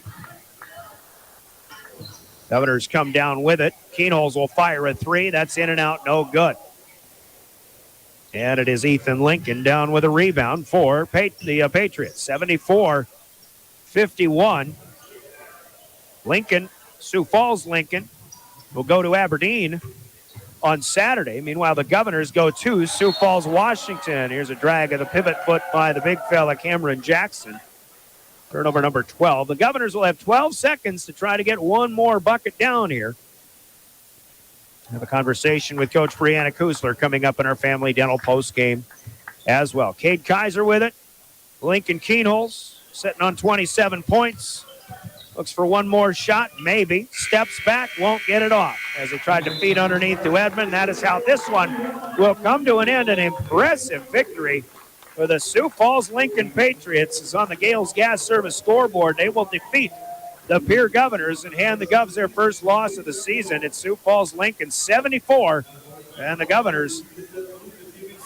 Governors come down with it. Keenholz will fire a three. That's in and out, no good. And it is Ethan Lincoln down with a rebound for the Patriots. 74-51. Lincoln, Sioux Falls Lincoln, will go to Aberdeen on Saturday. Meanwhile, the Governors go to Sioux Falls, Washington. Here's a drag of the pivot foot by the big fella, Cameron Jackson. Turnover number 12. The Governors will have 12 seconds to try to get one more bucket down here. Have a conversation with Coach Brianna Kusler coming up in our Family Dental post game as well. Cade Kaiser with it. Lincoln Keenholz sitting on 27 points. Looks for one more shot, maybe. Steps back, won't get it off. As he tried to feed underneath to Edmond, that is how this one will come to an end. An impressive victory for the Sioux Falls Lincoln Patriots is on the Gales Gas Service scoreboard. They will defeat the Pierre Governors and hand the Govs their first loss of the season. It's Sioux Falls Lincoln 74 and the Governors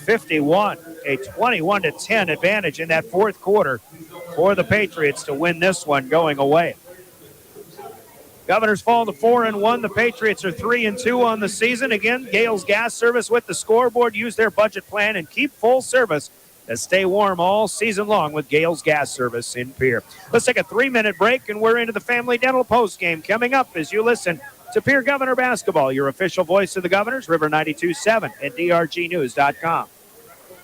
51. A 21-10 advantage in that fourth quarter for the Patriots to win this one going away. Governors fall to 4-1. The Patriots are 3-2 on the season. Again, Gales Gas Service with the scoreboard. Use their budget plan and keep full service to stay warm all season long with Gales Gas Service in Pierre. Let's take a 3-minute break, and we're into the Family Dental post game coming up as you listen to Pierre Governor Basketball, your official voice of the Governors, River 92.7 and DRGnews.com.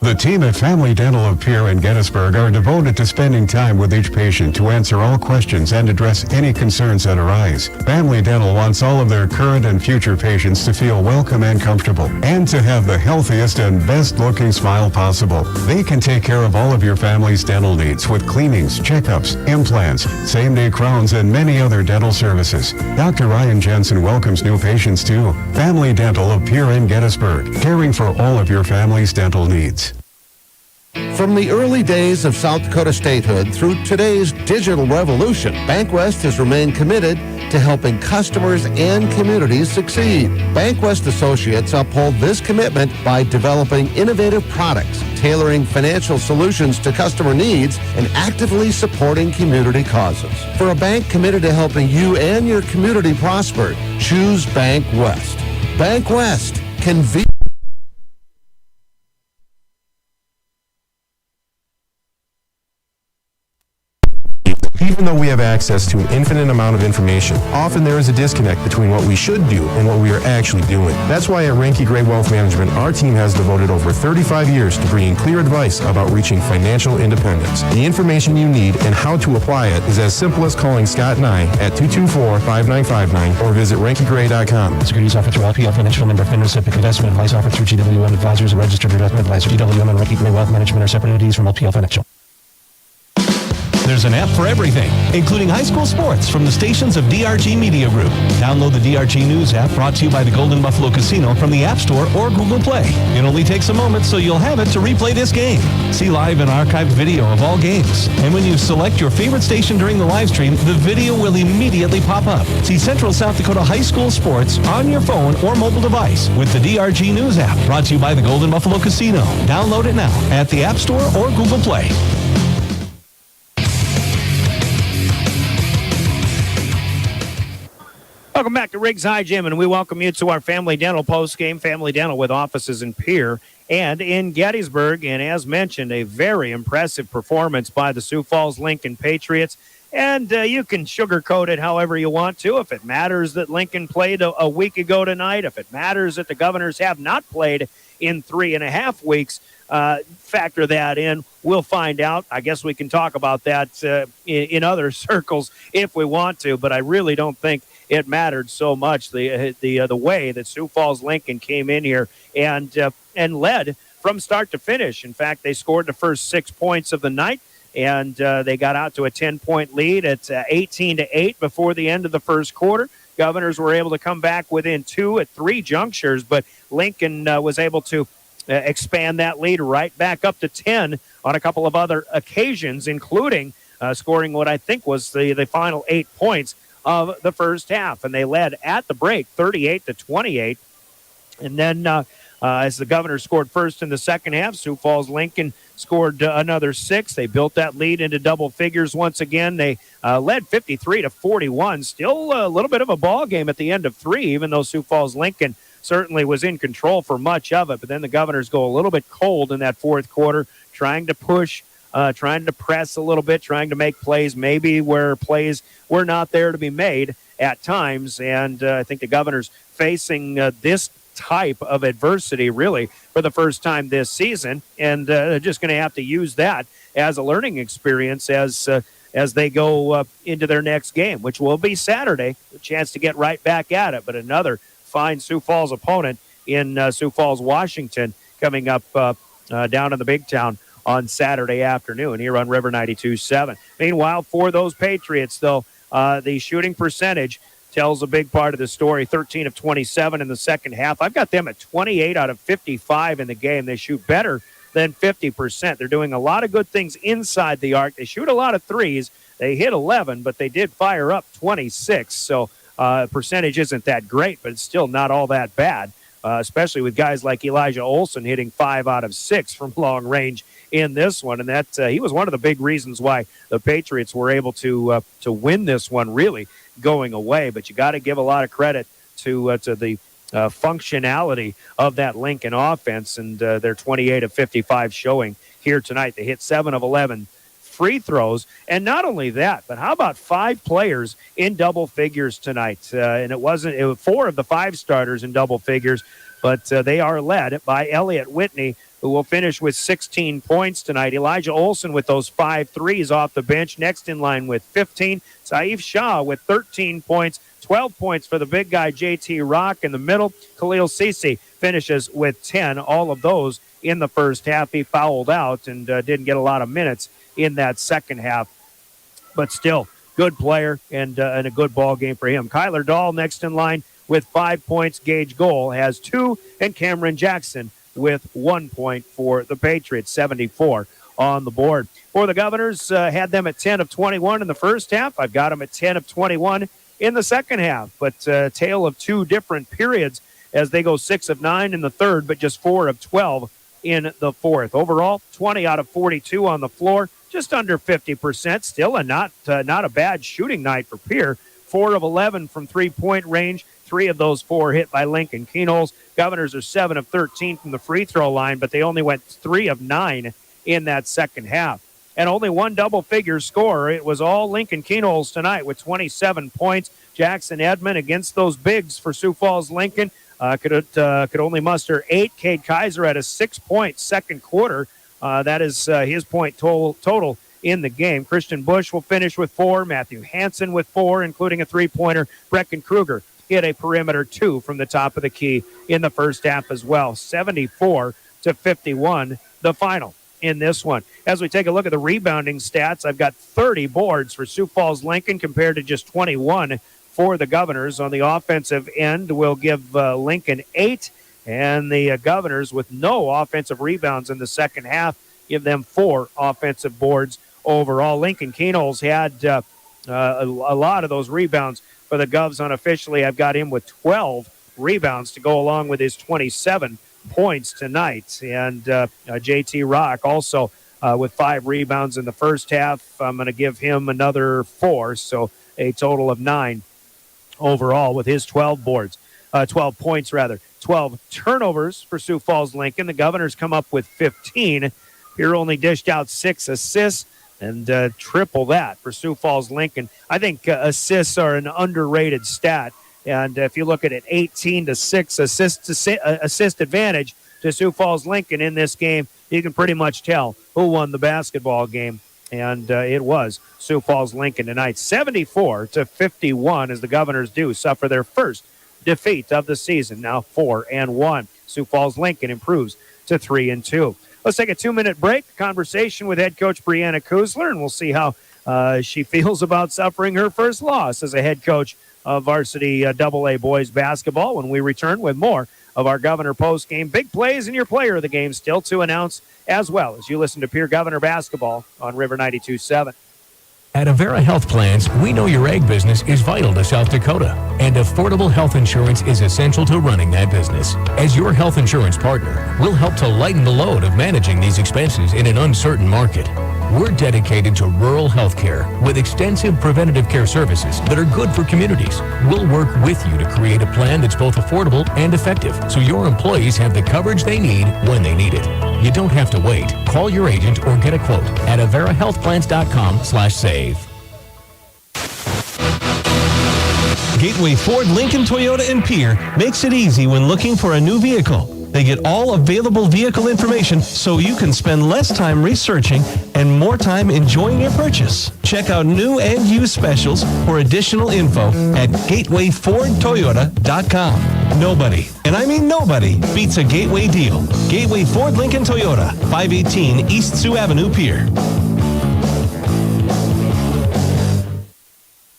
The team at Family Dental of Pierre and Gettysburg are devoted to spending time with each patient to answer all questions and address any concerns that arise. Family Dental wants all of their current and future patients to feel welcome and comfortable, and to have the healthiest and best-looking smile possible. They can take care of all of your family's dental needs with cleanings, checkups, implants, same-day crowns, and many other dental services. Dr. Ryan Jensen welcomes new patients too. Family Dental of Pierre and Gettysburg, caring for all of your family's dental needs. From the early days of South Dakota statehood through today's digital revolution, BankWest has remained committed to helping customers and communities succeed. BankWest Associates uphold this commitment by developing innovative products, tailoring financial solutions to customer needs, and actively supporting community causes. For a bank committed to helping you and your community prosper, choose BankWest. BankWest, convenient. Even though we have access to an infinite amount of information, often there is a disconnect between what we should do and what we are actually doing. That's why at Reinke Gray Wealth Management, our team has devoted over 35 years to bringing clear advice about reaching financial independence. The information you need and how to apply it is as simple as calling Scott and I at 224-5959 or visit ReinkeGray.com. Securities offered through LPL Financial Member FINRA SIPC. Investment advice offered through GWM Advisors, a registered investment advisor. GWM and Reinke Gray Wealth Management are separate entities from LPL Financial. There's an app for everything, including high school sports from the stations of DRG Media Group. Download the DRG News app, brought to you by the Golden Buffalo Casino, from the App Store or Google Play. It only takes a moment, so you'll have it to replay this game. See live and archived video of all games. And when you select your favorite station during the live stream, the video will immediately pop up. See Central South Dakota high school sports on your phone or mobile device with the DRG News app, brought to you by the Golden Buffalo Casino. Download it now at the App Store or Google Play. Welcome back to Riggs High Gym, and we welcome you to our Family Dental postgame. Family Dental with offices in Pierre and in Gettysburg. And as mentioned, a very impressive performance by the Sioux Falls Lincoln Patriots. And you can sugarcoat it however you want to. If it matters that Lincoln played a week ago tonight, if it matters that the Governors have not played in 3.5 weeks, factor that in. We'll find out. I guess we can talk about that in other circles if we want to, but I really don't think it mattered so much, the way that Sioux Falls Lincoln came in here and led from start to finish. In fact, they scored the first 6 points of the night, and they got out to a 10-point lead at 18-8 before the end of the first quarter. Governors were able to come back within 2 at 3 junctures, but Lincoln was able to expand that lead right back up to 10 on a couple of other occasions, including scoring what I think was the final 8 points of the first half. And they led at the break 38-28. And then as the Governors scored first in the second half, Sioux Falls Lincoln scored another 6. They built that lead into double figures once again. They led 53-41. Still a little bit of a ball game at the end of 3, even though Sioux Falls Lincoln certainly was in control for much of it. But then the Governors go a little bit cold in that fourth quarter, trying to push, trying to press a little bit, trying to make plays, maybe where plays were not there to be made at times. And I think the Governors facing this type of adversity really for the first time this season, and they're just going to have to use that as a learning experience as they go into their next game, which will be Saturday, a chance to get right back at it. But another fine Sioux Falls opponent in Sioux Falls, Washington, coming up down in the big town on Saturday afternoon here on River 92.7. Meanwhile, for those Patriots, though, the shooting percentage tells a big part of the story. 13 of 27 in the second half. I've got them at 28 out of 55 in the game. They shoot better than 50%. They're doing a lot of good things inside the arc. They shoot a lot of threes. They hit 11, but they did fire up 26. So percentage isn't that great, but it's still not all that bad, especially with guys like Elijah Olson hitting 5 out of 6 from long range in this one. And that he was one of the big reasons why the Patriots were able to win this one, really going away. But you got to give a lot of credit to the functionality of that Lincoln offense and their 28 of 55 showing here tonight. They hit 7 of 11 free throws. And not only that, but how about 5 players in double figures tonight? And it was 4 of the 5 starters in double figures, but they are led by Elliott Whitney, who will finish with 16 points tonight. Elijah Olson with those 5 threes off the bench. Next in line with 15. Saif Shah with 13 points. 12 points for the big guy, J.T. Rock in the middle. Khalil Sisi finishes with 10. All of those in the first half. He fouled out and didn't get a lot of minutes in that second half. But still, good player and a good ball game for him. Kyler Dahl next in line with 5 points. Gage Goal has 2. And Cameron Jackson with 1 point for the Patriots. 74 on the board. For the Governors, had them at 10 of 21 in the first half. I've got them at 10 of 21 in the second half. But tale of two different periods as they go 6 of 9 in the third, but just 4 of 12 in the fourth. Overall, 20 out of 42 on the floor, just under 50%. Still a not a bad shooting night for Pierre. 4 of 11 from three-point range. 3 of those 4 hit by Lincoln Kenols. Governors are 7 of 13 from the free throw line, but they only went 3 of 9 in that second half. And only one double-figure scorer. It was all Lincoln Kenols tonight with 27 points. Jackson Edmond against those bigs for Sioux Falls Lincoln could only muster 8. Cade Kaiser had a 6-point second quarter. That is his point total in the game. Christian Bush will finish with 4. Matthew Hansen with 4, including a three-pointer. Brecken Kruger hit a perimeter 2 from the top of the key in the first half as well. 74-51, the final in this one. As we take a look at the rebounding stats, I've got 30 boards for Sioux Falls Lincoln compared to just 21 for the Governors. On the offensive end, we'll give Lincoln 8, and the Governors, with no offensive rebounds in the second half, give them 4 offensive boards overall. Lincoln Kenols had a lot of those rebounds for the Govs unofficially. I've got him with 12 rebounds to go along with his 27 points tonight. And J.T. Rock also with 5 rebounds in the first half. I'm going to give him another 4, so a total of 9 overall with his 12 points, 12 turnovers for Sioux Falls Lincoln. The Governors come up with 15. Pierre only dished out 6 assists and triple that for Sioux Falls Lincoln. I think assists are an underrated stat. And if you look at it, 18-6 assist advantage to Sioux Falls Lincoln in this game, you can pretty much tell who won the basketball game. And it was Sioux Falls Lincoln tonight. 74-51 as the Governors do suffer their first defeat of the season. Now 4-1. Sioux Falls Lincoln improves to 3-2. Let's take a 2-minute break. Conversation with head coach Brianna Kuzler, and we'll see how she feels about suffering her first loss as a head coach of varsity AA boys basketball when we return with more of our Governor post game. Big plays and your player of the game still to announce, as well as you listen to Pierre Governor basketball on River 92.7. At Avera Health Plans, we know your ag business is vital to South Dakota, and affordable health insurance is essential to running that business. As your health insurance partner, we'll help to lighten the load of managing these expenses in an uncertain market. We're dedicated to rural health care with extensive preventative care services that are good for communities. We'll work with you to create a plan that's both affordable and effective, so your employees have the coverage they need when they need it. You don't have to wait. Call your agent or get a quote at averahealthplans.com/save. Gateway Ford, Lincoln, Toyota, and Pierre makes it easy when looking for a new vehicle. They get all available vehicle information so you can spend less time researching and more time enjoying your purchase. Check out new and used specials for additional info at gatewayfordtoyota.com. Nobody, and I mean nobody, beats a Gateway deal. Gateway Ford, Lincoln, Toyota, 518 East Sioux Avenue, Pierre.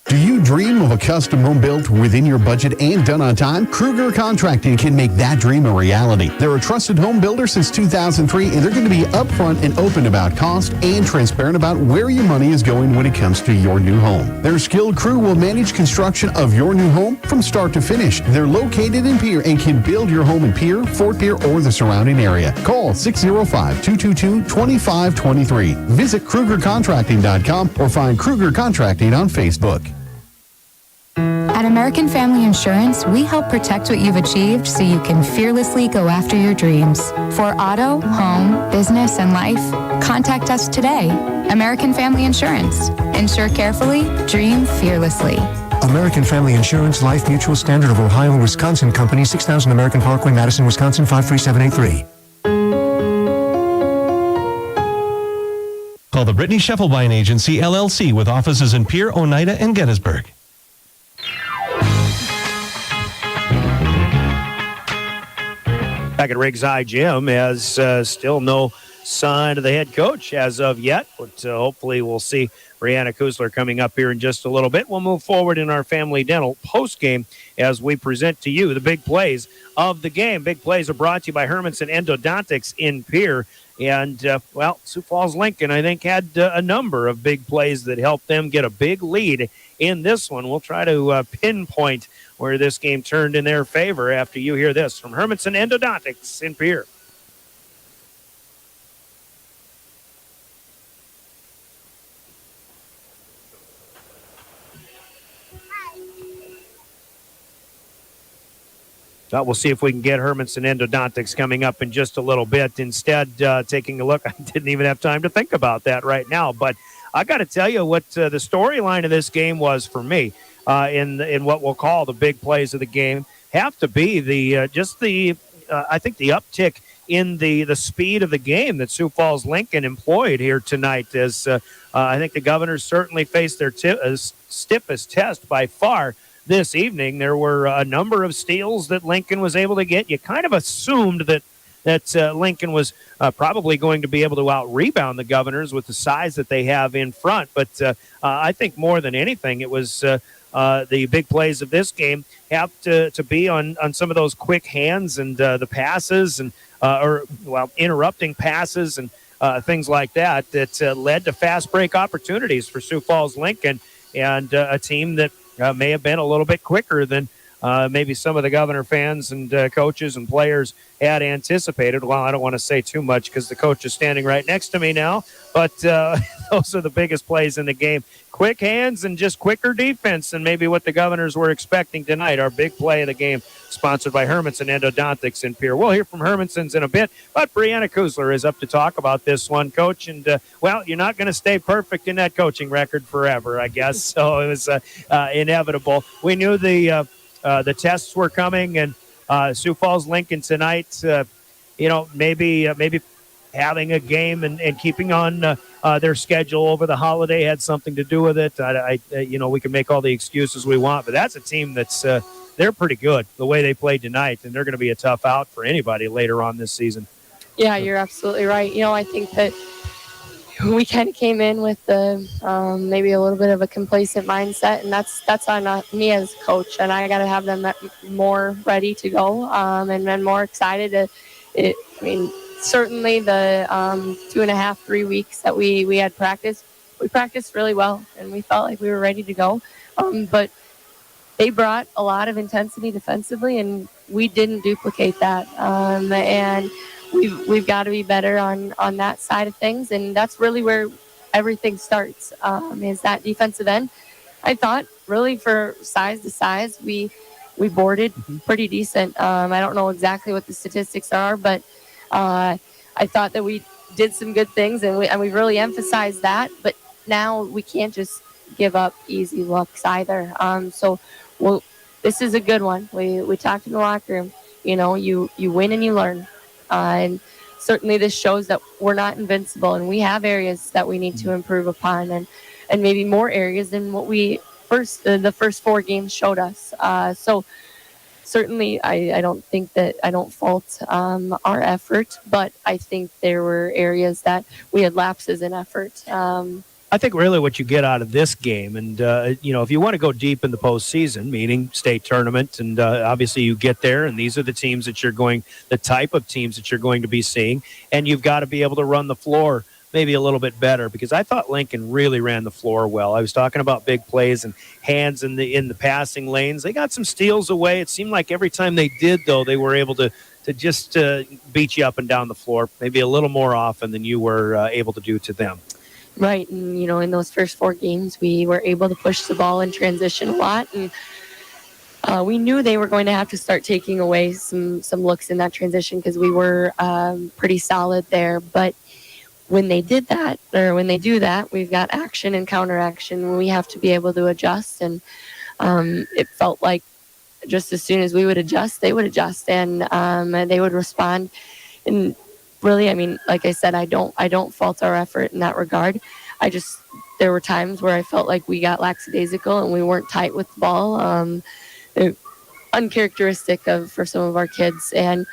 Do you dream of a custom home built within your budget and done on time? Kruger Contracting can make that dream a reality. They're a trusted home builder since 2003, and they're going to be upfront and open about cost and transparent about where your money is going when it comes to your new home. Their skilled crew will manage construction of your new home from start to finish. They're located in Pierre and can build your home in Pierre, Fort Pierre, or the surrounding area. Call 605-222-2523. Visit KrugerContracting.com or find Kruger Contracting on Facebook. At American Family Insurance, we help protect what you've achieved so you can fearlessly go after your dreams. For auto, home, business, and life, contact us today. American Family Insurance. Insure carefully, dream fearlessly. American Family Insurance Life Mutual Standard of Ohio and Wisconsin Company, 6000 American Parkway, Madison, Wisconsin, 53783. Call the Brittany Scheffelbein Agency, LLC, with offices in Pierre, Oneida, and Gettysburg. Back at Riggs High Gym, has still no sign of the head coach as of yet, but hopefully we'll see Brianna Kusler coming up here in just a little bit. We'll move forward in our Family Dental postgame as we present to you the big plays of the game. Big plays are brought to you by Hermanson Endodontics in Pierre. And, Sioux Falls Lincoln, I think, had a number of big plays that helped them get a big lead in this one. We'll try to pinpoint where this game turned in their favor after you hear this from Hermanson Endodontics in Pierre. We'll see if we can get Hermanson Endodontics coming up in just a little bit. Instead, taking a look, I didn't even have time to think about that right now. But I got to tell you what the storyline of this game was for me in what we'll call the big plays of the game have to be I think the uptick in the speed of the game that Sioux Falls Lincoln employed here tonight. As I think the Governors certainly faced their stiffest test by far. This evening, there were a number of steals that Lincoln was able to get. You kind of assumed that Lincoln was probably going to be able to out-rebound the Governors with the size that they have in front. But I think more than anything, it was the big plays of this game have to be on some of those quick hands and the passes and interrupting passes and things like that led to fast break opportunities for Sioux Falls Lincoln and a team that may have been a little bit quicker than maybe some of the Governor fans and coaches and players had anticipated. Well, I don't want to say too much because the coach is standing right next to me now, but those are the biggest plays in the game. Quick hands and just quicker defense than maybe what the Governors were expecting tonight. Our big play of the game, sponsored by Hermanson Endodontics in Pierre. We'll hear from Hermanson's in a bit, but Brianna Kusler is up to talk about this one, Coach. And, you're not going to stay perfect in that coaching record forever, I guess. So it was inevitable. We knew the tests were coming, and Sioux Falls Lincoln tonight, maybe having a game and keeping on their schedule over the holiday had something to do with it. We can make all the excuses we want, but that's a team that's they're pretty good the way they played tonight, and they're going to be a tough out for anybody later on this season. Yeah, you're absolutely right. I think that we kind of came in with maybe a little bit of a complacent mindset, and that's on me as a coach, and I got to have them more ready to go and then more excited. Certainly the 2.5, 3 weeks that we had practice, we practiced really well, and we felt like we were ready to go. But they brought a lot of intensity defensively, and we didn't duplicate that. And we've got to be better on that side of things, and that's really where everything starts, is that defensive end. I thought really for size to size, we boarded pretty decent. I don't know exactly what the statistics are, but I thought that we did some good things, and we really emphasized that. But now we can't just give up easy looks either. This is a good one. We talked in the locker room. You win and you learn. And certainly this shows that we're not invincible, and we have areas that we need to improve upon, and maybe more areas than what the first 4 games showed us. So certainly I don't think that I don't fault our effort, but I think there were areas that we had lapses in effort. I think really what you get out of this game, and, if you want to go deep in the postseason, meaning state tournament, and obviously you get there, and these are the teams that the type of teams that you're going to be seeing, and you've got to be able to run the floor maybe a little bit better, because I thought Lincoln really ran the floor well. I was talking about big plays and hands in the passing lanes. They got some steals away. It seemed like every time they did, though, they were able to just beat you up and down the floor, maybe a little more often than you were able to do to them. Right, and in those first 4 games, we were able to push the ball in transition a lot, and we knew they were going to have to start taking away some looks in that transition because we were pretty solid there. But when they do that, we've got action and counteraction. We have to be able to adjust, and it felt like just as soon as we would adjust, they would adjust, and they would respond. And really, I mean, like I said, I don't fault our effort in that regard. There were times where I felt like we got lackadaisical and we weren't tight with the ball. Uncharacteristic for some of our kids. And,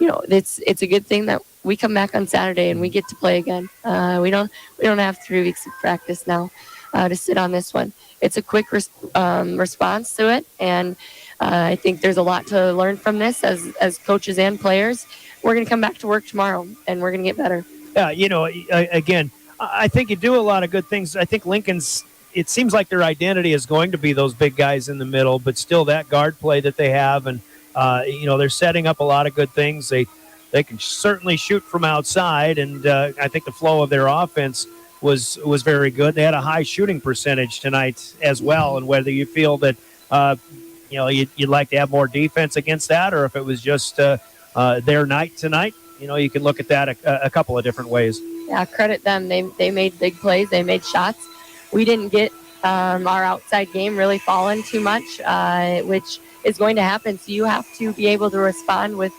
it's a good thing that we come back on Saturday and we get to play again. We don't have 3 weeks of practice now to sit on this one. It's a quick response to it. And I think there's a lot to learn from this as coaches and players. We're going to come back to work tomorrow and we're going to get better. Again, I think you do a lot of good things. I think Lincoln's, it seems like their identity is going to be those big guys in the middle, but still that guard play that they have. And, they're setting up a lot of good things. They can certainly shoot from outside. And I think the flow of their offense was very good. They had a high shooting percentage tonight as well. And whether you feel that, you'd like to have more defense against that, or if it was just their night tonight, you can look at that a couple of different ways. Yeah, credit them. They made big plays. They made shots. We didn't get our outside game really falling too much, which is going to happen. So you have to be able to respond with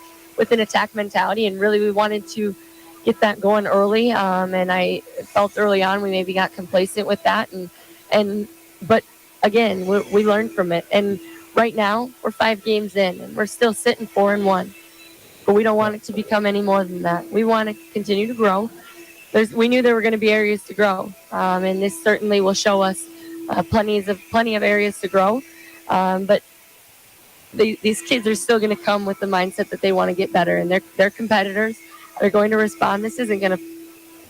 an attack mentality. And really, we wanted to get that going early. And I felt early on we maybe got complacent with that. But again, we learned from it. And right now, we're 5 games in, and we're still sitting 4-1. But we don't want it to become any more than that. We want to continue to grow. We knew there were going to be areas to grow, and this certainly will show us plenty of areas to grow. But these kids are still going to come with the mindset that they want to get better, and they're competitors. They're going to respond. This isn't going to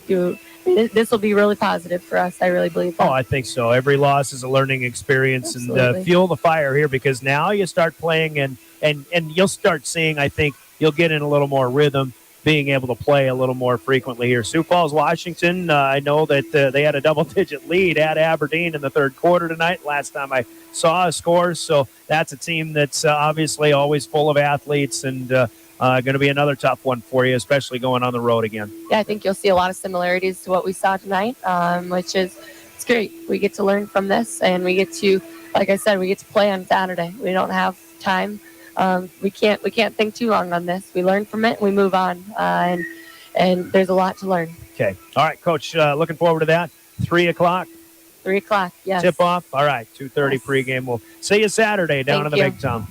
do. This will be really positive for us. I really believe that. Oh, I think so. Every loss is a learning experience. Absolutely. And fuel the fire here, because now you start playing and you'll start seeing. I think you'll get in a little more rhythm, being able to play a little more frequently here. Sioux Falls, Washington, I know that they had a double-digit lead at Aberdeen in the third quarter tonight, last time I saw a score. So that's a team that's obviously always full of athletes and going to be another tough one for you, especially going on the road again. Yeah, I think you'll see a lot of similarities to what we saw tonight, which is it's great. We get to learn from this, and we get to, like I said, we get to play on Saturday. We don't have time. We can't think too long on this. We learn from it and we move on, and there's a lot to learn. Okay. All right, Coach, looking forward to that. 3 o'clock. 3 o'clock, yes. Tip off. All right, 2:30 yes. Pregame. We'll see you Saturday down in the Big Tom.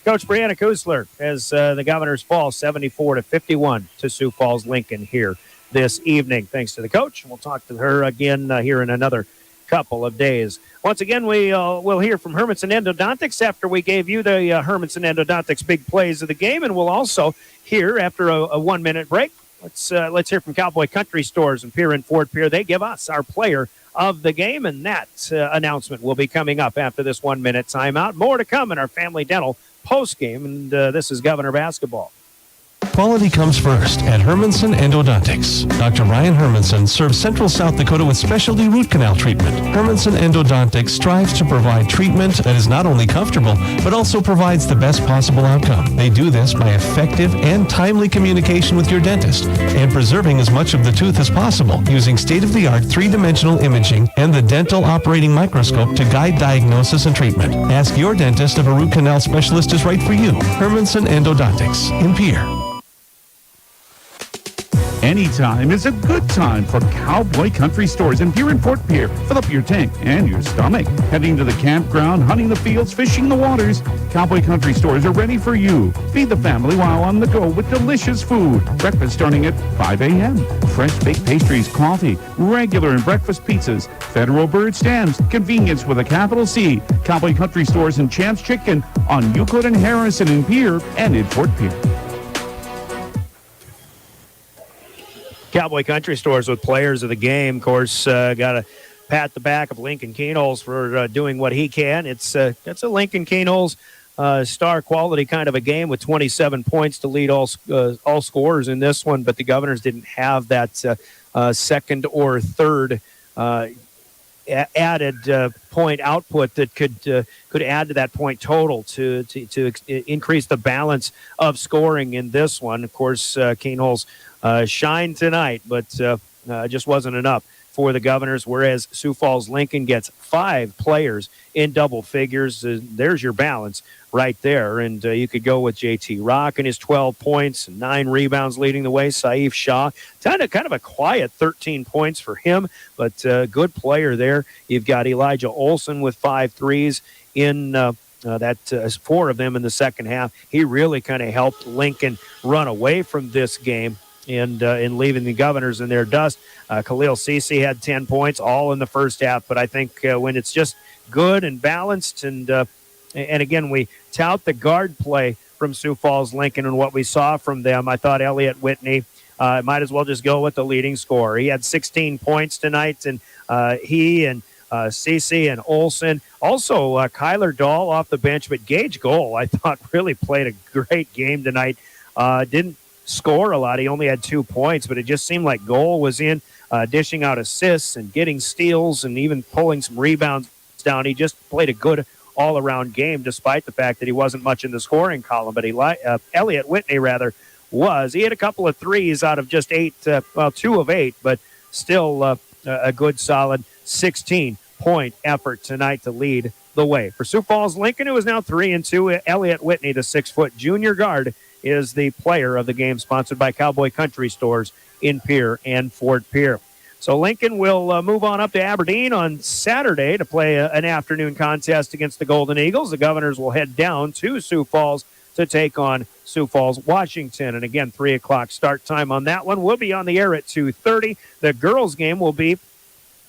Coach Brianna Kusler as the Governors fall 74-51 to Sioux Falls Lincoln here this evening. Thanks to the coach. We'll talk to her again here in another couple of days. Once again, we'll hear from Hermanson Endodontics after we gave you the Hermanson Endodontics big plays of the game, and we'll also hear after a 1-minute break. Let's hear from Cowboy Country Stores in Pierre and Fort Pierre. They give us our player of the game, and that announcement will be coming up after this 1-minute timeout. More to come in our Family Dental postgame, and this is Governor Basketball. Quality comes first at Hermanson Endodontics. Dr. Ryan Hermanson serves Central South Dakota with specialty root canal treatment. Hermanson Endodontics strives to provide treatment that is not only comfortable, but also provides the best possible outcome. They do this by effective and timely communication with your dentist and preserving as much of the tooth as possible using state-of-the-art 3-dimensional imaging and the dental operating microscope to guide diagnosis and treatment. Ask your dentist if a root canal specialist is right for you. Hermanson Endodontics in Pierre. Anytime is a good time for Cowboy Country Stores in Pierre and Fort Pierre. Fill up your tank and your stomach. Heading to the campground, hunting the fields, fishing the waters, Cowboy Country Stores are ready for you. Feed the family while on the go with delicious food. Breakfast starting at 5 a.m. Fresh baked pastries, coffee, regular and breakfast pizzas, Federal Bird Stands, convenience with a capital C. Cowboy Country Stores and Champs Chicken on Euclid and Harrison in Pierre and in Fort Pierre. Cowboy Country Stores with players of the game. Of course, got to pat the back of Lincoln Keenholz for doing what he can. It's a Lincoln Keenholz star quality kind of a game with 27 points to lead all scorers in this one, but the Governors didn't have that second or third added point output that could add to that point total to increase the balance of scoring in this one. Of course, Keenholz shined tonight, but just wasn't enough for the Governors, whereas Sioux Falls Lincoln gets 5 players in double figures. There's your balance right there. And you could go with J.T. Rock and his 12 points, 9 rebounds leading the way. Saif Shah, kind of a quiet 13 points for him, but good player there. You've got Elijah Olson with 5 threes in 4 of them in the second half. He really kind of helped Lincoln run away from this game and in leaving the Governors in their dust. Khalil Sisi had 10 points all in the first half, but I think when it's just good and balanced and again, we tout the guard play from Sioux Falls Lincoln and what we saw from them. I thought Elliot Whitney might as well just go with the leading scorer. He had 16 points tonight, and he and Cece and Olson. Also, Kyler Dahl off the bench, but Gage Goal, I thought, really played a great game tonight. Didn't score a lot. He only had 2 points, but it just seemed like Goal was in, dishing out assists and getting steals and even pulling some rebounds down. He just played a good all-around game, despite the fact that he wasn't much in the scoring column. But Elliot Whitney, was. He had a couple of threes out of just 2 of 8, but still a good, solid 16-point effort tonight to lead the way. For Sioux Falls Lincoln, who is now 3-2, Elliot Whitney, the 6-foot junior guard, is the player of the game, sponsored by Cowboy Country Stores in Pierre and Fort Pierre. So Lincoln will move on up to Aberdeen on Saturday to play an afternoon contest against the Golden Eagles. The Governors will head down to Sioux Falls to take on Sioux Falls, Washington. And again, 3 o'clock start time on that one. We'll be on the air at 2:30. The girls' game will be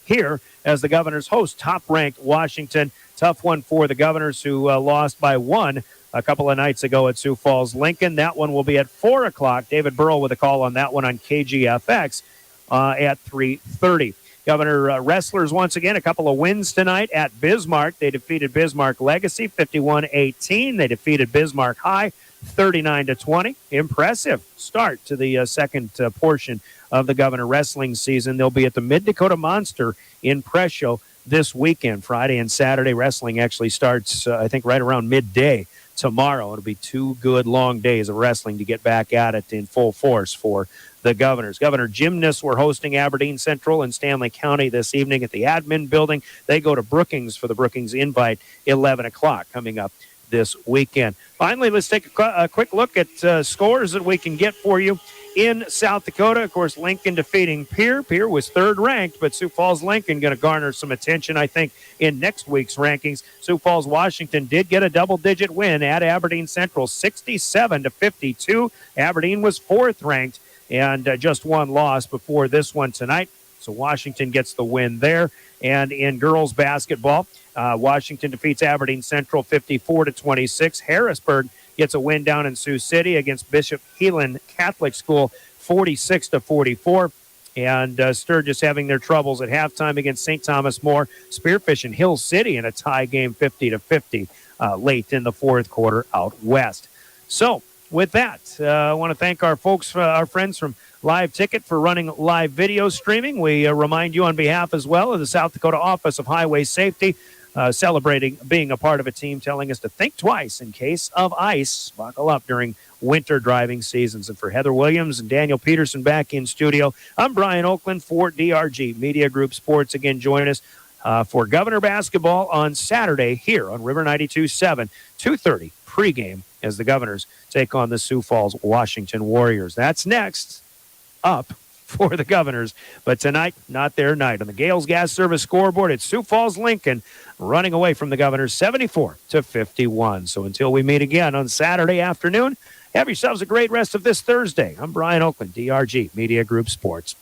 here as the Governors host top-ranked Washington. Tough one for the Governors, who lost by 1 a couple of nights ago at Sioux Falls Lincoln. That one will be at 4 o'clock. David Burrow with a call on that one on KGFX at 3:30. Governor Wrestlers, once again, a couple of wins tonight at Bismarck. They defeated Bismarck Legacy 51-18. They defeated Bismarck High 39-20. Impressive start to the second portion of the Governor Wrestling season. They'll be at the Mid-Dakota Monster in Presho this weekend. Friday and Saturday wrestling actually starts, I think, right around midday tomorrow. It'll be 2 good long days of wrestling to get back at it in full force for the Governors. Governor Gymnasts were hosting Aberdeen Central and Stanley County this evening at the admin building. They go to Brookings for the Brookings Invite, 11 o'clock coming up this weekend. Finally, let's take a quick look at scores that we can get for you in South Dakota. Of course, Lincoln defeating Pierre. Pierre was 3rd ranked, but Sioux Falls Lincoln going to garner some attention, I think, in next week's rankings. Sioux Falls Washington did get a double-digit win at Aberdeen Central, 67-52. Aberdeen was 4th ranked and just 1 loss before this one tonight. So Washington gets the win there. And in girls basketball, Washington defeats Aberdeen Central 54-26. Harrisburg gets a win down in Sioux City against Bishop Heelan Catholic School 46-44. And Sturgis having their troubles at halftime against St. Thomas More. Spearfish and Hill City in a tie game 50-50 late in the 4th quarter out west. So with that, I want to thank our folks, our friends from Live Ticket for running live video streaming. We remind you on behalf as well of the South Dakota Office of Highway Safety, celebrating being a part of a team, telling us to think twice in case of ice. Buckle up during winter driving seasons. And for Heather Williams and Daniel Peterson back in studio, I'm Brian Oakland for DRG Media Group Sports. Again, join us for Governor Basketball on Saturday here on River 92.7, 2:30 pregame as the Governors take on the Sioux Falls Washington Warriors. That's next up for the Governors. But tonight, not their night. On the Gales Gas Service scoreboard, it's Sioux Falls Lincoln running away from the Governors 74-51. So until we meet again on Saturday afternoon, have yourselves a great rest of this Thursday. I'm Brian Oakland, DRG Media Group Sports.